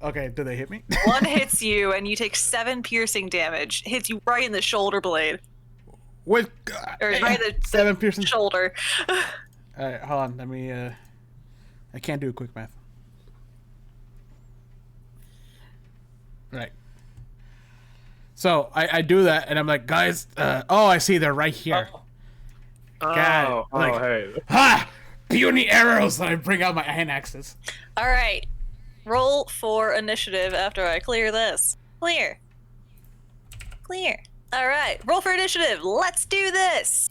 okay. Do they hit me? One hits you, and you take 7 piercing damage. Hits you right in the shoulder blade, What? or right in the 7 piercing. shoulder. All right, hold on. Let me. I can't do quick math. Right. So I do that, and I'm like, guys. Oh, I see. They're right here. God, like- hey. Ha! Puny arrows! And I bring out my hand axes. All right, roll for initiative after I clear this. Clear. All right, roll for initiative. Let's do this.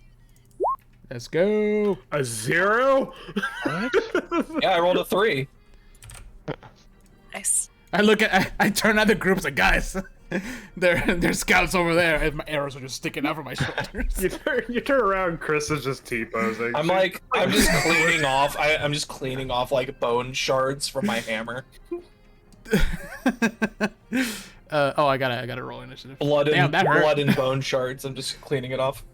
Let's go. A 0? Yeah, I rolled a 3. Nice. I turn at the groups like, guys, there's scouts over there, and my arrows are just sticking out from my shoulders. You turn around, Chris is just T-posing. I'm just cleaning off. I'm just cleaning off like bone shards from my hammer. Oh, I gotta roll initiative. Blood Damn, and that hurt. blood and bone shards. I'm just cleaning it off.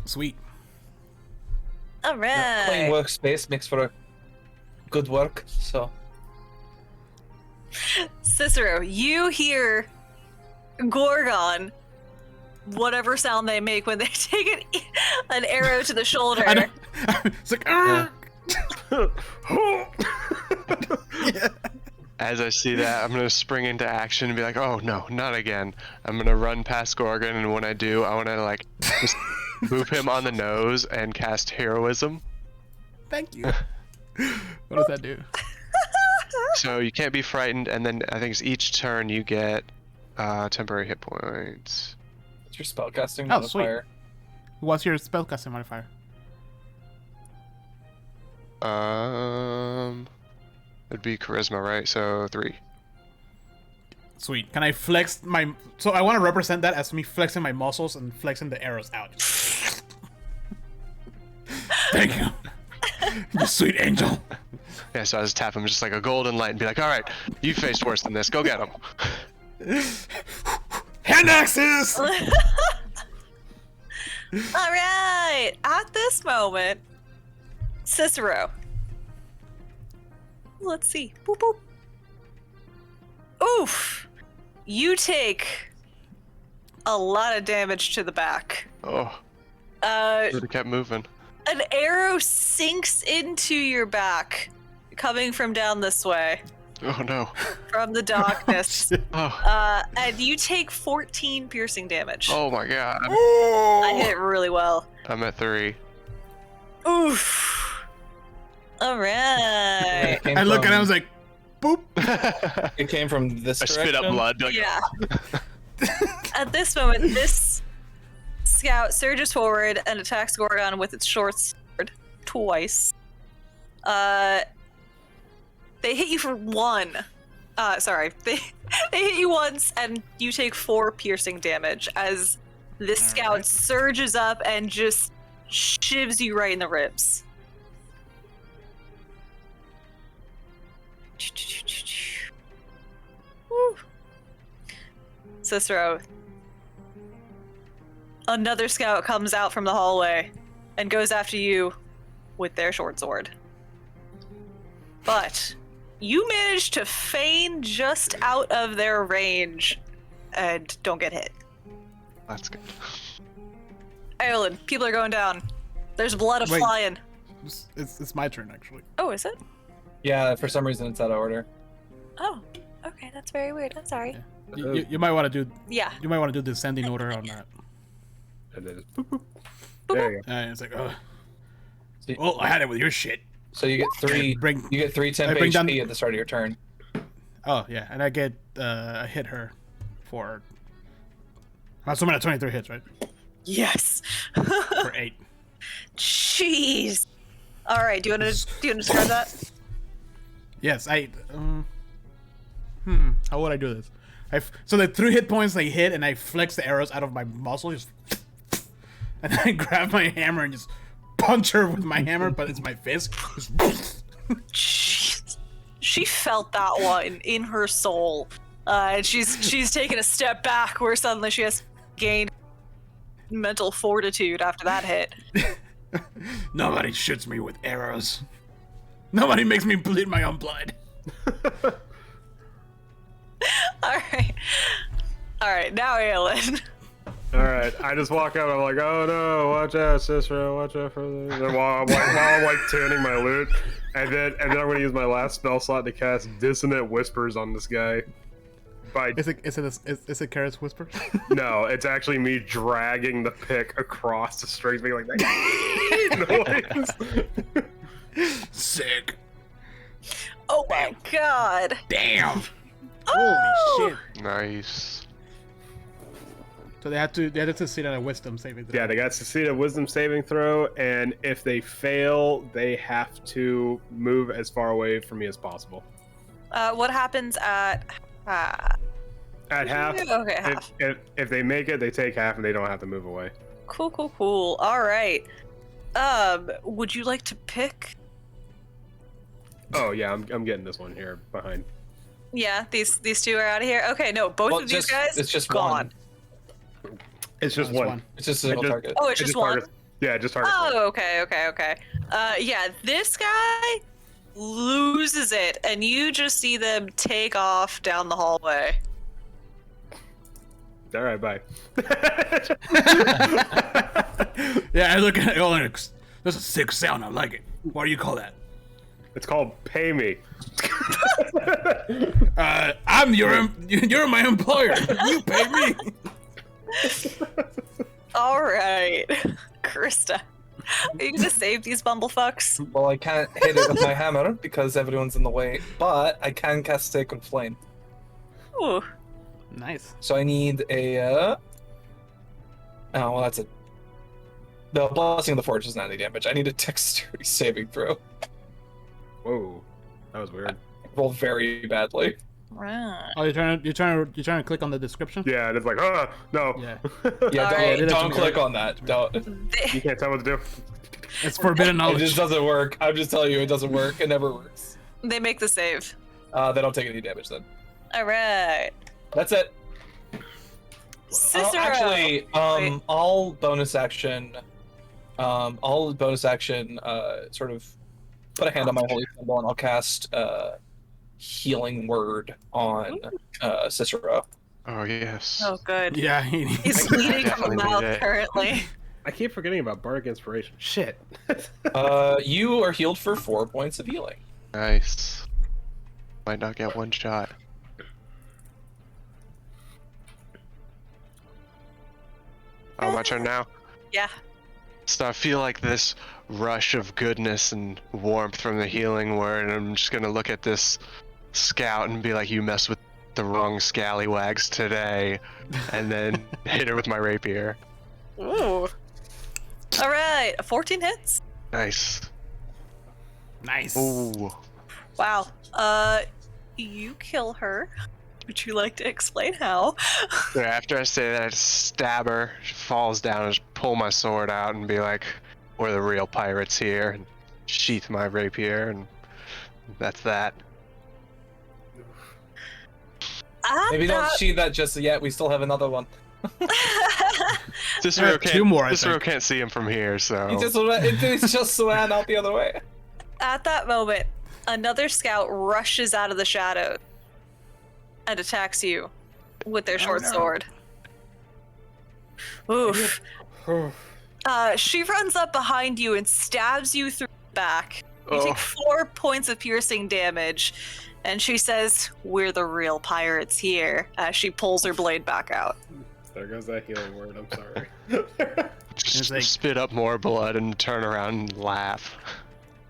Sweet. All Clean right. workspace makes for a good work. So Cicero, you hear Gorgon, whatever sound they make when they take an arrow to the shoulder. I don't, it's like, "Argh!" As I see that, I'm gonna spring into action and be like, "Oh no, not again!" I'm gonna run past Gorgon, and when I do, I want to like just boop him on the nose and cast heroism. Thank you. What does that do? So you can't be frightened, and then I think it's each turn you get temporary hit points. it's your spellcasting Oh, sweet. modifier. What's your spellcasting modifier? It'd be charisma, right? So 3. Sweet. Can I flex my? So I want to represent that as me flexing my muscles and flexing the arrows out. Thank you, you sweet angel. Yeah, so I just tap him just like a golden light and be like, "All right, you faced worse than this. Go get him." Hand axes. All right. At this moment, Cicero. Let's see. Boop boop. Oof. You take a lot of damage to the back. Oh, An would have kept moving. arrow sinks into your back, coming from down this way, Oh no. from the darkness. Oh. And you take 14 piercing damage. Oh my god. I hit it really well. I'm at 3. Oof. All right. I look and I was like, boop. It came from this I spit up direction? blood. Like, Yeah. At this moment, this scout surges forward and attacks Gorgon with its short sword twice. They hit you for 1. Sorry. They hit you once and you take 4 piercing damage as this scout Alright. surges up and just shivs you right in the ribs. Woo. Cicero. Another scout comes out from the hallway and goes after you with their short sword. But you manage to feign just out of their range and don't get hit. that's good. Ireland, people are going down. There's blood Wait. flying. It's my turn actually. Oh, is it? Yeah, for some reason it's out of order. Oh, okay, that's very weird. I'm sorry. You might want to do Yeah. the descending order on that. And then just boop, boop. There you go. And it's like, oh, See- well, I had it with your shit. So you get 3. Bring- You get 3 10 I bring HP down- at the start of your turn. Oh yeah, and I get I hit her for. So I'm at 23 hits, right? Yes. For 8. Jeez. All right. Do you want to describe that? Yes, I. How would I do this? So the 3 hit points they hit, and I flex the arrows out of my muscle, just, and I grab my hammer and just punch her with my hammer, but it's my fist. Just, Jeez. She felt that one in her soul, and she's taken a step back where suddenly she has gained mental fortitude after that hit. Nobody shoots me with arrows. Nobody makes me bleed my own blood. All right. Now, Aelin. All right, I just walk out. I'm like, oh no, watch out, Cicero, watch out for this. And while I'm like tuning my lute, and then I'm gonna use my last spell slot to cast Dissonant Whispers on this guy. By Is it Carrot's whisper? no, it's actually me dragging the pick across the strings, being like that noise. Sick. Oh my god. Damn. Oh! Holy shit. Nice. So they had to succeed at a wisdom saving throw. Yeah, they got to succeed a Wisdom saving throw, and if they fail, they have to move as far away from me as possible. What happens at At half, Okay, half. if they make it, they take half, and they don't have to move away. Cool. All right. Would you like to pick? Oh yeah, I'm getting this one here behind. Yeah, these 2 are out of here. Okay, no, both Well, of these guys it's just gone. one. It's just That's one. It's just a single target. Oh, it's just one. targets- Yeah, just target. Oh, okay. Yeah, this guy loses it, and you just see them take off down the hallway. All right, bye. Yeah, I look at it. Oh, that's a sick sound. I like it. What do you call that? It's called pay me. You're my employer. You pay me. All right, Krista, are you gonna save these bumblefucks? Well, I can't hit it with my hammer because everyone's in the way, but I can cast Sacred Flame. Ooh. Nice. So I need a. Oh, well, that's a. The Blessing of the Forge is not any damage. I need a Dexterity saving throw. Whoa, that was weird. Roll very badly. Right. Oh, you're trying to click on the description? Yeah, it's like, no. Yeah. Yeah, Alright. don't click on that. Don't. You can't tell what to do. It's forbidden It knowledge. just doesn't work. I'm just telling you, it doesn't work. It never works. They make the save. They don't take any damage then. All right. That's it. Cicero. Actually, Wait. all bonus action, sort of put a hand on my holy symbol and I'll cast healing word on Cicero. Oh yes. Oh, good. Yeah, He's bleeding from the definitely need mouth it. currently. I keep forgetting about Bardic Inspiration. Shit. You are healed for 4 points of healing. Nice. Might not get one shot. Oh, my turn now. Yeah. So I feel like this rush of goodness and warmth from the healing word, and I'm just gonna look at this scout and be like, "You mess with the wrong scallywags today," and then hit her with my rapier. Ooh. All right. 14 hits. Nice. Nice. Ooh. Wow. You kill her. Would you like to explain how? So after I say that, I just stab her. She falls down and just pull my sword out and be like, "We're the real pirates here," and sheath my rapier, and that's that. Maybe don't sheath that just yet. We still have another one. Cicero two more, I Cicero think. can't see him from here, so. It just ran out the other way. At that moment, another scout rushes out of the shadows and attacks you with their short sword. Oof. She runs up behind you and stabs you through the back. You take 4 points of piercing damage, and she says, "We're the real pirates here," as she pulls her blade back out. There goes that healing word. I'm sorry. Just It's like- spit up more blood and turn around and laugh.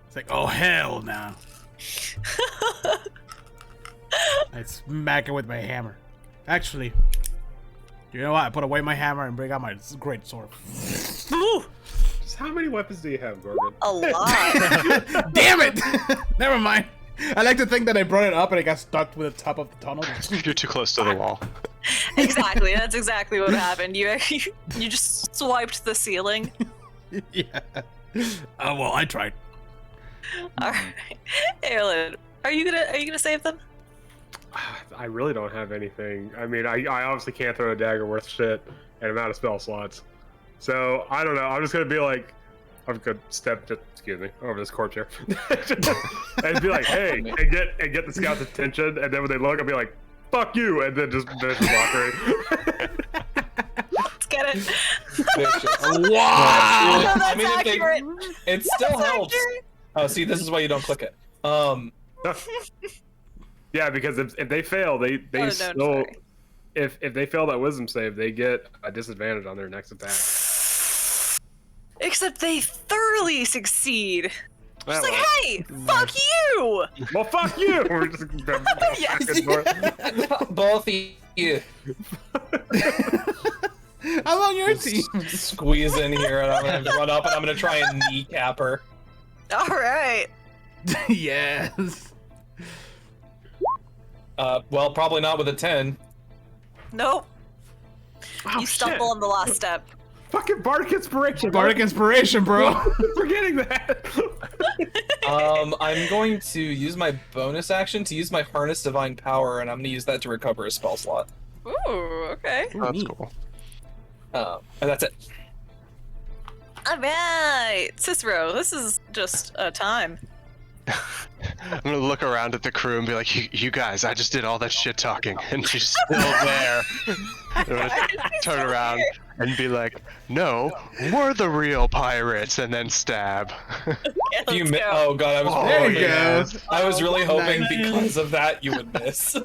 It's like, oh hell no. I smack it with my hammer. Actually, you know what? I put away my hammer and bring out my great sword. Ooh, Just how many weapons do you have, Gorgon? a lot. Damn it! Never mind. I like to think that I brought it up and it got stuck with the top of the tunnel. You're too close to the wall. Exactly. That's exactly what happened. You just swiped the ceiling. Yeah. Oh well, I tried. All right, Aerlin, are you gonna save them? I really don't have anything. I mean, I obviously can't throw a dagger worth shit, and I'm out of spell slots. So I don't know. I'm just gonna be like, I'm gonna step, excuse me, over this corpse here, and be like, "Hey," and get the scout's attention, and then when they look, I'll be like, "Fuck you," and then just finish the mockery. Let's get it. Vicious. Wow! No, that's I mean, accurate. it still That's helps. accurate. Oh, see, this is why you don't click it. Yeah, because if they fail, they no, still, sorry. if they fail that wisdom save, they get a disadvantage on their next attack. Except they thoroughly succeed. Yeah, She's like, well, "Hey, fuck you!" well, fuck you. We're just Yes. back and forth. Both of you I'm on your team. squeeze in here, and I'm gonna run up and I'm gonna try and kneecap her. All right. Yes. Well, probably not with a 10. Nope. Oh, You stumble shit. on the last step. Fucking Bardic Inspiration. Bardic inspiration, bro. Forgetting that. I'm going to use my bonus action to use my Harness Divine Power, and I'm gonna use that to recover a spell slot. Ooh, okay. That's neat. cool. And that's it. All right, Cicero. This is just a time. I'm gonna look around at the crew and be like, you guys, I just did all that shit talking, and she's still there. I'm gonna turn around and be like, "No, we're the real pirates," and then stab. Okay, You let's mi- go. oh god, I was Oh, There really, you go. I was really hoping Nice. because of that you would miss.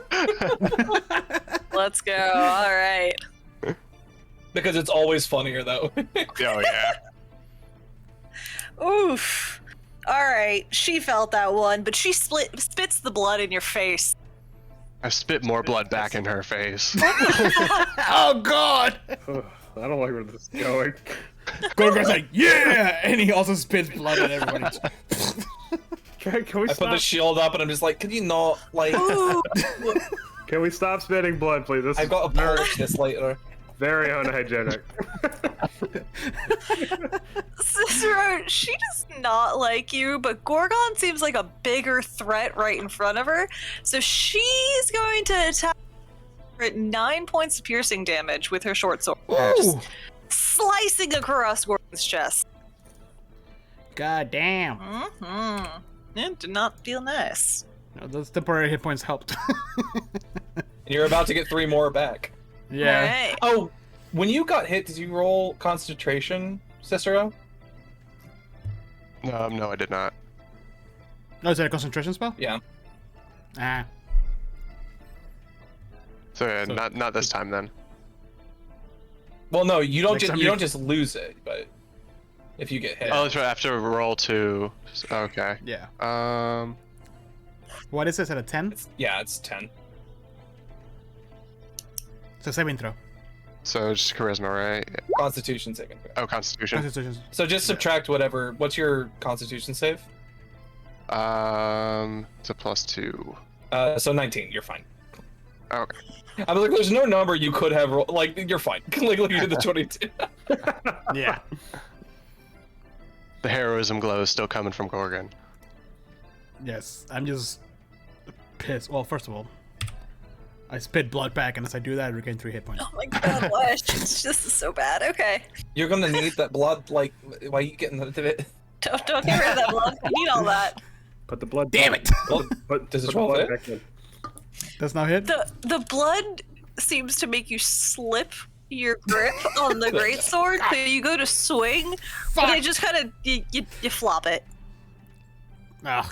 Let's go. All right. Because it's always funnier though. Oh yeah. Oof. All right. She felt that one, but she spits the blood in your face. I spit more blood back in her face. Oh god. Ugh, I don't like where this is going. Gorgon's like, yeah, and he also spits blood at everybody. Can we I put stop? the shield up and I'm just like, could you not, like, Ooh. Can we stop spitting blood, please? This I've is got to very, polish this later. very unhygienic. Cicero, she does not like you, but Gorgon seems like a bigger threat right in front of her. So she's going to attack her at 9 points of piercing damage with her short sword. Ooh. Slicing across Gorgon's chest. God damn. Mm-hmm. It did not feel nice. No, those temporary hit points helped. And you're about to get 3 more back. Yeah. Alright. Oh, when you got hit, did you roll concentration, Cicero? No, I did not. Oh, is that a concentration spell? Yeah. Ah. So, yeah, So- not this time then. Well, no, you don't Next just time you you- don't just lose it, but if you get hit. Oh, that's right. I have to roll 2. Okay. Yeah. What is this at a 10? It's 10. So saving throw. So just charisma, right? Constitution saving throw. Oh, Constitution. Constitution. So just subtract whatever. What's your Constitution save? It's a +2. So 19. You're fine. Okay. I was like, there's no number you could have. Like, you're fine. Like, look, you did the 22. Yeah. The heroism glow is still coming from Gorgon. Yes. I'm just pissed. Well, first of all, I spit blood back, and as I do that, I regain 3 hit points. Oh my god, Lesh. It's just so bad. Okay. You're gonna need that blood. Like, why are you getting rid of it? Don't get rid of that blood. I need all that. Put the blood. Damn back. it! Well, Put, Does it put the roll blood fit? back in. That's not hit? The blood seems to make you slip your grip on the greatsword, so you go to swing, but it just kind of you flop it. Ah.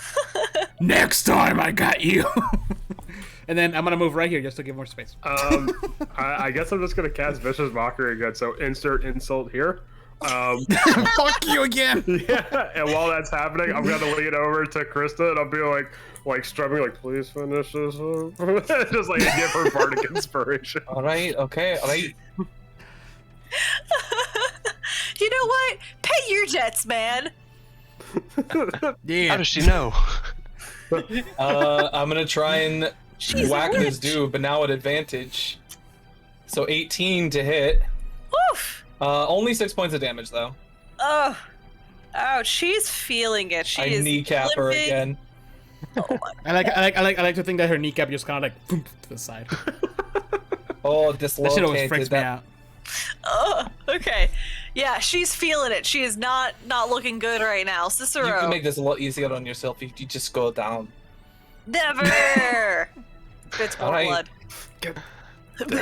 Next time I got you. And then I'm gonna move right here just to give more space. I guess I'm just gonna cast Vicious Mockery again. So insert insult here. Fuck you again. Yeah, and while that's happening, I'm gonna lean over to Krista and I'll be like strumming, like, please finish this up. Just like give her bardic inspiration. All right. Okay. All right. You know what? Pay your debts, man. How Yeah. does she know? I'm gonna try and She's whack a this witch. dude, but now at advantage. So 18 to hit. Oof. Only 6 points of damage though. Oh. Ouch. She's feeling it. She I is kneecap her limping. again. Oh my. I like to think that her kneecap just kind of like boom, to the side. Oh, That shit always dislocated. freaks me out. Oh, okay. Yeah, she's feeling it. She is not looking good right now. You Cicero. can make this a lot easier on yourself if you just go down. Never. Bits more All right. blood.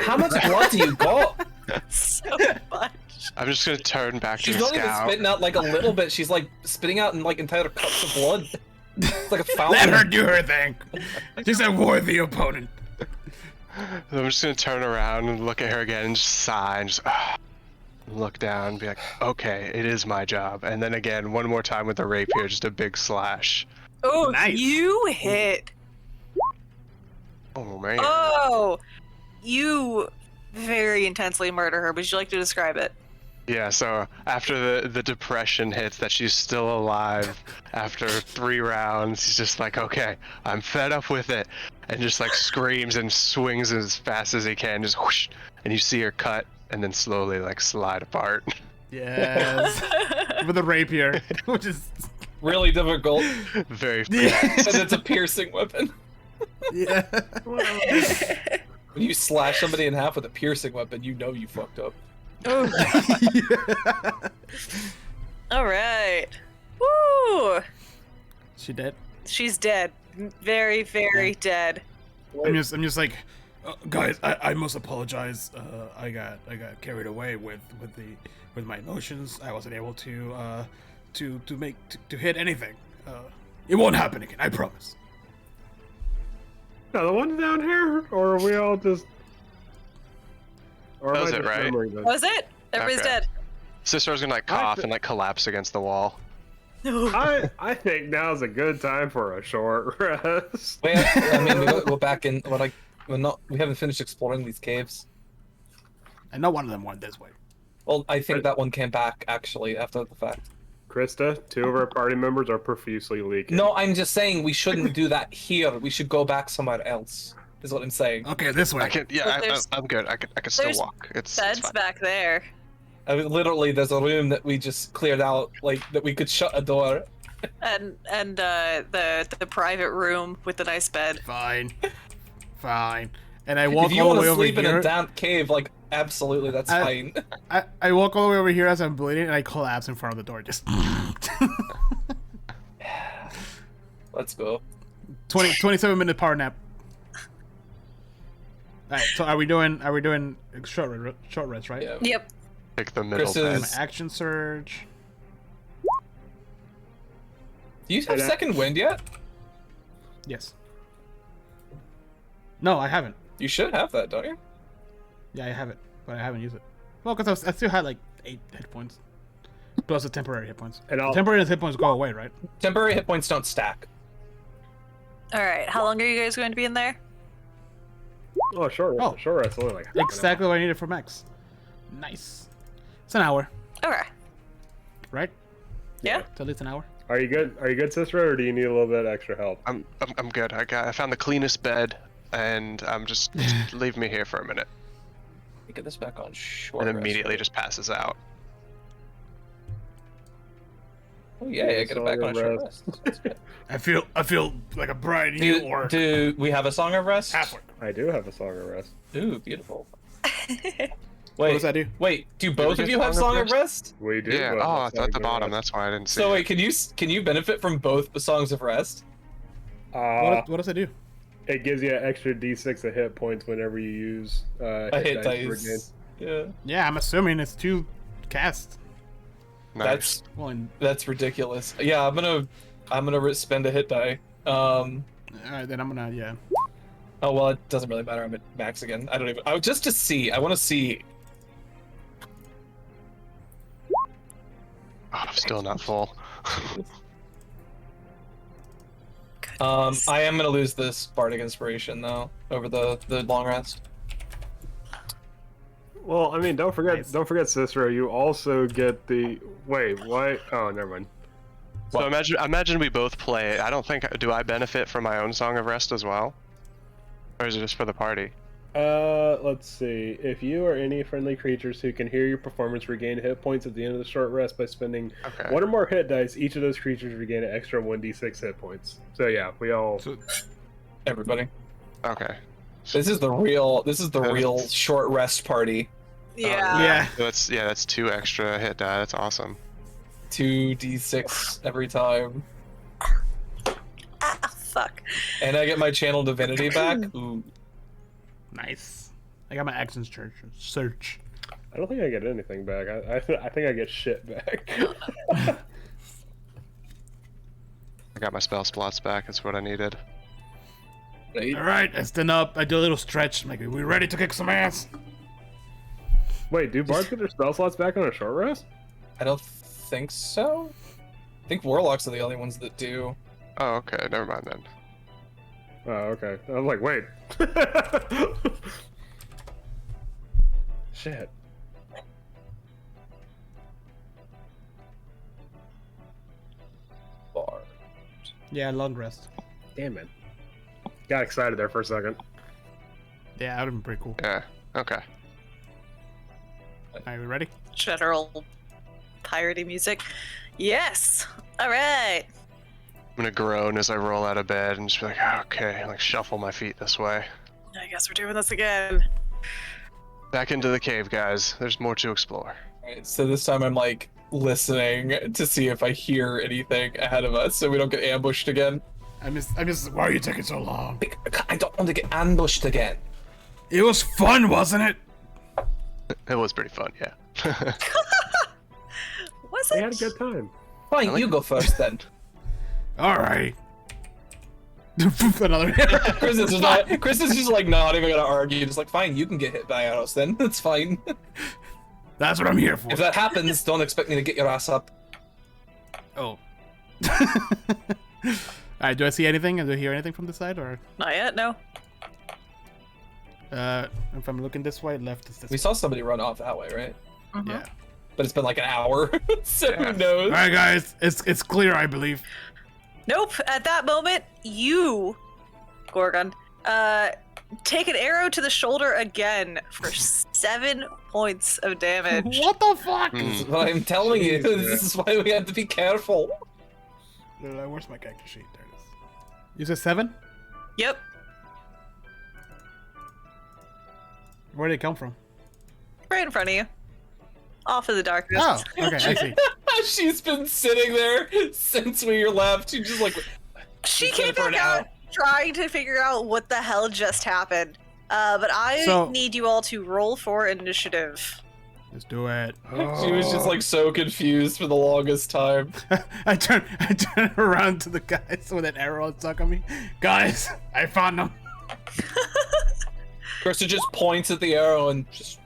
How much blood do you got? So much. I'm just gonna turn back to She's the not even scout. spitting out like a little bit. She's like spitting out in like entire cups of blood. It's like a Let fountain. her do her thing. She's a worthy opponent. I'm just gonna turn around and look at her again and just sigh and just look down and be like, okay, it is my job. And then again, one more time with the rapier, just a big slash. Oh, Nice. you hit. Oh man. Oh, you very intensely murder her. Would you like to describe it? Yeah, so after the depression hits that she's still alive after 3 rounds, he's just like, okay, I'm fed up with it. And just like screams and swings as fast as he can, just whoosh, and you see her cut and then slowly like slide apart. Yes. With a rapier, which is Really difficult. Very yeah. And it's a piercing weapon. Yeah. When you slash somebody in half with a piercing weapon, you know you fucked up. All right. Woo! She dead. She's dead. Very, very dead. I'm just like, guys, I must apologize. I got carried away with my emotions. I wasn't able to hit anything. It won't happen again. I promise. Now the ones down here, or are we all just? Or am That was I it, just right? remembering this? Was it? Everybody's Okay. dead. Cicero's gonna like cough and like collapse against the wall. I think now's a good time for a short rest. Wait, I mean, we're back in. We haven't finished exploring these caves. I know one of them went this way. Well, I think that one came back actually after the fact. Krista, 2 of our party members are profusely leaking. No, I'm just saying we shouldn't do that here. We should go back somewhere else. Is what I'm saying. Okay, this way. I can, yeah, But there's- I'm good. I can still there's walk. It's Beds fine. back there. I mean, literally, there's a room that we just cleared out, like that we could shut a door. And the private room with the nice bed. Fine. Fine. And I walk If you all the want way to over sleep in here. a damp cave, like absolutely, that's fine. I walk all the way over here as I'm bleeding, and I collapse in front of the door. Just 27-minute power nap. Alright, so are we doing short rest, right? Yeah. Yep. Pick the middle Chris bed. is- Action surge. Do you have second wind yet? Yes. No, I haven't. You should have that, don't you? Yeah, I have it, but I haven't used it. Well, because I still had like 8 hit points. Plus the temporary hit points. And The I'll, temporary hit points go away, right? Temporary hit points don't stack. All right. How long are you guys going to be in there? oh, short rest. Oh. Short rest only like half an hour. Exactly what I needed for Max. Nice. It's an hour, Okay. right? Yeah. Till it's an hour. Are you good? Are you good, Cicero, or do you need a little bit extra help? I'm good. I found the cleanest bed, and I'm just leave me here for a minute, Get this back on short. and rest, immediately right? just passes out. Oh yeah, get it back on short Rest. rest. That's good. I feel like a bride. Do we have a song of rest? I do have a song of rest. Ooh, beautiful. What does that do? Wait, do both of you have Song of Rest? We do. Yeah. but Oh, that's it's not at the good bottom. enough. That's why I didn't see So it. wait, can you benefit from both the Songs of Rest? What does it do? It gives you an extra D6 of hit points whenever you use A hit for a game. dice. Yeah. Yeah, I'm assuming it's 2 casts. Nice. Well, That's ridiculous. Yeah, I'm gonna spend a hit die. alright, then I'm gonna Oh well, it doesn't really matter. I'm at max again. I don't even. Just to see. I want to see. Oh, I'm still not full. I am gonna lose this bardic inspiration though over the long rest. Well, I mean, don't forget, Nice. Cicero. You also get the wait. What? Oh, never mind. So imagine we both play it. I don't think do I benefit from my own Song of Rest as well, or is it just for the party? Let's see. If you or any friendly creatures who can hear your performance regain hit points at the end of the short rest by spending Okay. one or more hit dice, each of those creatures regain an extra 1d6 hit points. So yeah, we all. Everybody, Okay. this is the real short rest party. Yeah. yeah. So that's 2 extra hit die. That's awesome. 2d6 every time, Ah, fuck. and I get my channel divinity back. Ooh. Nice. I got my action search. I don't think I get anything back. I think I get shit back. I got my spell slots back. That's what I needed. Right? All right, I stand up. I do a little stretch. I'm like, we ready to kick some ass? Wait, do bards get their spell slots back on a short rest? I don't think so. I think warlocks are the only ones that do. Oh, okay. Never mind then. Oh, okay. I was like, wait. Shit. Bar. Yeah, long rest. Damn it. Got excited there for a second. Yeah, that would have been pretty cool. Yeah. Okay. All right, we ready? General piratey music. Yes. All right. I'm gonna groan as I roll out of bed and just be like, "Oh, okay, like shuffle my feet this way. I guess we're doing this again. Back into the cave, guys. There's more to explore. Alright, so this time I'm like listening to see if I hear anything ahead of us so we don't get ambushed again. I'm just. Why are you taking so long? I don't want to get ambushed again. It was fun, wasn't it? It was pretty fun, yeah. Was We it? had a good time. Fine, you go first then. All right. Another. Chris is just like not even gonna argue, just like fine, you can get hit by arrows then. That's fine. That's what I'm here for. If that happens, don't expect me to get your ass up. Oh. All right. Do I see anything? Do I hear anything from the side, or Not yet. No. if I'm looking this way, left is this. We saw somebody run off that way, right? Mhm. Yeah. But it's been like an hour, so Yeah. who knows? All right, guys. It's clear, I believe. Nope. At that moment, you, Gorgon, take an arrow to the shoulder again for 7 points of damage. What the fuck? This is what I'm telling you. This is why we have to be careful. Where's my character sheet? There it is. You said 7? Yep. Where did it come from? Right in front of you. Off in the darkness. Oh, okay, I see. She's been sitting there since we left. She just like She She's came there for back an hour. out trying to figure out what the hell just happened. But I So- need you all to roll for initiative. Let's do it. She was just like so confused for the longest time. I turn around to the guys with an arrow stuck on me. Guys, I found them. Krista just points at the arrow and just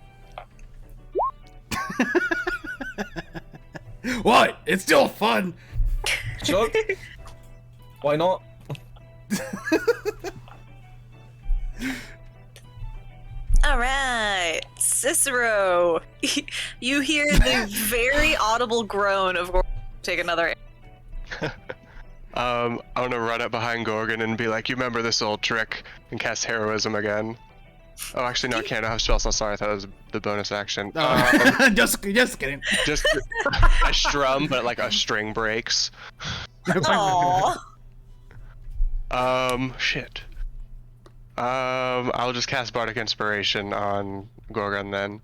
What? It's still fun. Chuck. Why not? All right, Cicero. You hear the very audible groan of Gorgon. Take another. I want to run up behind Gorgon and be like, "You remember this old trick?" and cast heroism again. Oh, actually, no, I can't. I have spell. So sorry. I thought it was the bonus action. Just kidding. Just I strum, but like a string breaks. Aww. Shit. I'll just cast Bardic Inspiration on Gorgon then.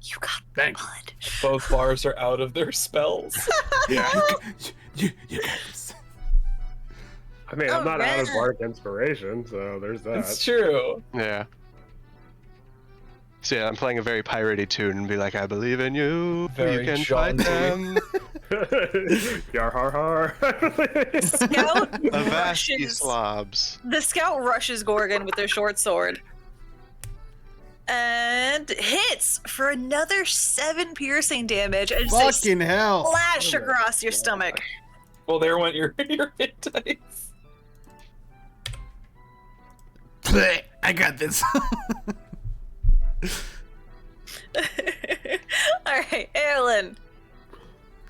You got Thanks. blood. Both bars are out of their spells. Yeah. You got this. I mean, I'm not out of Alright. Bardic Inspiration, so there's that. It's true. Yeah. So yeah, I'm playing a very piratey tune and be like, "I believe in you. Very you can fight jaunty. them." Yar har har. Scout Avast, ye rushes. slobs. The scout rushes Gorgon with their short sword. And hits for another 7 piercing damage and just Fucking hell. splash across your stomach. Well, there went your hit dice. Blech, I got this. Alright, Erlen.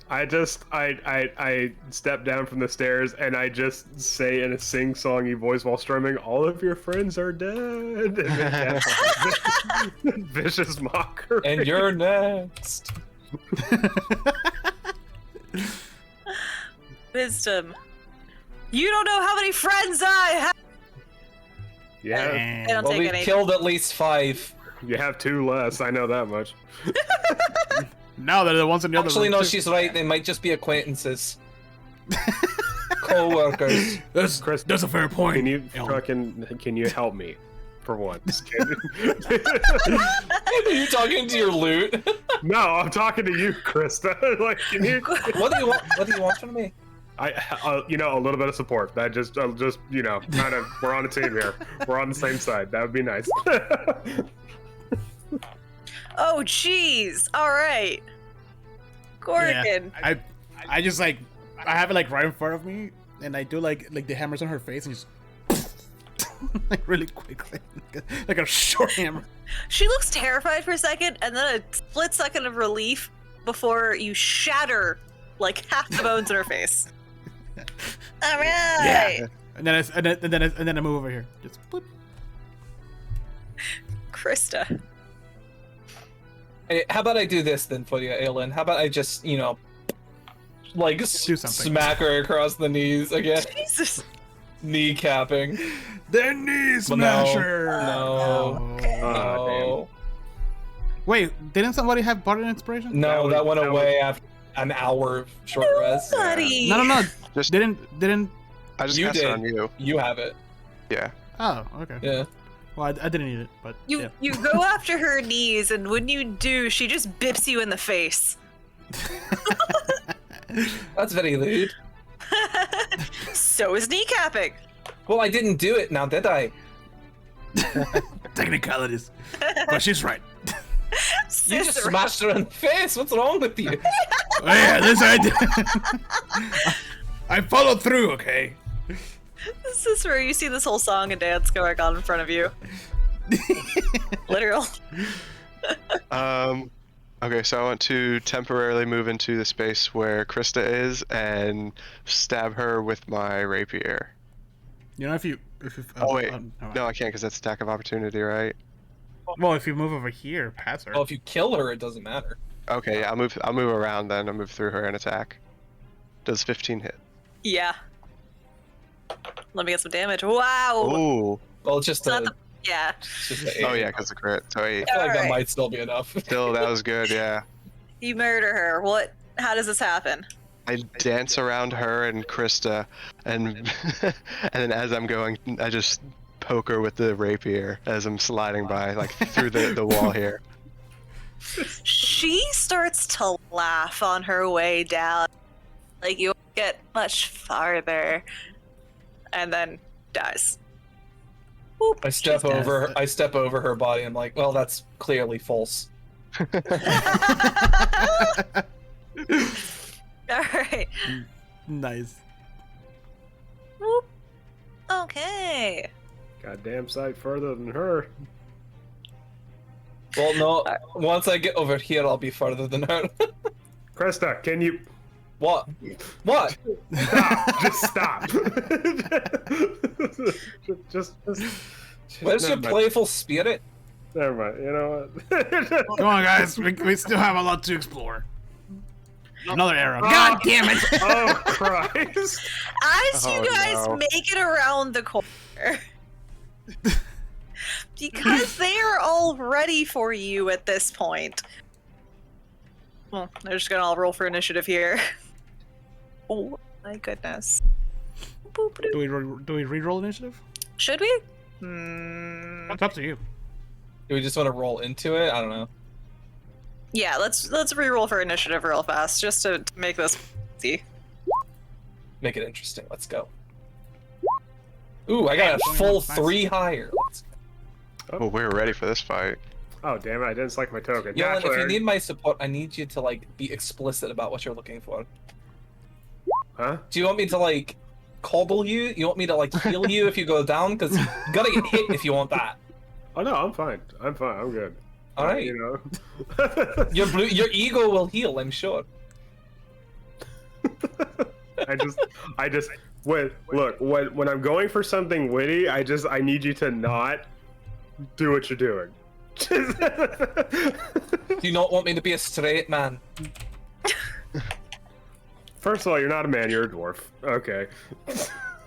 I step down from the stairs and I just say in a sing-songy voice while strumming, "All of your friends are dead." And then vicious mockery. And you're next. Wisdom. You don't know how many friends I have. Yeah, I don't Well, take we've any. killed at least 5. you have 2 less. I know that much. Now they're the ones in the other Actually, room, no, too. she's right. They might just be acquaintances. Co-workers. That's, Chris, that's a fair point. Can you Ellen. can you help me for once? Are you talking to your loot? No, I'm talking to you, Krista. Like, can you? What do you want? What do you want from me? You know, a little bit of support. That just, you know, kind of, we're on a team here. We're on the same side. That would be nice. Oh, jeez. All right. Gorgon. Yeah, I just like I have it like right in front of me, and I do like the hammers on her face and just like really quickly, like a short hammer. She looks terrified for a second, and then a split second of relief before you shatter like half the bones in her face. All right. Yeah. And then I move over here. Just boop. Krista. Hey, how about I do this then for you, Aelin? How about I just, you know, like Do something. smack her across the knees again? Jesus. Kneecapping. Their knee No. smasher. No. No. Wait, didn't somebody have Bardic Inspiration? No, that went that away after an hour of short rest. Buddy. No. Just Didn't. I just You cast it did. on you. You have it. Yeah. Oh, okay. Yeah. Well, I didn't need it, but You yeah. you go after her knees, and when you do, she just bips you in the face. That's very lewd. So is kneecapping. Well, I didn't do it now, did I? Technicalities, but she's right. You just Cicero. smashed her in the face. What's wrong with you? Oh, yeah, this I did. I followed through. Okay. Cicero, you see this whole song and dance going on in front of you. Literal. Okay, so I want to temporarily move into the space where Krista is and stab her with my rapier. You know, if you Oh wait, never mind. no, I can't because that's attack of opportunity, right? Well, if you move over here, pass her. Well, if you kill her, it doesn't matter. Okay, yeah, I'll move around then. I'll move through her and attack. Does 15 hit? Yeah. Let me get some damage. Wow. Ooh. Well, it's just It's not a. the- yeah. it's just a Oh yeah, because the crit. So 8. I feel like that Alright. might still be enough. Still, that was good. Yeah. You murder her. What? How does this happen? I dance around her and Krista, and and then as I'm going, I just poke her with the rapier as I'm sliding by, like through the wall here. She starts to laugh on her way down. Like, you won't get much farther. And then dies. Boop, I step she's dead. over. I step over her body. I'm like, well, that's clearly false. Alright. Nice. Boop. Okay. Goddamn sight further than her. Well, no. Once I get over here, I'll be farther than her. Krista, can you What? What? stop? Just stop. just Where's your never mind. playful spirit? Never mind. You know what? Come on, guys. We still have a lot to explore. Another arrow. God damn it! Oh Christ! As you guys no. make it around the corner, because they are all ready for you at this point. Well, they're just gonna all roll for initiative here. Oh my goodness. Boop-a-doo. Do we re-roll initiative? Should we? Hmm. It's up to you. Do we just want to roll into it? I don't know. Yeah, let's re-roll for initiative real fast, just to make this easy. Make it interesting. Let's go. Ooh, I got a full Nice. 3 higher. Let's go. Well, we're ready for this fight. Oh damn it! I didn't select my token. Yolan, if you Naturally- need my support, I need you to like be explicit about what you're looking for. Huh? Do you want me to like coddle you? You want me to like heal you if you go down? Because you gotta get hit if you want that. Oh no, I'm fine. I'm fine. I'm good. All right. You know. Your ego will heal, I'm sure. I just when I'm going for something witty, I need you to not do what you're doing. Do you not want me to be a straight man? First of all, you're not a man, you're a dwarf. Okay.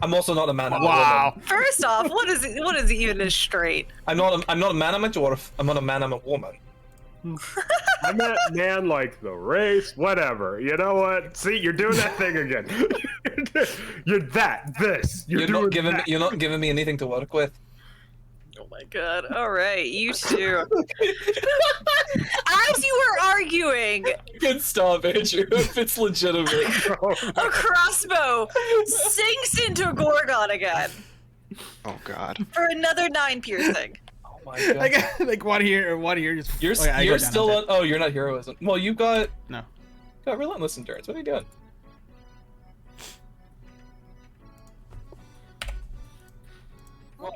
I'm also not a man. I'm a Wow. woman. First off, what is even a straight? I'm not a man. I'm a dwarf. I'm not a man. I'm a woman. I'm not man like the race, whatever. You know what? See, you're doing that thing again. You're this. You're You're doing not giving. that. You're not giving me anything to work with. Oh my god. Alright, you two. As you were arguing, Good stuff, Andrew. If it's legitimate. a crossbow sinks into Gorgon again Oh God. for another 9 piercing. Oh my god. Like one here. Just. You're oh, yeah, I go you're down, still I'm on. Oh, you're not heroism. Well, you got No. relentless endurance. What are you doing? dead.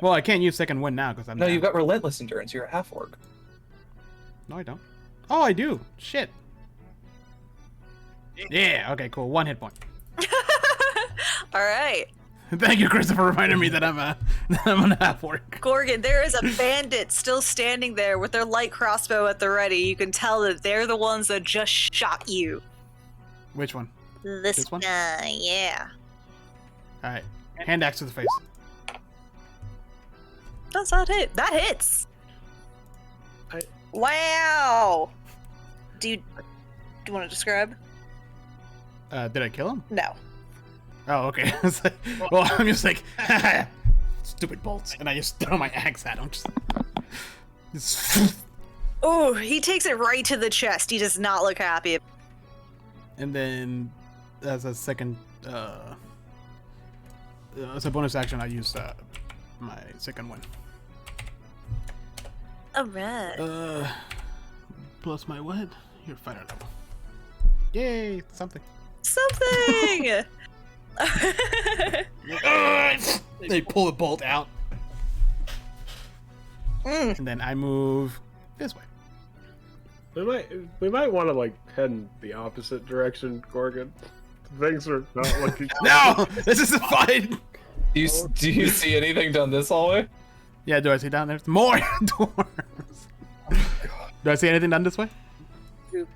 Well, I can't use second wind now because I'm. No, down. you've got relentless endurance. You're a half orc. No, I don't. Oh, I do. Shit. Yeah. Okay. Cool. 1 hit point. Alright. Thank you, Chris, for reminding me that I'm an half orc. Gorgon, there is a bandit still standing there with their light crossbow at the ready. You can tell that they're the ones that just shot you. Which one? This one? guy, yeah. All right. Hand axe to the face. That's not it. That hits. I- Wow. Do you want to describe? Did I kill him? No. Oh, okay. It's like, well, I'm just like, stupid bolts, and I just throw my axe at him. Just Oh, he takes it right to the chest. He does not look happy. and then as a second, as a bonus action, I use my second one. Alright. Plus my what? Your fighter level. Yay! Something. Something! They pull the bolt out, Mm. and then I move this way. We might want to like head in the opposite direction, Gorgon. Things are not looking. No, this is a fight. Do you see anything down this hallway? Yeah, do I see down there? More doors. Do I see anything down this way? Doop.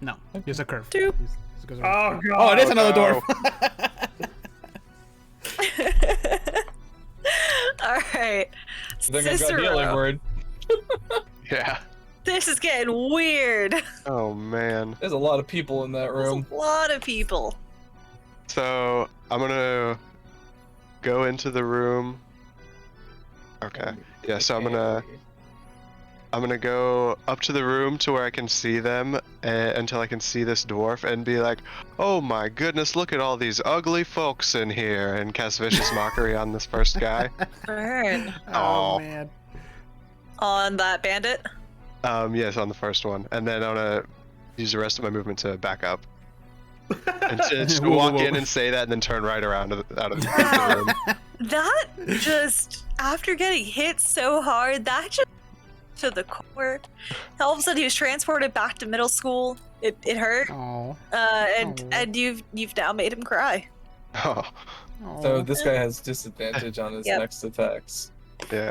No, just a curve. Doop. Just goes around. Oh god! Oh, it is another door. Alright. I think I've got healing Cicero. word. Yeah. This is getting weird. Oh man. There's a lot of people in that There's room. a lot of people. So I'm gonna go into the room Okay. Yeah, so I'm gonna go up to the room to where I can see them until I can see this dwarf and be like, "Oh my goodness, look at all these ugly folks in here," and cast vicious mockery on this first guy. Burn. Oh Aw. man. On that bandit? Yes, on the first one, and then I'm gonna use the rest of my movement to back up and just Whoa, whoa, walk whoa. in and say that, and then turn right around out of the room. That just, after getting hit so hard, that just to the core. All of a sudden he was transported back to middle school. It hurt. Oh. And you've now made him cry. Oh, So this guy has disadvantage on his Yep. next attacks. yeah.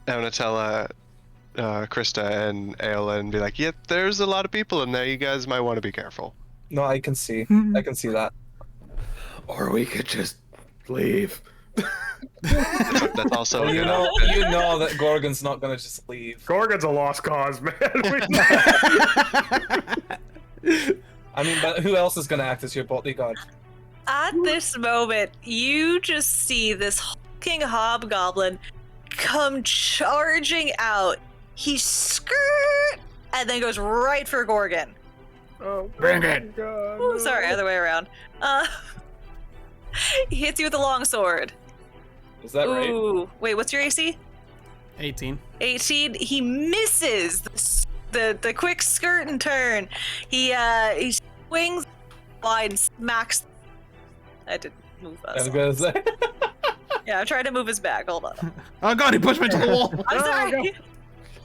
I'm gonna tell Krista and Ayla and be like, "Yep, there's a lot of people in there. You guys might want to be careful." No, I can see. I can see that. Or we could just leave. That's also Well, a you good know, option. you know that Gorgon's not gonna just leave. Gorgon's a lost cause, man. I mean, but who else is gonna act as your bodyguard? At this moment, you just see this hulking hobgoblin come charging out. He skirt and then goes right for Gorgon. Oh, Bring it. God, Ooh, no. sorry, other way around. He hits you with a longsword. Is that right? Ooh, wait, what's your AC? 18. 18. He misses the quick skirt and turn. He swings wide and smacks. I didn't move I us. was gonna say. Yeah, I'm trying to move his back. Hold on. Oh god, he pushed me to the wall. I'm Oh, sorry. no.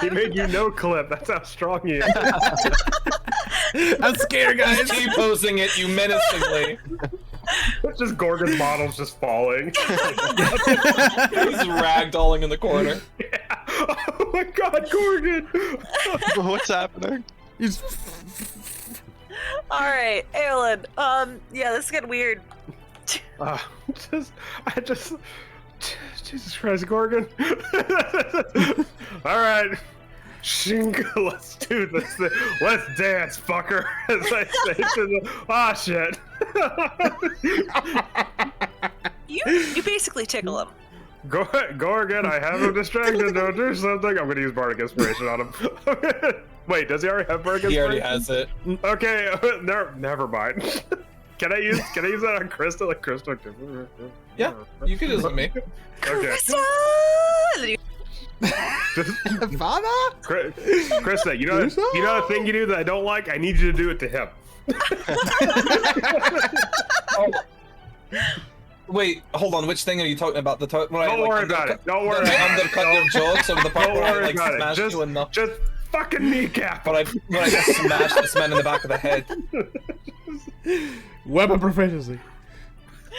He made you no clip. That's how strong he is. I'm scared, guys. T-posing it you menacingly. It's just Gorgon's model's just falling. He's ragdolling in the corner. Yeah. Oh my God, Gorgon! What's happening? He's All right, Aelin. Yeah, this is getting weird. Jesus Christ, Gorgon. All right. Shinka, let's do this. Let's dance, fucker. As I say to the. Ah, shit. You basically tickle him. Gorgon, I have him distracted. Don't do something. I'm going to use Bardic Inspiration on him. Wait, does he already have Bardic He Inspiration? already has it. Okay, never mind. Can I use that on Krista? Like Krista? Yeah, you can use it with me. Okay. Just, father. Krista, you know the thing you do that I don't like? I need you to do it to him. Oh. Wait, hold on. Which thing are you talking about? Don't worry about it. Don't worry about it. Undercut your jaw, so the part Don't where I worry like about smash it. you in the. Just fucking kneecap. But I just smashed this man in the back of the head. Weapon proficiency.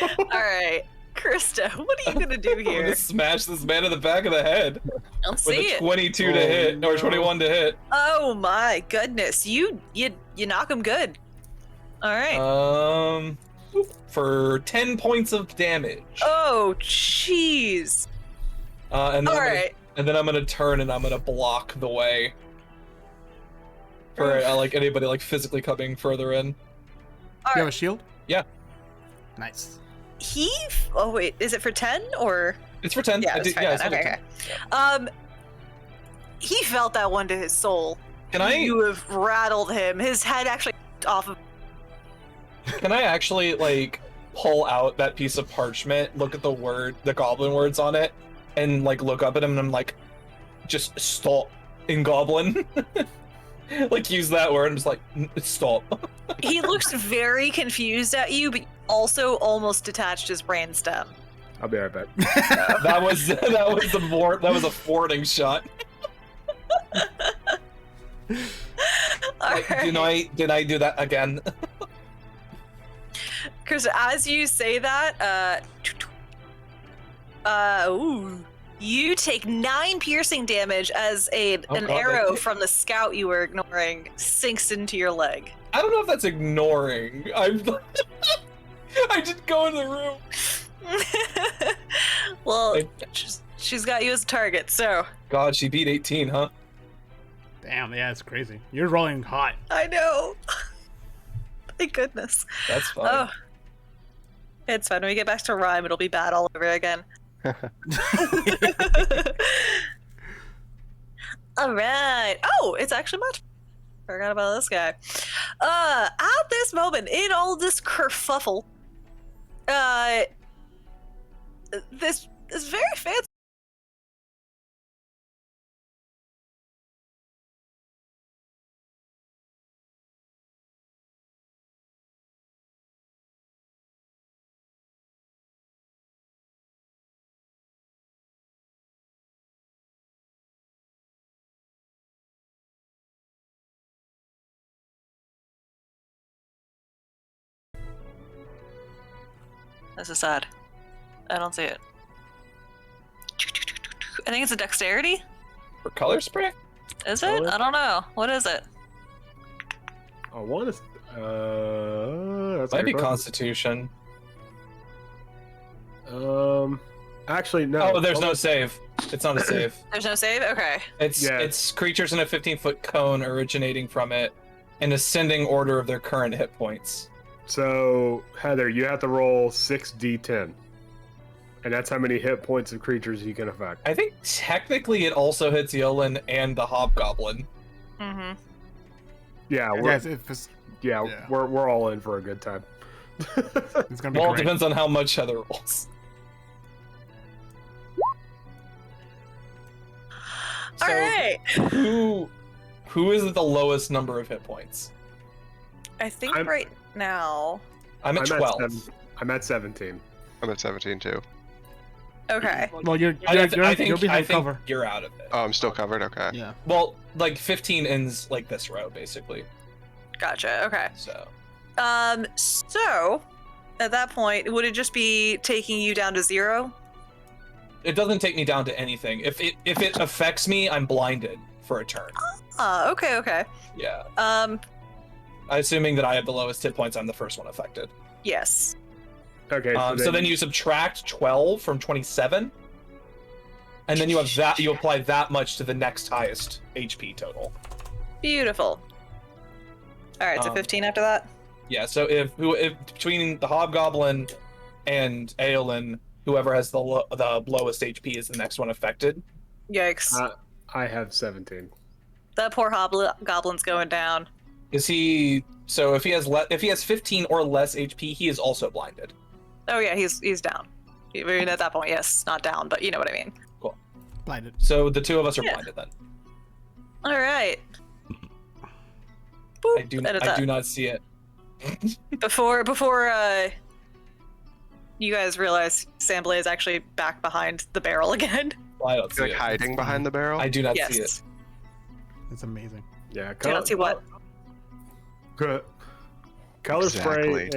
All right, Krista, what are you gonna do I'm here? gonna smash this man in the back of the head Let's with see a it. 22 to hit or 21 to hit. Oh my goodness, you knock him good. All right. For 10 points of damage. Oh jeez. And then All I'm gonna- right. and then I'm gonna turn and I'm gonna block the way for like anybody like physically coming further in. All You have right. a shield? Yeah. Nice. Oh wait, is it for 10 or? It's for 10. Yeah, I it's did- for yeah, 10. it's for Okay, 10. okay. He felt that one to his soul. Can I You have rattled him. His head actually off of. actually like pull out that piece of parchment, look at the goblin words on it, and like look up at him and I'm like, just stop in goblin. Like use that word and just like stop. He looks very confused at you, but also almost detached his brainstem. I'll be right back. that was a forwarding shot. Did I do that again? Because as you say that, you take 9 piercing damage as an God, arrow that- from the scout you were ignoring sinks into your leg. I don't know if that's ignoring. I didn't go in the room. Well, I- she's got you as a target, so God, she beat 18, huh? Damn, yeah, it's crazy. You're rolling hot. I know. Thank goodness. That's fine. Oh, it's fine. When we get back to Rime, it'll be bad all over again. All right. Oh, it's actually much. Forgot about this guy. At this moment, in all this kerfuffle, this very fancy. This is sad. I don't see it. I think it's a dexterity. For color spray? Is it? I don't know. What is it? I want to. That's a Might good be question. Constitution. Actually, no. Oh, there's no save. It's not a save. There's no save? Okay. It's creatures in a 15-foot cone originating from it in ascending order of their current hit points. So, Heather, you have to roll 6d10. And that's how many hit points of creatures you can affect. I think technically it also hits Yolan and the Hobgoblin. Mm-hmm. Yeah, Yes, if it's, yeah, yeah. we're all in for a good time. it's gonna be Well, it great. depends on how much Heather rolls. All right. Who is at the lowest number of hit points? I think I'm- right now. I'm at 12. I'm at 17. I'm at 17 too. Okay. Well, you're I behind think cover. you're out of it. Oh, I'm still covered. Okay. Yeah. Well, like 15 ends like this row, basically. Gotcha. Okay. So So at that point, would it just be taking you down to 0? it doesn't take me down to anything. If it affects me, I'm blinded for a turn. Okay, okay. Yeah. Assuming that I have the lowest hit points, I'm the first one affected. Yes. Okay, So then you subtract 12 from 27, and then you have that. You apply that much to the next highest HP total. Beautiful. All right, so 15 after that? Yeah. So if between the Hobgoblin and Aelin, whoever has the lowest HP is the next one affected. Yikes. I have 17. That poor goblin's going down. Is he? So if he has 15 or less HP, he is also blinded. Oh yeah, he's down. I mean, at that point, yes, not down, but you know what I mean. Blinded. So the two of us are Yeah. blinded then. All right. Boop, I do and not see it. Before you guys realize Samblay is actually back behind the barrel again. Well, I don't He's see like it. hiding behind the barrel. I do not Yes. see it. It's amazing. Yeah, Do not see what? Color Exactly.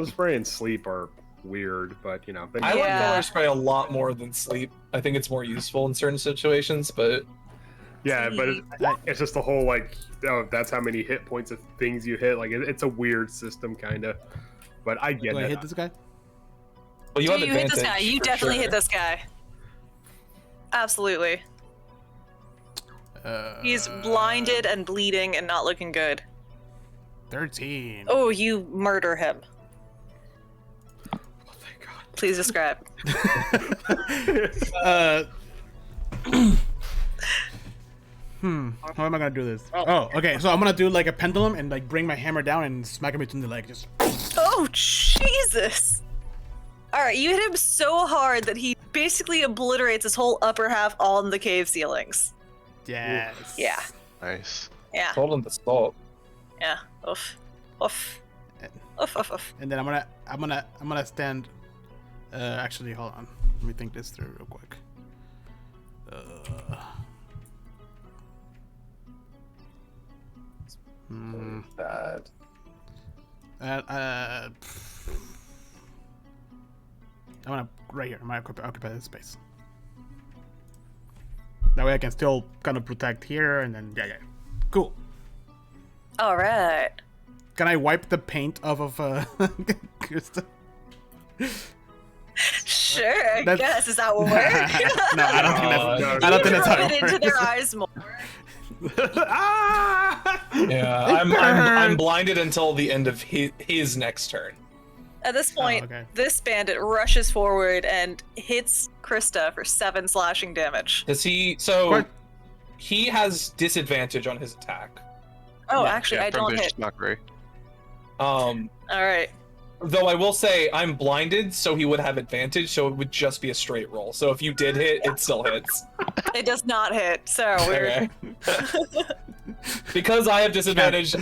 spray and sleep are weird, but you know. But I like Yeah. color spray a lot more than sleep. I think it's more useful in certain situations, but yeah, but it's just the whole like, oh, that's how many hit points of things you hit. Like it's a weird system, kind of. But I get Do I it. hit this guy? well, you Do have you hit advantage. this guy? You for definitely sure. hit this guy. Absolutely. He's blinded and bleeding and not looking good. 13. Oh, you murder him. Oh, thank God. Please describe. How am I gonna do this? Oh, okay. So I'm gonna do like a pendulum and like bring my hammer down and smack him between the leg. Just Oh, Jesus! Alright, you hit him so hard that he basically obliterates his whole upper half on the cave ceilings. yes. Yeah. Nice. Yeah. Told him to stop. Yeah. Oof. Oof. Oof, oof, oof. And then I'm gonna stand. Actually, hold on. Let me think this through real quick. Bad. I'm gonna right here. I'm gonna occupy this space. That way I can still kind of protect here, and then yeah. Cool. Alright. Can I wipe the paint off of Krista? Sure, I That's- guess. Is that what works? No, I don't think that's. no, I don't think that's how Rub it it into works. their eyes more. Ah! Yeah, I'm blinded until the end of his next turn. At this point, okay. this bandit rushes forward and hits Krista for 7 slashing damage. Does he? So What? he has disadvantage on his attack. Oh, Yeah, actually, I from don't vicious hit. mockery. All right. Though I will say I'm blinded, so he would have advantage. So it would just be a straight roll. So if you did hit, it still hits. It does not hit, so we're... Okay. Because I have disadvantage,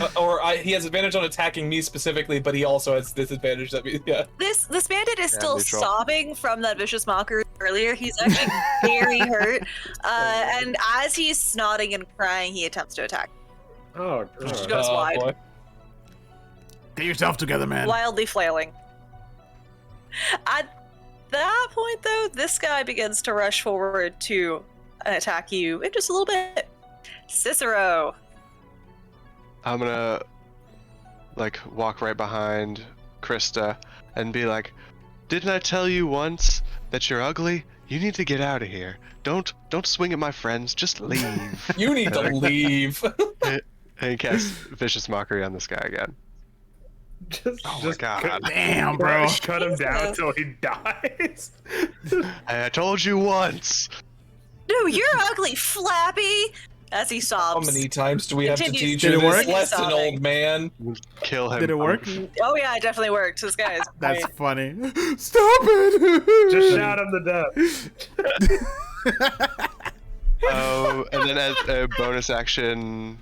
he has advantage on attacking me specifically, but he also has disadvantage that me. Yeah. This bandit is still neutral. sobbing from that vicious mockery earlier. He's actually very hurt. And as he's snotting and crying, he attempts to attack. Oh, Just God. goes wide. Boy. Get yourself together, man. Wildly flailing. At that point, though, this guy begins to rush forward to attack you in just a little bit. Cicero. I'm gonna like walk right behind Krista and be like, "Didn't I tell you once that you're ugly? You need to get out of here. Don't swing at my friends. Just leave." You need to leave. And cast vicious mockery on this guy again. Just my God. Damn, bro. Cut him down until he dies. I told you once. No, you're ugly, Flappy! As he How sobs. many times do we have to Continues teach Did you it work? this lesson, Sobbing. old man? Kill him. Did it work? Oh yeah, it definitely worked. This guy is That's great. funny. Stop it! Just shout him to death. Oh, and then as a bonus action,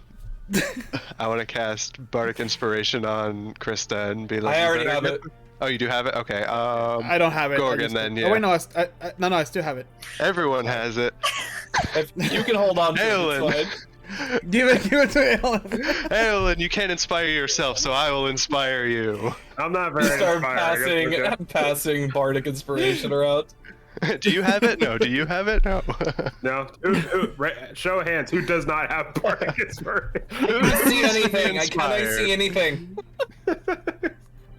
I want to cast Bardic Inspiration on Krista and be like, I "You already better have get it. Oh, you do have it? Okay. I don't have it. I Gorgon just- then, Oh yeah. wait, no, no, I still have it. Everyone has it. If you can hold on to it, Aelin. it's fine. Give it to Alan. Aelin, you can't inspire yourself, so I will inspire you. I'm not very Start inspired. I guess we're good. passing bardic inspiration around. Do you have it? No. Do you have it? No. No. Show of hands. Who does not have Bardic Inspiration? I can't see anything. I cannot Inspired. see anything.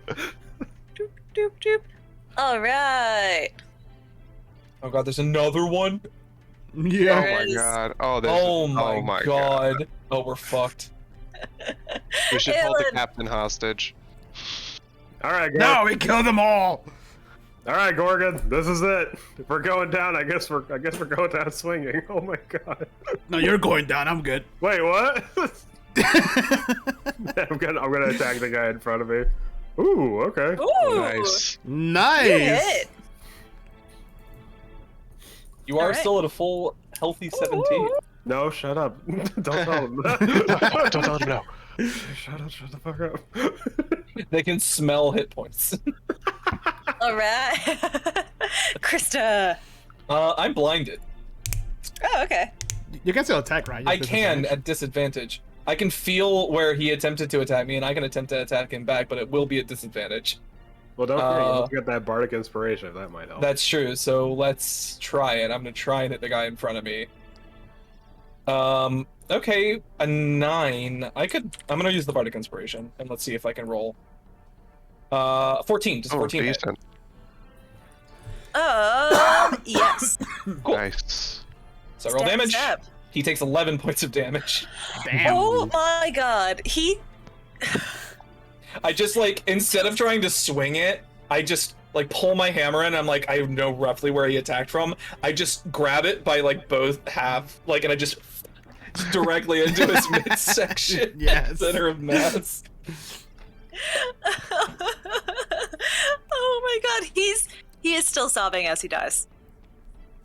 Doop, doop, doop. All right. Oh god, there's another one. Yeah. Oh my is- god. Oh, there's. Oh my god. god. Oh, we're fucked. We should hold the Aelin. captain hostage. All right, No, Gorgon. we killed them all. All right, Gorgon. This is it. If we're going down, I guess we're going down swinging. Oh my god. No, you're going down. I'm good. Wait, what? I'm gonna attack the guy in front of me. Ooh, okay. Ooh. Nice. Nice. Good hit. You are Alright. still at a full healthy 17. Ooh. No, shut up. Don't tell him. Don't tell him no. Shut the fuck up. They can smell hit points. All right. Krista. I'm blinded. Oh, okay. You can still attack, right? You I have can disadvantage. at disadvantage. I can feel where he attempted to attack me, and I can attempt to attack him back, but it will be at disadvantage. Well, don't forget, Uh, you get that Bardic Inspiration. That might help. That's true. So let's try it. I'm gonna try and hit the guy in front of me. Okay, a 9. I'm gonna use the Bardic Inspiration, and let's see if I can roll. 14. Just Oh, 14 hit. decent. Yes. Cool. Nice. So roll Step, damage. step. He takes 11 points of damage. Damn. Oh my god. He. I just like instead of trying to swing it, I just like pull my hammer in. I'm like, I know roughly where he attacked from. I just grab it by like both half, like, and I just directly into his midsection. Yes. Center of mass. Oh my god. He is still sobbing as he dies.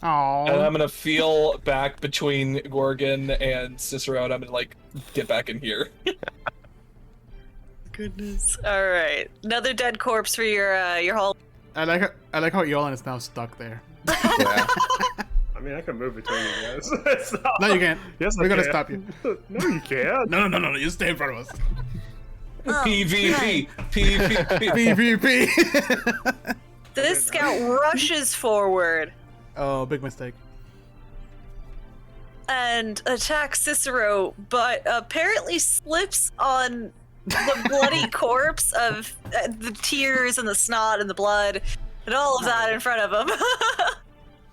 And I'm Oh. gonna feel back between Gorgon and Cicero, and I'm gonna like get back in here. Goodness. All right. Another dead corpse for your whole. I like how Yolan is now stuck there. Yeah. I mean, I can move between you guys. It's not- No, you can't. Yes, We're I gonna can. stop you. No, you can't. No. You stay in front of us. Oh, PvP. PvP. PvP. This scout rushes forward Oh, big mistake. and attacks Cicero, but apparently slips on the bloody corpse of the tears and the snot and the blood and all of that in front of him.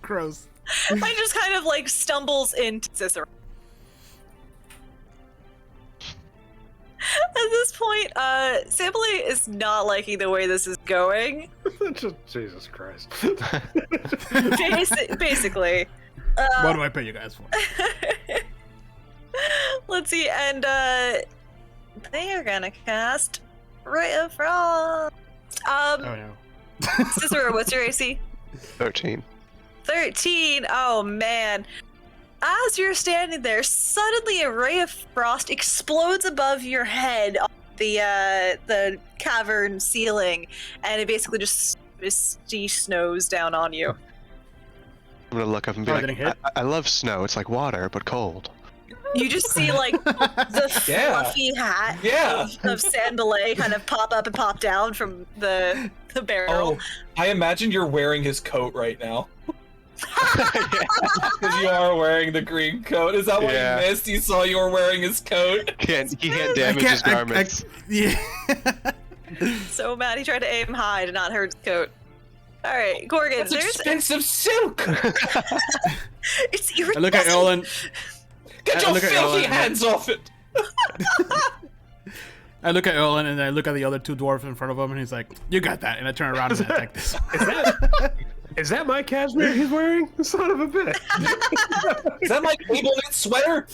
Gross. I just kind of like stumbles into Cicero. At this point, point, Sambley is not liking the way this is going. Just, Jesus Christ. Basically. What do I pay you guys for? Let's see, and they are gonna cast Ray of Frost. Oh no. Cicero, what's your AC? 13. 13. Oh man. As you're standing there, suddenly a ray of frost explodes above your head on the cavern ceiling, and it basically just misty snows down on you. I'm gonna look up and be Oh, like, didn't hit? I love snow. It's like water, but cold. You just see like the Yeah. fluffy hat Yeah. of Sandalay kind of pop up and pop down from the barrel. Oh, I imagine you're wearing his coat right now. Because you are wearing the green coat. Is that what Yeah. you missed? You saw you were wearing his coat? He can't damage his garments. Yeah. So mad he tried to aim high to not hurt his coat. All right, Gorgon. That's There's expensive silk! it's I look at iridescent. Olin. Get I your look at filthy Ellen. hands off it! I look at Olin and I look at the other two dwarves in front of him, and he's like, "You got that." And I turn around and attack this. Is that my cashmere he's wearing? Son of a bitch. Is that my cable knit sweater?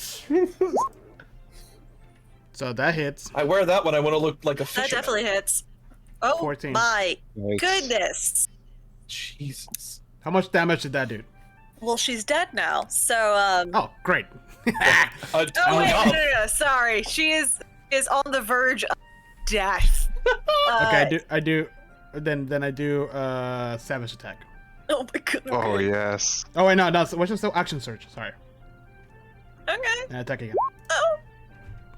So that hits. I wear that when I want to look like a That fisher. definitely hits. Oh 14. my Nice. goodness. Jesus. How much damage did that do? Well, she's dead now. So Oh, great. Oh wait, no. Sorry. She is on the verge of death. Okay, I do. Then I do savage attack. Oh my god. Oh Okay. yes. Oh wait, no, what's just action surge? Sorry, Okay. and attack again. Oh,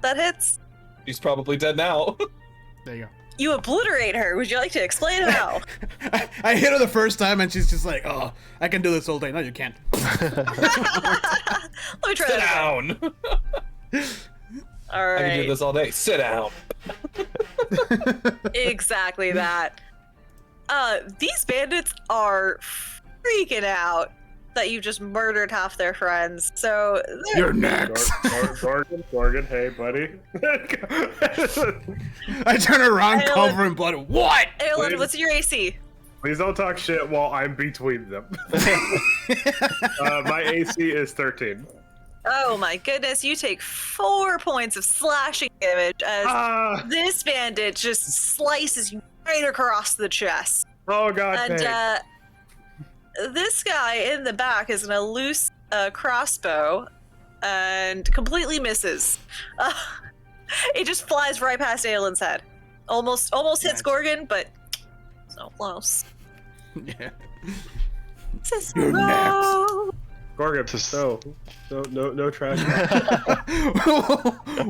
that hits. She's probably dead now. There you go. You obliterate her. Would you like to explain how? I hit her the first time, and she's just like, "Oh, I can do this all day." No, you can't. Let me try Sit that again. down! All I can do right. this all day. Sit down. Exactly that. These bandits are freaking out that you just murdered half their friends. So they're- You're next. Gorgon, hey, buddy. I turn around, Alan. cover in blood. What? Aelin, Wait. what's your AC? Please don't talk shit while I'm between them. My AC is 13. Oh my goodness, you take 4 points of slashing damage as Ah! this bandit just slices you right across the chest. Oh god, And pain. this guy in the back is gonna loose a crossbow and completely misses. It just flies right past Aelin's head. Almost hits Nice. Gorgon, but so close. Yeah. Cicero! next. Gorgon, no trash.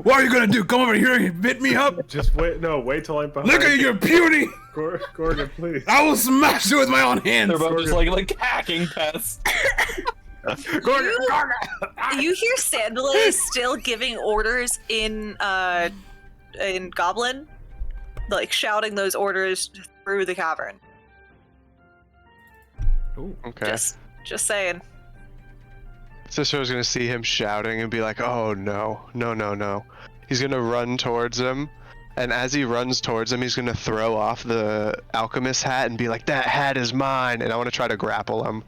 What are you gonna do? Come over here and bit me up? Just wait. No, wait till I'm behind. Look at your beauty! Gorgon, please. I will smash you with my own hands. They're both just like hacking pests. Gorgon, Gorgon. You hear Sandalay still giving orders in Goblin, like shouting those orders through the cavern. Ooh. Okay. Just saying. Cicero's gonna see him shouting and be like, "Oh no, no, no, no!" He's gonna run towards him, and as he runs towards him, he's gonna throw off the alchemist hat and be like, "That hat is mine!" And I want to try to grapple him.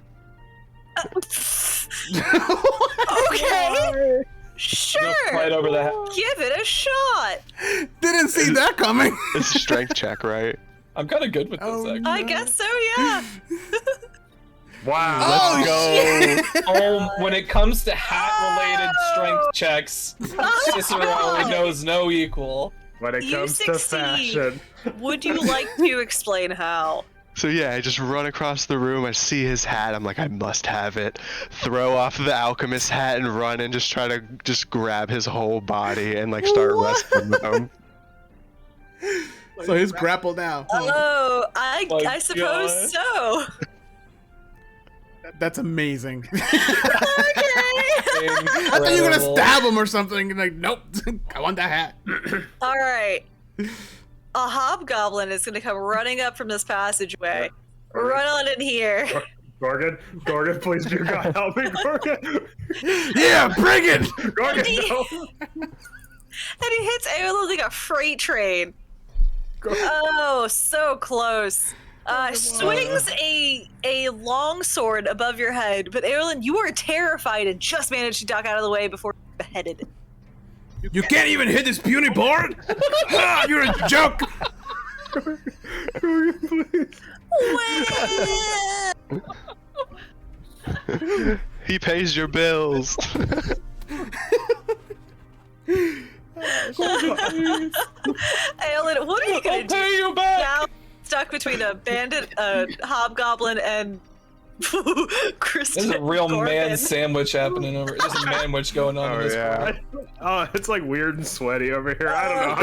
Okay, sure. Right over the hat. Give it a shot. Didn't see that coming. It's a strength check, right? I'm kind of good with this, Oh, actually. I guess so. Yeah. Wow. Oh, Let's go. Oh, when it comes to hat-related strength checks, Cicero knows no equal. When it You comes to succeed. fashion. Would you like to explain how? So yeah, I just run across the room. I see his hat. I'm like, I must have it. Throw off the alchemist hat and run and just try to just grab his whole body and like start wrestling with him. So he's grappled now. Oh, My I suppose God. so. That's amazing. Okay. I thought you were gonna stab him or something. Like, nope. I want that hat. All right. A hobgoblin is going to come running up from this passageway. Run on in here. Gorgon, please do God help me, Gorgon. Yeah, bring it. Gorgon, And he no. hits Aelin like a freight train. Oh, so close. Swings a long sword above your head, but Erlen, you are terrified and just managed to duck out of the way before you're beheaded. You can't even hit this puny board. You're a joke. He pays your bills. Erlen, what are you gonna I'll do? pay you back. Now stuck between a bandit, a hobgoblin, and Kristen. There's a real Gorgon. man sandwich happening over. There's a manwich going on in Oh this yeah. Oh, it's like weird and sweaty over here. I don't know.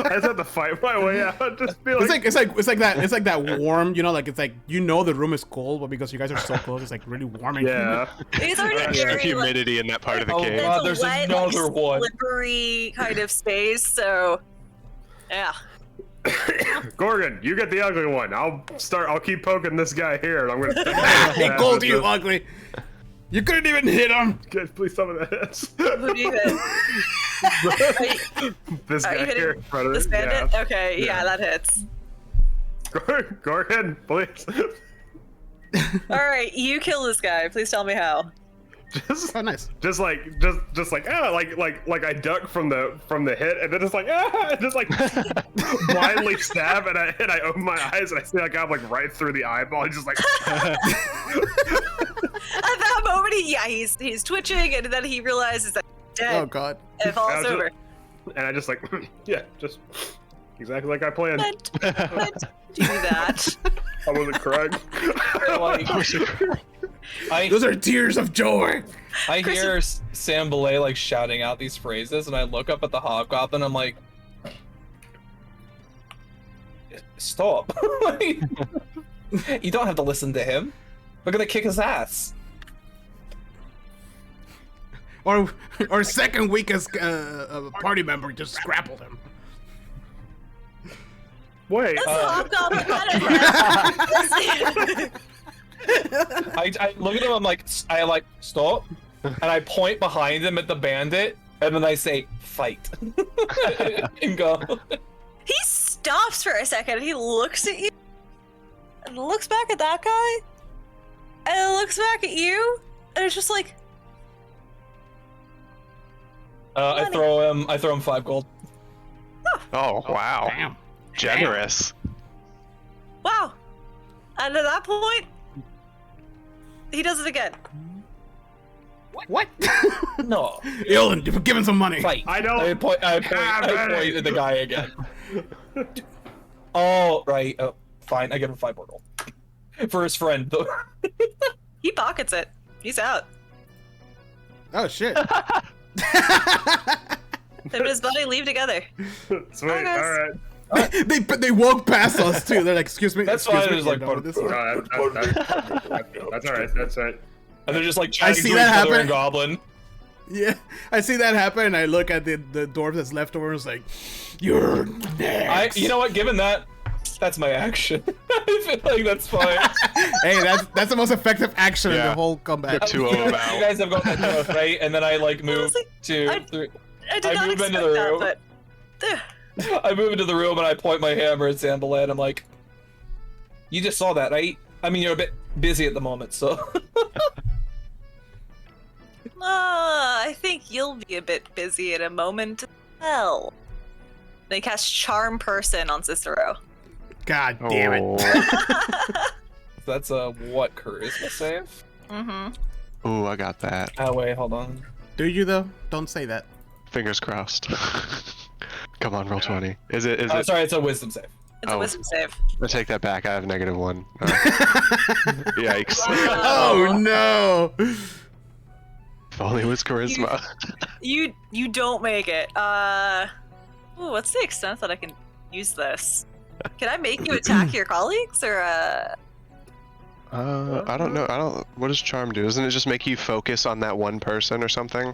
I just have to fight my way out. Just be like, It's like that warm, you know, like it's like the room is cold, but because you guys are so close, it's like really warm and yeah. It's already There's very, humidity in that part of the Oh, cave. God. it's there's a wet, another one. slippery kind of space. So, yeah. Gorgon, you get the ugly one. I'll keep poking this guy here, and I'm gonna. He called you ugly. You couldn't even hit him. Good, please tell me that hits. Who do you hit? This Are you guy hitting here in front of this me. bandit? Yeah. Okay, yeah, that hits. Gorgon, please. All right, you kill this guy. Please tell me how. Just, Oh, nice. just like I duck from the hit, and then just like and just like blindly stab, and I open my eyes and I see like I'm like right through the eyeball, and just like. At that moment, he's twitching, and then he realizes that he's dead. Oh god. And it falls over. And I just like, yeah, just exactly like I planned. Don't do that. I wasn't crying. Those are tears of joy. I hear Sam Belay like shouting out these phrases, and I look up at the hobgoblin. I'm like, stop! You don't have to listen to him. We're gonna kick his ass. Or second weakest party member just grappled him. Wait. That's hobgoblin kind of I look at him. I'm like, stop, and I point behind him at the bandit, and then I say, fight, and go. He stops for a second. He looks at you, and looks back at that guy, and looks back at you, and it's just like. I throw him 5 gold. Oh wow. Damn. Generous. Wow. And at that point, he does it again. What? No, Ilan, you're giving some money. fight. I don't- I point at the guy again. Oh right. Oh, fine. I give him 5 more gold for his friend. Though. He pockets it. He's out. Oh shit. Him and his buddy leave together. Sweet. Hi, guys. All right. they walk past us too. They're like, excuse me. That's excuse why me, there's like we're done with this one. That's all right. That's all right. And they're just like chatting see to that each other happen. in Goblin. Yeah, I see that happen, and I look at the dwarf that's left over, and it's like, you're next. You know what? Given that, that's my action. I feel like that's fine. Hey, that's the most effective action in Yeah. the whole comeback. Took 2 of them You out. guys have got that north, right? And then I like move Honestly, to. I did I not move into expect the that, room. but. I move into the room and I point my hammer at Sambalay and I'm like, you just saw that, right? I mean, you're a bit busy at the moment, so. I think you'll be a bit busy in a moment as well. They cast Charm Person on Cicero. God damn it. Oh. That's a what charisma save? Mm-hmm. Ooh, I got that. Oh wait, hold on. Do you though? Don't say that. Fingers crossed. Come on, roll 20. Is it? Oh, sorry, it's a wisdom save. It's a Oh. wisdom save. I take that back. I have -1. Yikes. Oh no. If only it was charisma. You don't make it. Ooh, what's the extent that I can use this? Can I make you attack your colleagues, or I don't know. What does charm do? Doesn't it just make you focus on that one person or something?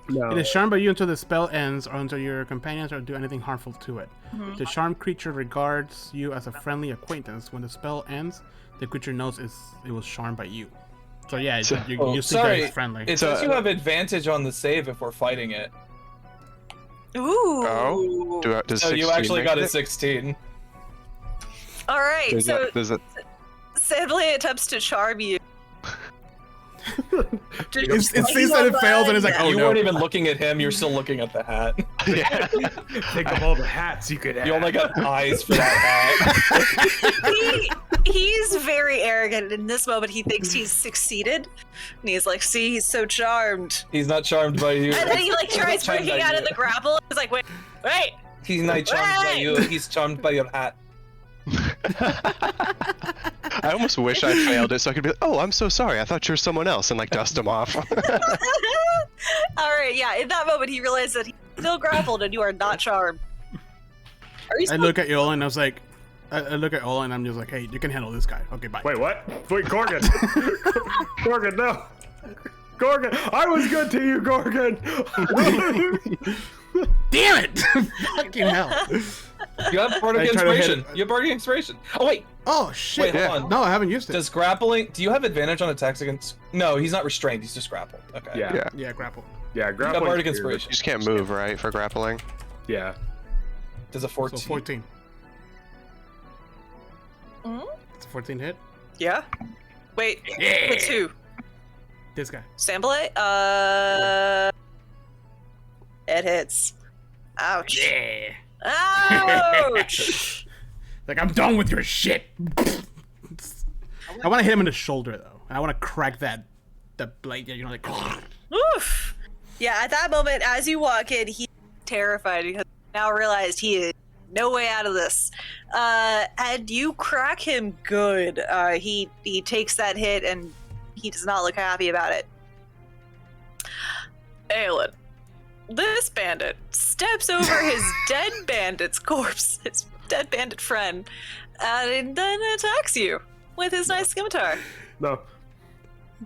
No. It is charmed by you until the spell ends, or until your companions or do anything harmful to it. Mhm. The charmed creature regards you as a friendly acquaintance. When the spell ends, the creature knows it was charmed by you. So yeah, you see sorry, guys friendly. It says you have advantage on the save if we're fighting it. Ooh. Oh? Does So you 16 actually make got a it? 16. All right. Does So that- does it? Sandblade attempts to charm you. It sees that it fails and it's like, oh you no. weren't even looking at him. You're still looking at the hat. Yeah. Think of all the hats you could have. You only got eyes for that hat. He's very arrogant. In this moment, he thinks he's succeeded, and he's like, "See, he's so charmed." He's not charmed by you. And then he like tries Charmed breaking by out you. of the grapple. He's like, "Wait, wait." He's not charmed by Right. you. He's charmed by your hat. I almost wish I failed it so I could be like, oh, I'm so sorry. I thought you were someone else and like dust him off. All right, yeah. In that moment, he realized that he's still grappled, and you are not charmed. Are you? I look at Yola and I was like, I look at Ola and I'm just like, hey, you can handle this guy. Okay, bye. Wait, what? Wait, Gorgon. Gorgon, no. Gorgon, I was good to you, Gorgon. Damn it! Fucking hell. You have bardic I try to hit inspiration. it. You have bardic inspiration. Oh wait, Oh shit! Wait, hold on. No, I haven't used it. does grappling? Do you have advantage on attacks against? No, he's not restrained. He's just grappled. Okay. Yeah. Yeah. Yeah, grapple. Yeah, You got grappling. bardic You inspiration. just can't move, right, for grappling? Yeah. Does a 14? So 14. Mhm. It's a 14 hit. Yeah. Wait. Yeah. With who? This guy. Sandblade? It hits. Ouch. Yeah. Ouch. Like, I'm done with your shit. I want to hit him in the shoulder though. I want to crack that blade. You know, like. Oof. Yeah, at that moment, as you walk in, he's terrified because he now realized he is no way out of this. And you crack him good. He takes that hit and he does not look happy about it. Aelin, this bandit steps over his dead bandit's corpse, his dead bandit friend, and then attacks you with his nice scimitar. No.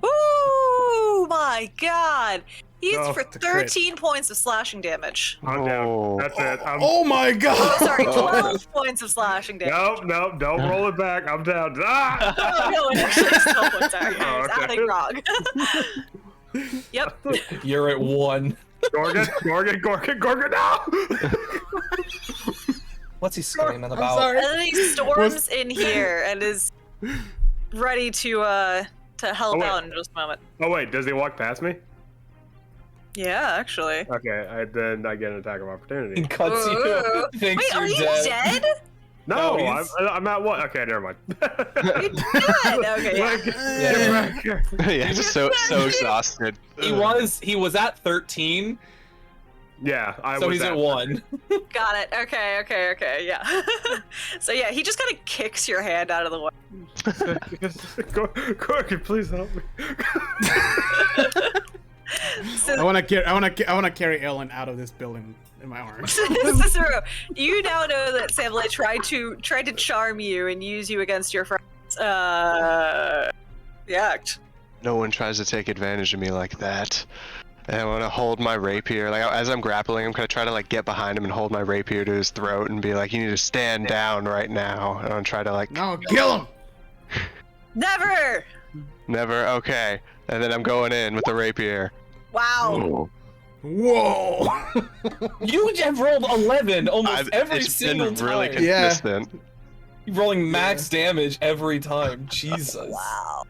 Oh my god! He's Oh, for it's a crit. 13 points of slashing damage. I'm Oh. down. That's it. Oh my Oh, god! sorry, 12 points of slashing damage. No, don't roll it back. I'm down. Ah! Oh, no, it actually is 12 points. Sorry, I was okay. adding wrong. Yep. You're at 1. Gorgon, no! What's he screaming I'm about? sorry. And then he storms in here and is ready to help Oh, wait. out in just a moment. Oh wait, does he walk past me? Yeah, actually. Okay, then I get an attack of He opportunity. cuts Ooh. you. Thinks Wait, are you're you dead. dead? No, No, he's- I'm at one. Okay, never mind. You're dead. Okay, yeah. Like, get back here. Yeah, just so exhausted. He was at 13, Yeah, I so was he's at 1. Got it. Okay, yeah. So yeah, he just kind of kicks your hand out of the way. Gorgon, please help me. So, I want to carry Ellen out of this building in my arms. Cicero, you now know that Samblade tried to charm you and use you against your friends. React. No one tries to take advantage of me like that. And I want to hold my rapier. Like, as I'm grappling, I'm going to try to, like, get behind him and hold my rapier to his throat and be like, you need to stand down right now. And I'm trying to, like, No, kill him! Never. never, okay. And then I'm going in with the rapier. Wow. Whoa! You have rolled 11 almost every it's single been really time. Yeah. consistent. You're rolling max damage every time. Jesus. Wow.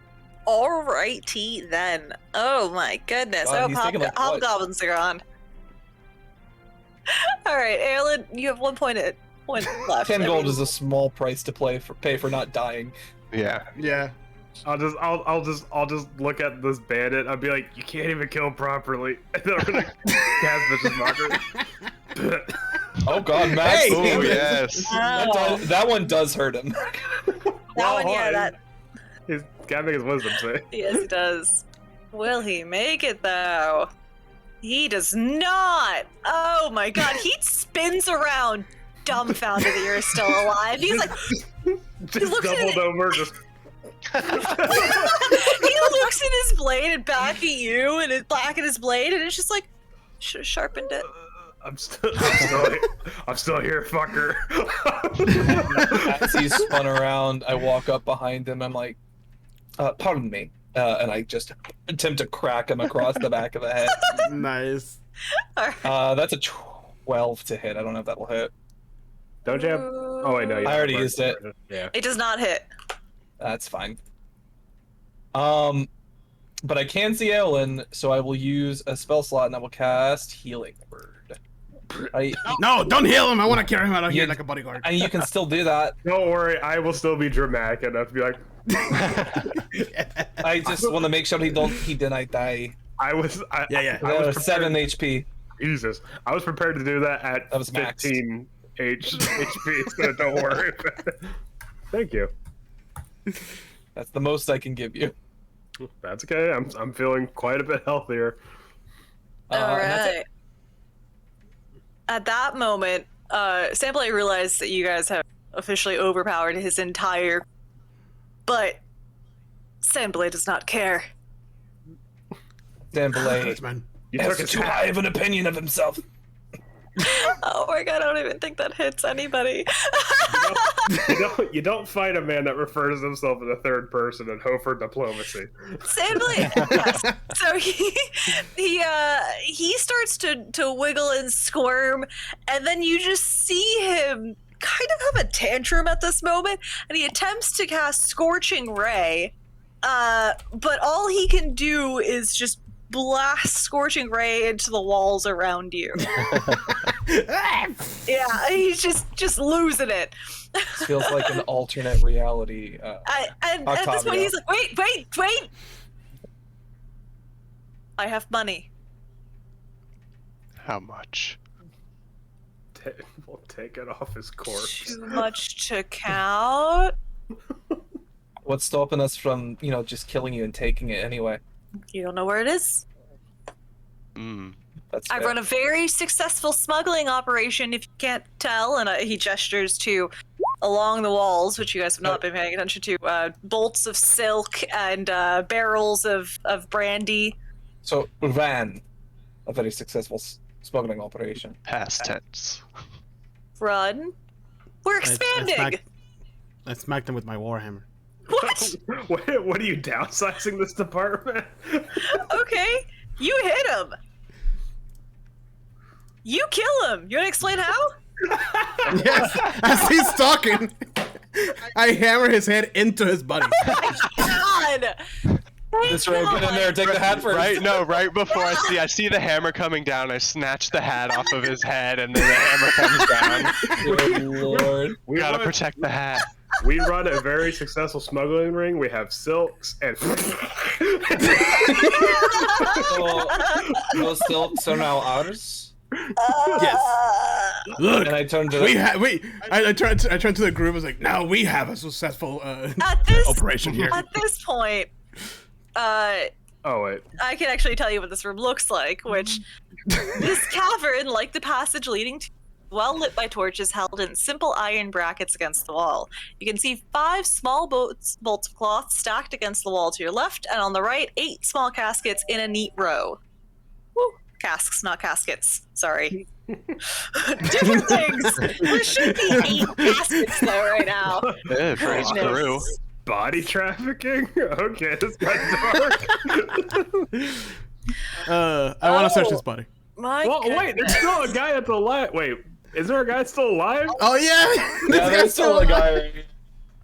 Alrighty then. Oh my goodness. God, he's taking, like, what? Hobgoblins are gone. Alright, Aelin, you have one point left. 10 I gold mean, is a small price to pay for not dying. Yeah. Yeah. I'll just look at this bandit. I'll be like, you can't even kill him properly. And then I'm gonna cast vicious mockery. Oh god, max Hey! Oh, damage. yes. That one does hurt him. that one, yeah, that. He's gotta make his wisdom save. Yes, he does. Will he make it though? He does not. Oh my god, he spins around, dumbfounded that you're still alive. He's like, Just looks at doubled it. over, just. he looks at his blade and back at you, and it's back at his blade, and it's just like, should have sharpened it. I'm still here, fucker. As he's spun around, I walk up behind him. I'm like, pardon me. And I just attempt to crack him across the back of the head. Nice. That's a 12 to hit. I don't know if that'll hit. Don't you have? Oh wait, no. You I have already mark used it. conversion. Yeah. It does not hit. That's fine. But I can see Aelin, so I will use a spell slot and I will cast Healing Word. No, don't heal him. I want to carry him out of here You- like a bodyguard. And you can still do that. Don't worry, I will still be dramatic enough to be like, I just want to make sure he didn't die. I was. Yeah. I was prepared- 7 HP. Jesus, I was prepared to do that at That was maxed. 15 HP, so don't worry. Thank you. That's the most I can give you. That's okay. I'm feeling quite a bit healthier. All And that's it. right. At that moment, Sampley realized that you guys have officially overpowered his entire. But Sampley does not care. Sampley Thanks, man. You took has his too hat. high of an opinion of himself. Oh my god, I don't even think that hits anybody. You don't fight a man that refers to himself in the third person and hope for diplomacy. Sampley, yes. So he starts to wiggle and squirm, and then you just see him kind of have a tantrum at this moment, and he attempts to cast Scorching Ray, but all he can do is just blast Scorching Ray into the walls around you. Yeah, he's just losing it. This feels like an alternate reality. And at this point, Octavio. he's like, wait! I have money. How much? We'll take it off his corpse. Too much to count? What's stopping us from, just killing you and taking it anyway? You don't know where it is? That's I fair. run a very successful smuggling operation, if you can't tell, and he gestures to along the walls, which you guys have not been paying attention to, bolts of silk and barrels of brandy. So, ran a very successful smuggling operation. Past tense. Run. We're expanding! I smacked him with my warhammer. What? What are you downsizing this department? Okay, you hit him. You kill him. You want to explain how? Yes, as he's talking, I hammer his head into his body. God. This rogue, get in there, take the hat first. Right before I see the hammer coming down, I snatch the hat off of his head, and then the hammer comes down. Good lord. We Gotta run- protect the hat. We run a very successful smuggling ring. We have silks and. So, those silks are now ours? Yes. Look, And I turned to I turned to the group. I was like, now we have a successful At this operation here. At this point, Oh wait. I can actually tell you what this room looks like, which this cavern, like the passage leading to, well lit by torches held in simple iron brackets against the wall. You can see 5 small bolts of cloth stacked against the wall to your left, and on the right, 8 small caskets in a neat row. Woo! Casks, not caskets. Sorry. Different things. There should be 8 caskets though right now. Yeah, praise Goodness. Peru. Body trafficking? Okay, this got dark. I want to search his body. My Well, wait, there's still a guy at the left. Wait, is there a guy still alive? Oh yeah, Yeah, there's still a guy.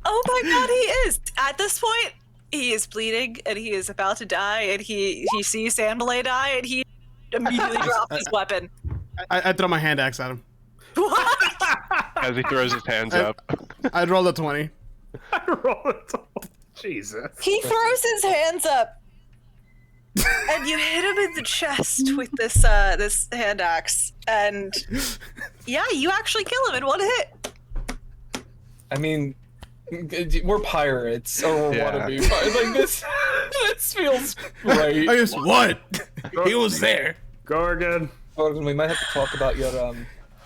Oh my god, he is! At this point, he is bleeding and he is about to die, and he sees Sandalay die, and he immediately drops his weapon. I throw my hand axe at him. What? As he throws his hands up. I rolled a 20. I rolled it. Jesus. He throws his hands up, and you hit him in the chest with this this hand axe, and yeah, you actually kill him in one hit. I mean, we're pirates, or Yeah. want to be pirates. Like, this feels right. I just what? He was there. Gorgon. Gordon, we might have to talk about your,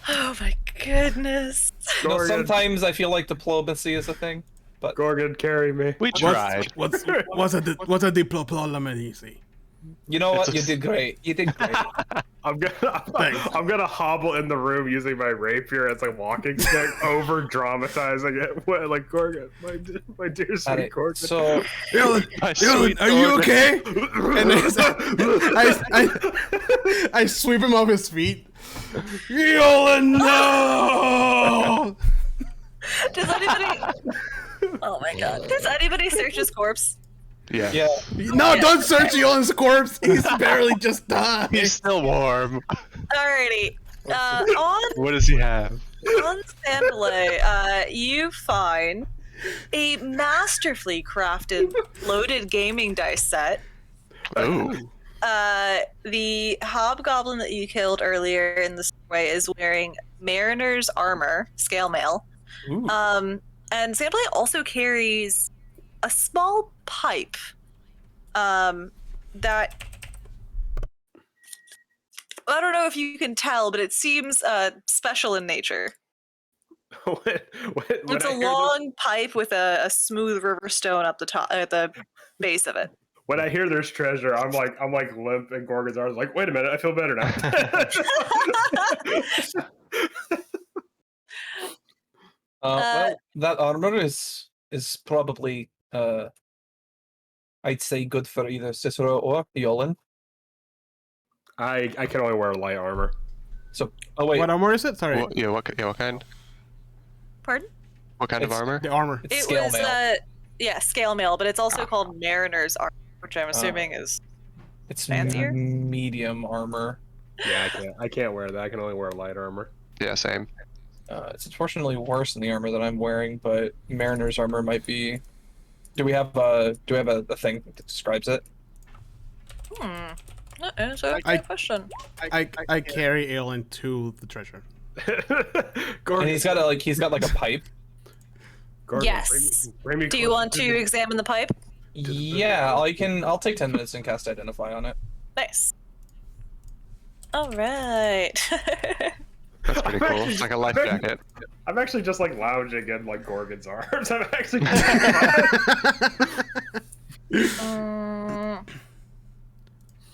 Oh my goodness. Gorgon. sometimes I feel like diplomacy is a thing, but Gorgon, carry me. We tried. What's a diplomacy? you know what? It's a- You did great. You did great. I'm Thanks. gonna hobble in the room using my rapier as a walking stick, over dramatizing it. What, like Gorgon, my dear sweet Alright, Gorgon. so, Dylan, My Dylan, sweet are you Gorgon. okay? And I sweep him off his feet, Yolan, no! Does anybody? Oh my god! Does anybody search his corpse? Yeah. Yeah. No, don't search Yolan's corpse. He's barely just died. He's still warm. Alrighty. On What does he have? Sandalay, you find a masterfully crafted loaded gaming dice set. Oh. The hobgoblin that you killed earlier in the way is wearing mariner's armor, scale mail. Ooh. And Sandalay also carries a small pipe that I don't know if you can tell, but it seems special in nature. It's a long pipe with a smooth river stone up the top, at the base of it. When I hear there's treasure, I'm like limp and Gorgon's arms like, wait a minute, I feel better now. Well, that armor is probably I'd say good for either Cicero or Yolan. I can only wear light armor. So, oh wait, What armor is it? Sorry. What kind? Pardon? What kind of It's- armor? The armor. it's It scale was mail. yeah, scale mail, but it's also called mariner's armor, which I'm assuming is It's fancier? medium armor. Yeah, I can't wear that. I can only wear light armor. Yeah, same. It's unfortunately worse than the armor that I'm wearing, but Mariner's armor might be. Do we have a thing that describes it? That is a I- good question. I carry Aelin to the treasure. Gorgon, And he's got like a pipe. Gorgon, Yes. bring me Do you closer want to examine the pipe? Yeah, I'll take 10 minutes and cast Identify on it. Nice. All right. That's pretty cool. It's like a life jacket. I'm actually just like lounging in like Gorgon's arms. I'm actually.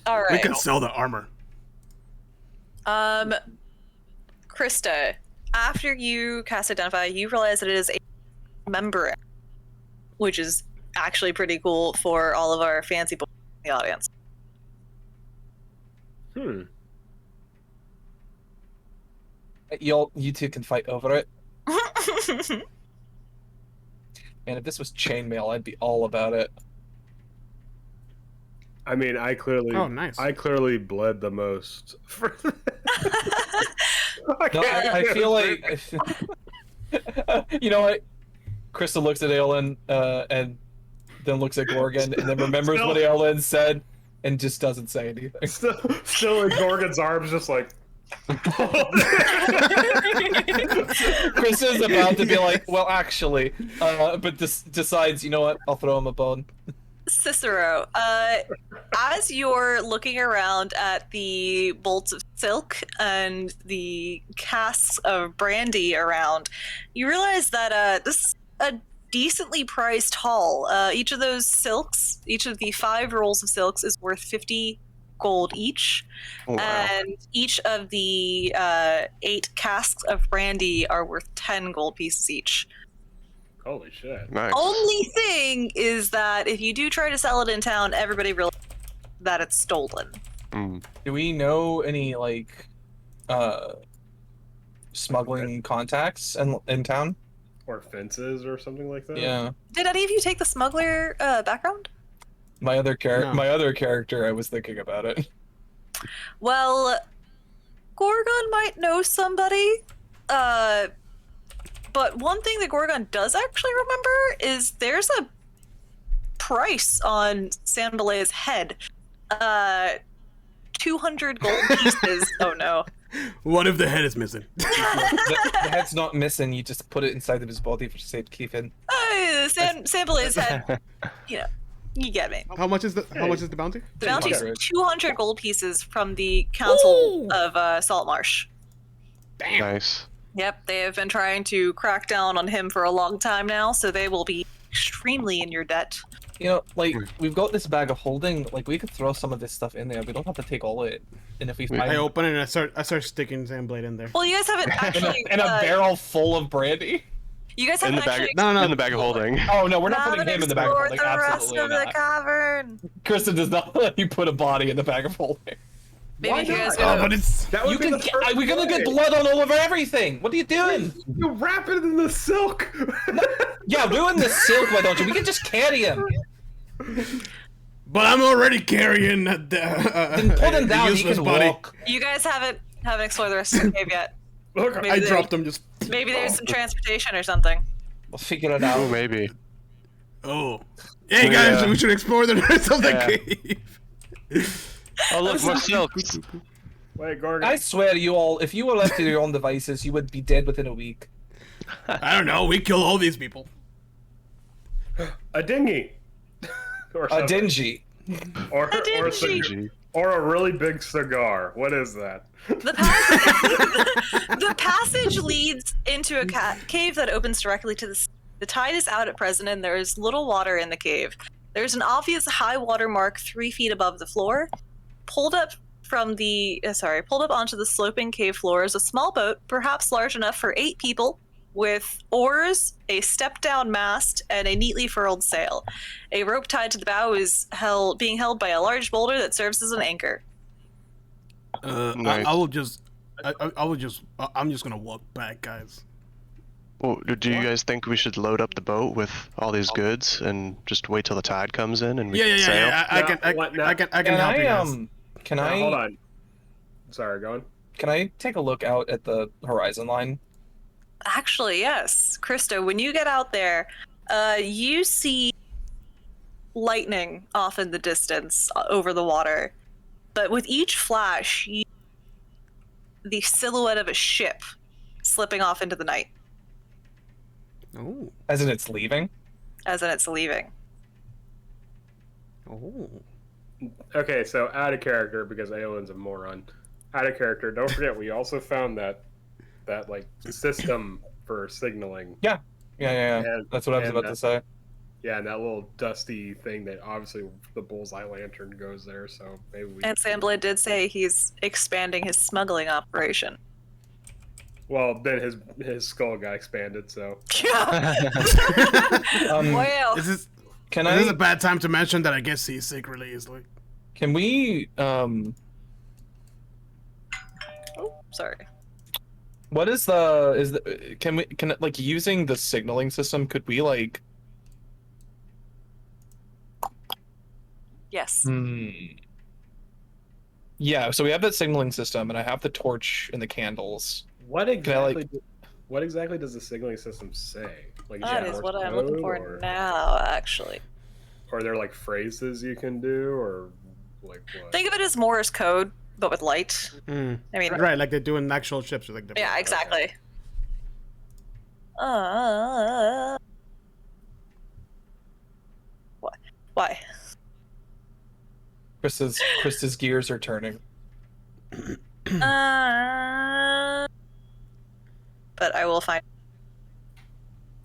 All We right. can sell the armor. Krista, after you cast Identify, you realize that it is a member, which is actually pretty cool for all of our fancy boys in the audience. You two can fight over it. And if this was chainmail, I'd be all about it. I mean, I clearly. Oh, nice. I clearly bled the most. No, I feel like you know what? Krista looks at Aelin and then looks at Gorgon and then remembers what Aelin said and just doesn't say anything. Still in Gorgon's arms, just like. Krista's about to be like, well, actually, but decides, you know what? I'll throw him a bone. Cicero, as you're looking around at the bolts of silk and the casks of brandy around, you realize that this is a decently priced haul. Each of those silks, each of the 5 rolls of silks is worth 50 gold each. Oh, wow. And each of the 8 casks of brandy are worth 10 gold pieces each. Holy shit. Nice. Only thing is that if you do try to sell it in town, everybody realizes that it's stolen. Mm. Do we know any like smuggling contacts in town? Or fences or something like that? Yeah. Did any of you take the smuggler background? My other No. my other character, I was thinking about it. Well, Gorgon might know somebody. But one thing that Gorgon does actually remember is there's a price on Sambalay's head. 200 gold pieces. Oh no. What if the head is missing? The head's not missing. You just put it inside of his body for safekeeping. Sambalay's head. You know, you get me. How much is the bounty? The bounty's 200. 200 gold pieces from the Council of Saltmarsh. Nice. Yep, they have been trying to crack down on him for a long time now, so they will be extremely in your debt. You know, like we've got this bag of holding. Like we could throw some of this stuff in there. We don't have to take all of it. And if we find I open it and I start sticking Sandblade in there. Well, you guys haven't actually. in a barrel full of brandy. You guys In haven't the bag. actually. No. In the bag of holding. Oh no, we're not putting haven't him in the bag of explored holding. the rest Absolutely of the not. cavern. Kristen does not let you put a body in the bag of holding. Maybe Why you guys not? Oh, but it's That would You be can. the first We're gonna get way. blood all over everything. What are you doing? You wrap it in the silk. Yeah, ruin the silk. Why don't you? We can just carry him. but I'm already carrying Then put him down. He useless can body. walk. You guys haven't explored the rest of the cave yet. Look, Maybe I they- dropped them just. Maybe there's some transportation or something. We'll figure it Oh, out. maybe. Oh. Hey guys, Yeah. we should explore the rest of the Yeah. cave. Oh, look, more silks. wait, Gorgon. I swear, you all, if you were left to your own devices, you would be dead within a week. I don't know. We kill all these people. A dinghy. or A something. dingy. Or A dinghy. cigar. Or a really big cigar. What is that? The passage, the passage leads into a cave that opens directly to the sea. The tide is out at present, and there is little water in the cave. There's an obvious high water mark 3 feet above the floor. Pulled up onto the sloping cave floor is a small boat, perhaps large enough for 8 people, with oars, a step-down mast, and a neatly furled sail. A rope tied to the bow is being held by a large boulder that serves as an anchor. Nice. I'm just gonna walk back, guys. Well, do you guys think we should load up the boat with all these goods and just wait till the tide comes in and we can sail? I No, can what- no. I can Can help you I guys. Can Now, hold I on. Sorry, go on. can I take a look out at the horizon line? Actually, yes. Krista, when you get out there, you see lightning off in the distance over the water. But with each flash, the silhouette of a ship slipping off into the night, Oh. As in, it's leaving. as in it's leaving. Oh. Okay, so out of character because Aelin's a moron. Out of character. Don't forget, we also found that like system for signaling. Yeah. And- That's what I was and about to say. Yeah, and that little dusty thing that obviously the bullseye lantern goes there. So maybe we. And Samblade did say he's expanding his smuggling operation. Well, then his skull got expanded. So Well, This is Can this is a I? bad time to mention that I get seasick really easily. Can we? sorry. What is can like using the signaling system? Could we like? Yes. Yeah. So we have that signaling system, and I have the torch and the candles. what I, exactly? like- What exactly does the signaling system say? Like, That it is Morse what I'm looking code, for or now, actually. are there like phrases you can do, or like what? Think of it as Morse code, but with light. I mean, Right, like they do in actual ships. Like yeah, exactly. What? Why? Krista's gears are turning. But I will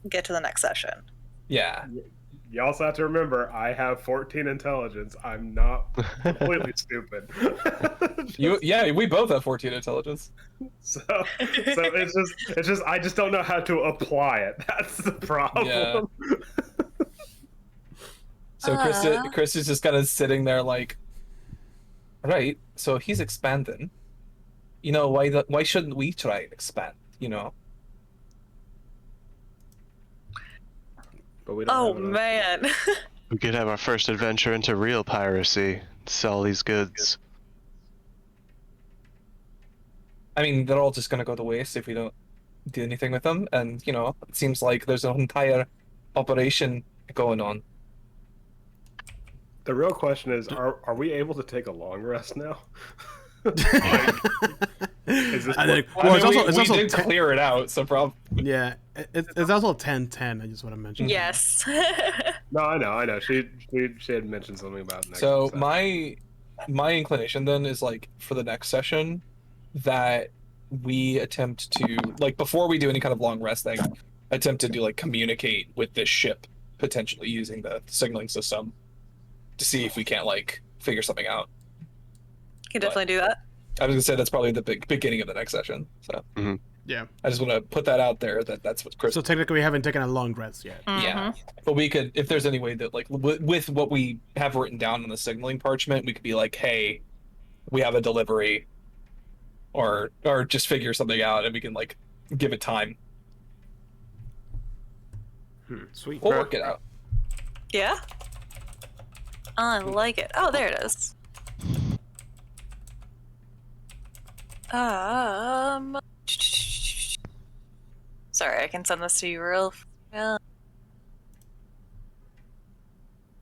get to the next session. Yeah. You also have to remember, I have 14 intelligence. I'm not completely stupid. We both have 14 intelligence. so it's just I just don't know how to apply it. That's the problem. Yeah. So Krista's just kind of sitting there like, right. So he's expanding. You know, why shouldn't we try and expand? You know. But we don't Oh have enough. man. We could have our first adventure into real piracy. Sell these goods. I mean, they're all just gonna go to waste if we don't do anything with them. And you know, it seems like there's an entire operation going on. The real question is, are we able to take a long rest now? Is this I think, I well, mean, it's we also did clear it out, so probably. yeah, it's also 10-10. I just want to mention. Yes. No, I know. She had mentioned something about next. So session. my inclination then is like for the next session that we attempt to like before we do any kind of long resting, attempt to do like communicate with this ship potentially using the signaling system to see if we can't like figure something out. Can definitely do that. I was gonna say that's probably the beginning of the next session. So Yeah. I just want to put that out there that's what Chris. So technically, we haven't taken a long rest yet. Yeah, but we could, if there's any way that like with what we have written down on the signaling parchment, we could be like, hey, we have a delivery, or just figure something out and we can like give it time. Sweet. We'll work it out. Yeah? I like it. Oh, there it is. Sorry, I can send this to you real.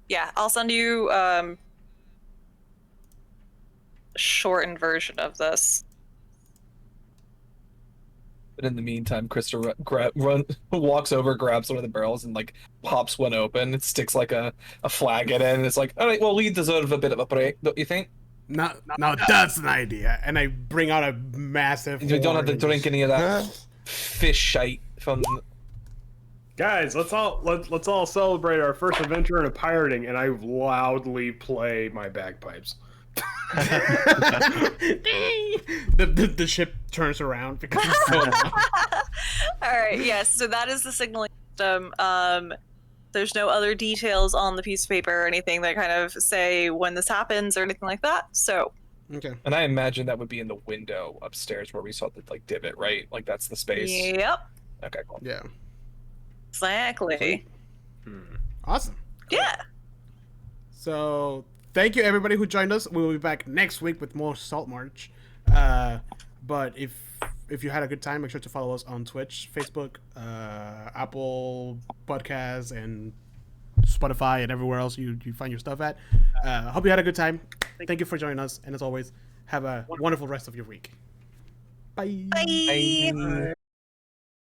Yeah, I'll send you a shortened version of this. But in the meantime, Krista walks over, grabs one of the barrels, and like pops one open. It sticks like a flag in it, and it's like, all right, well, we deserve a bit of a break, don't you think? Now that's an idea. And I bring out a massive. You don't have to drink any of that fish shite from. Guys, let's all celebrate our first adventure in a pirating, and I loudly play my bagpipes. the ship turns around because it's so loud. All right, yes. So that is the signaling system. There's no other details on the piece of paper or anything that kind of say when this happens or anything like that. So. Okay. And I imagine that would be in the window upstairs where we saw the like divot, right? Like that's the space. Yep. Okay, cool. Yeah. Exactly. Awesome. Yeah. So thank you everybody who joined us. We will be back next week with more Saltmarsh. But if you had a good time, make sure to follow us on Twitch, Facebook, Apple Podcasts, and Spotify, and everywhere else you find your stuff at. Hope you had a good time. Thank you for joining us, and as always, have a wonderful rest of your week. Bye. Bye. Bye.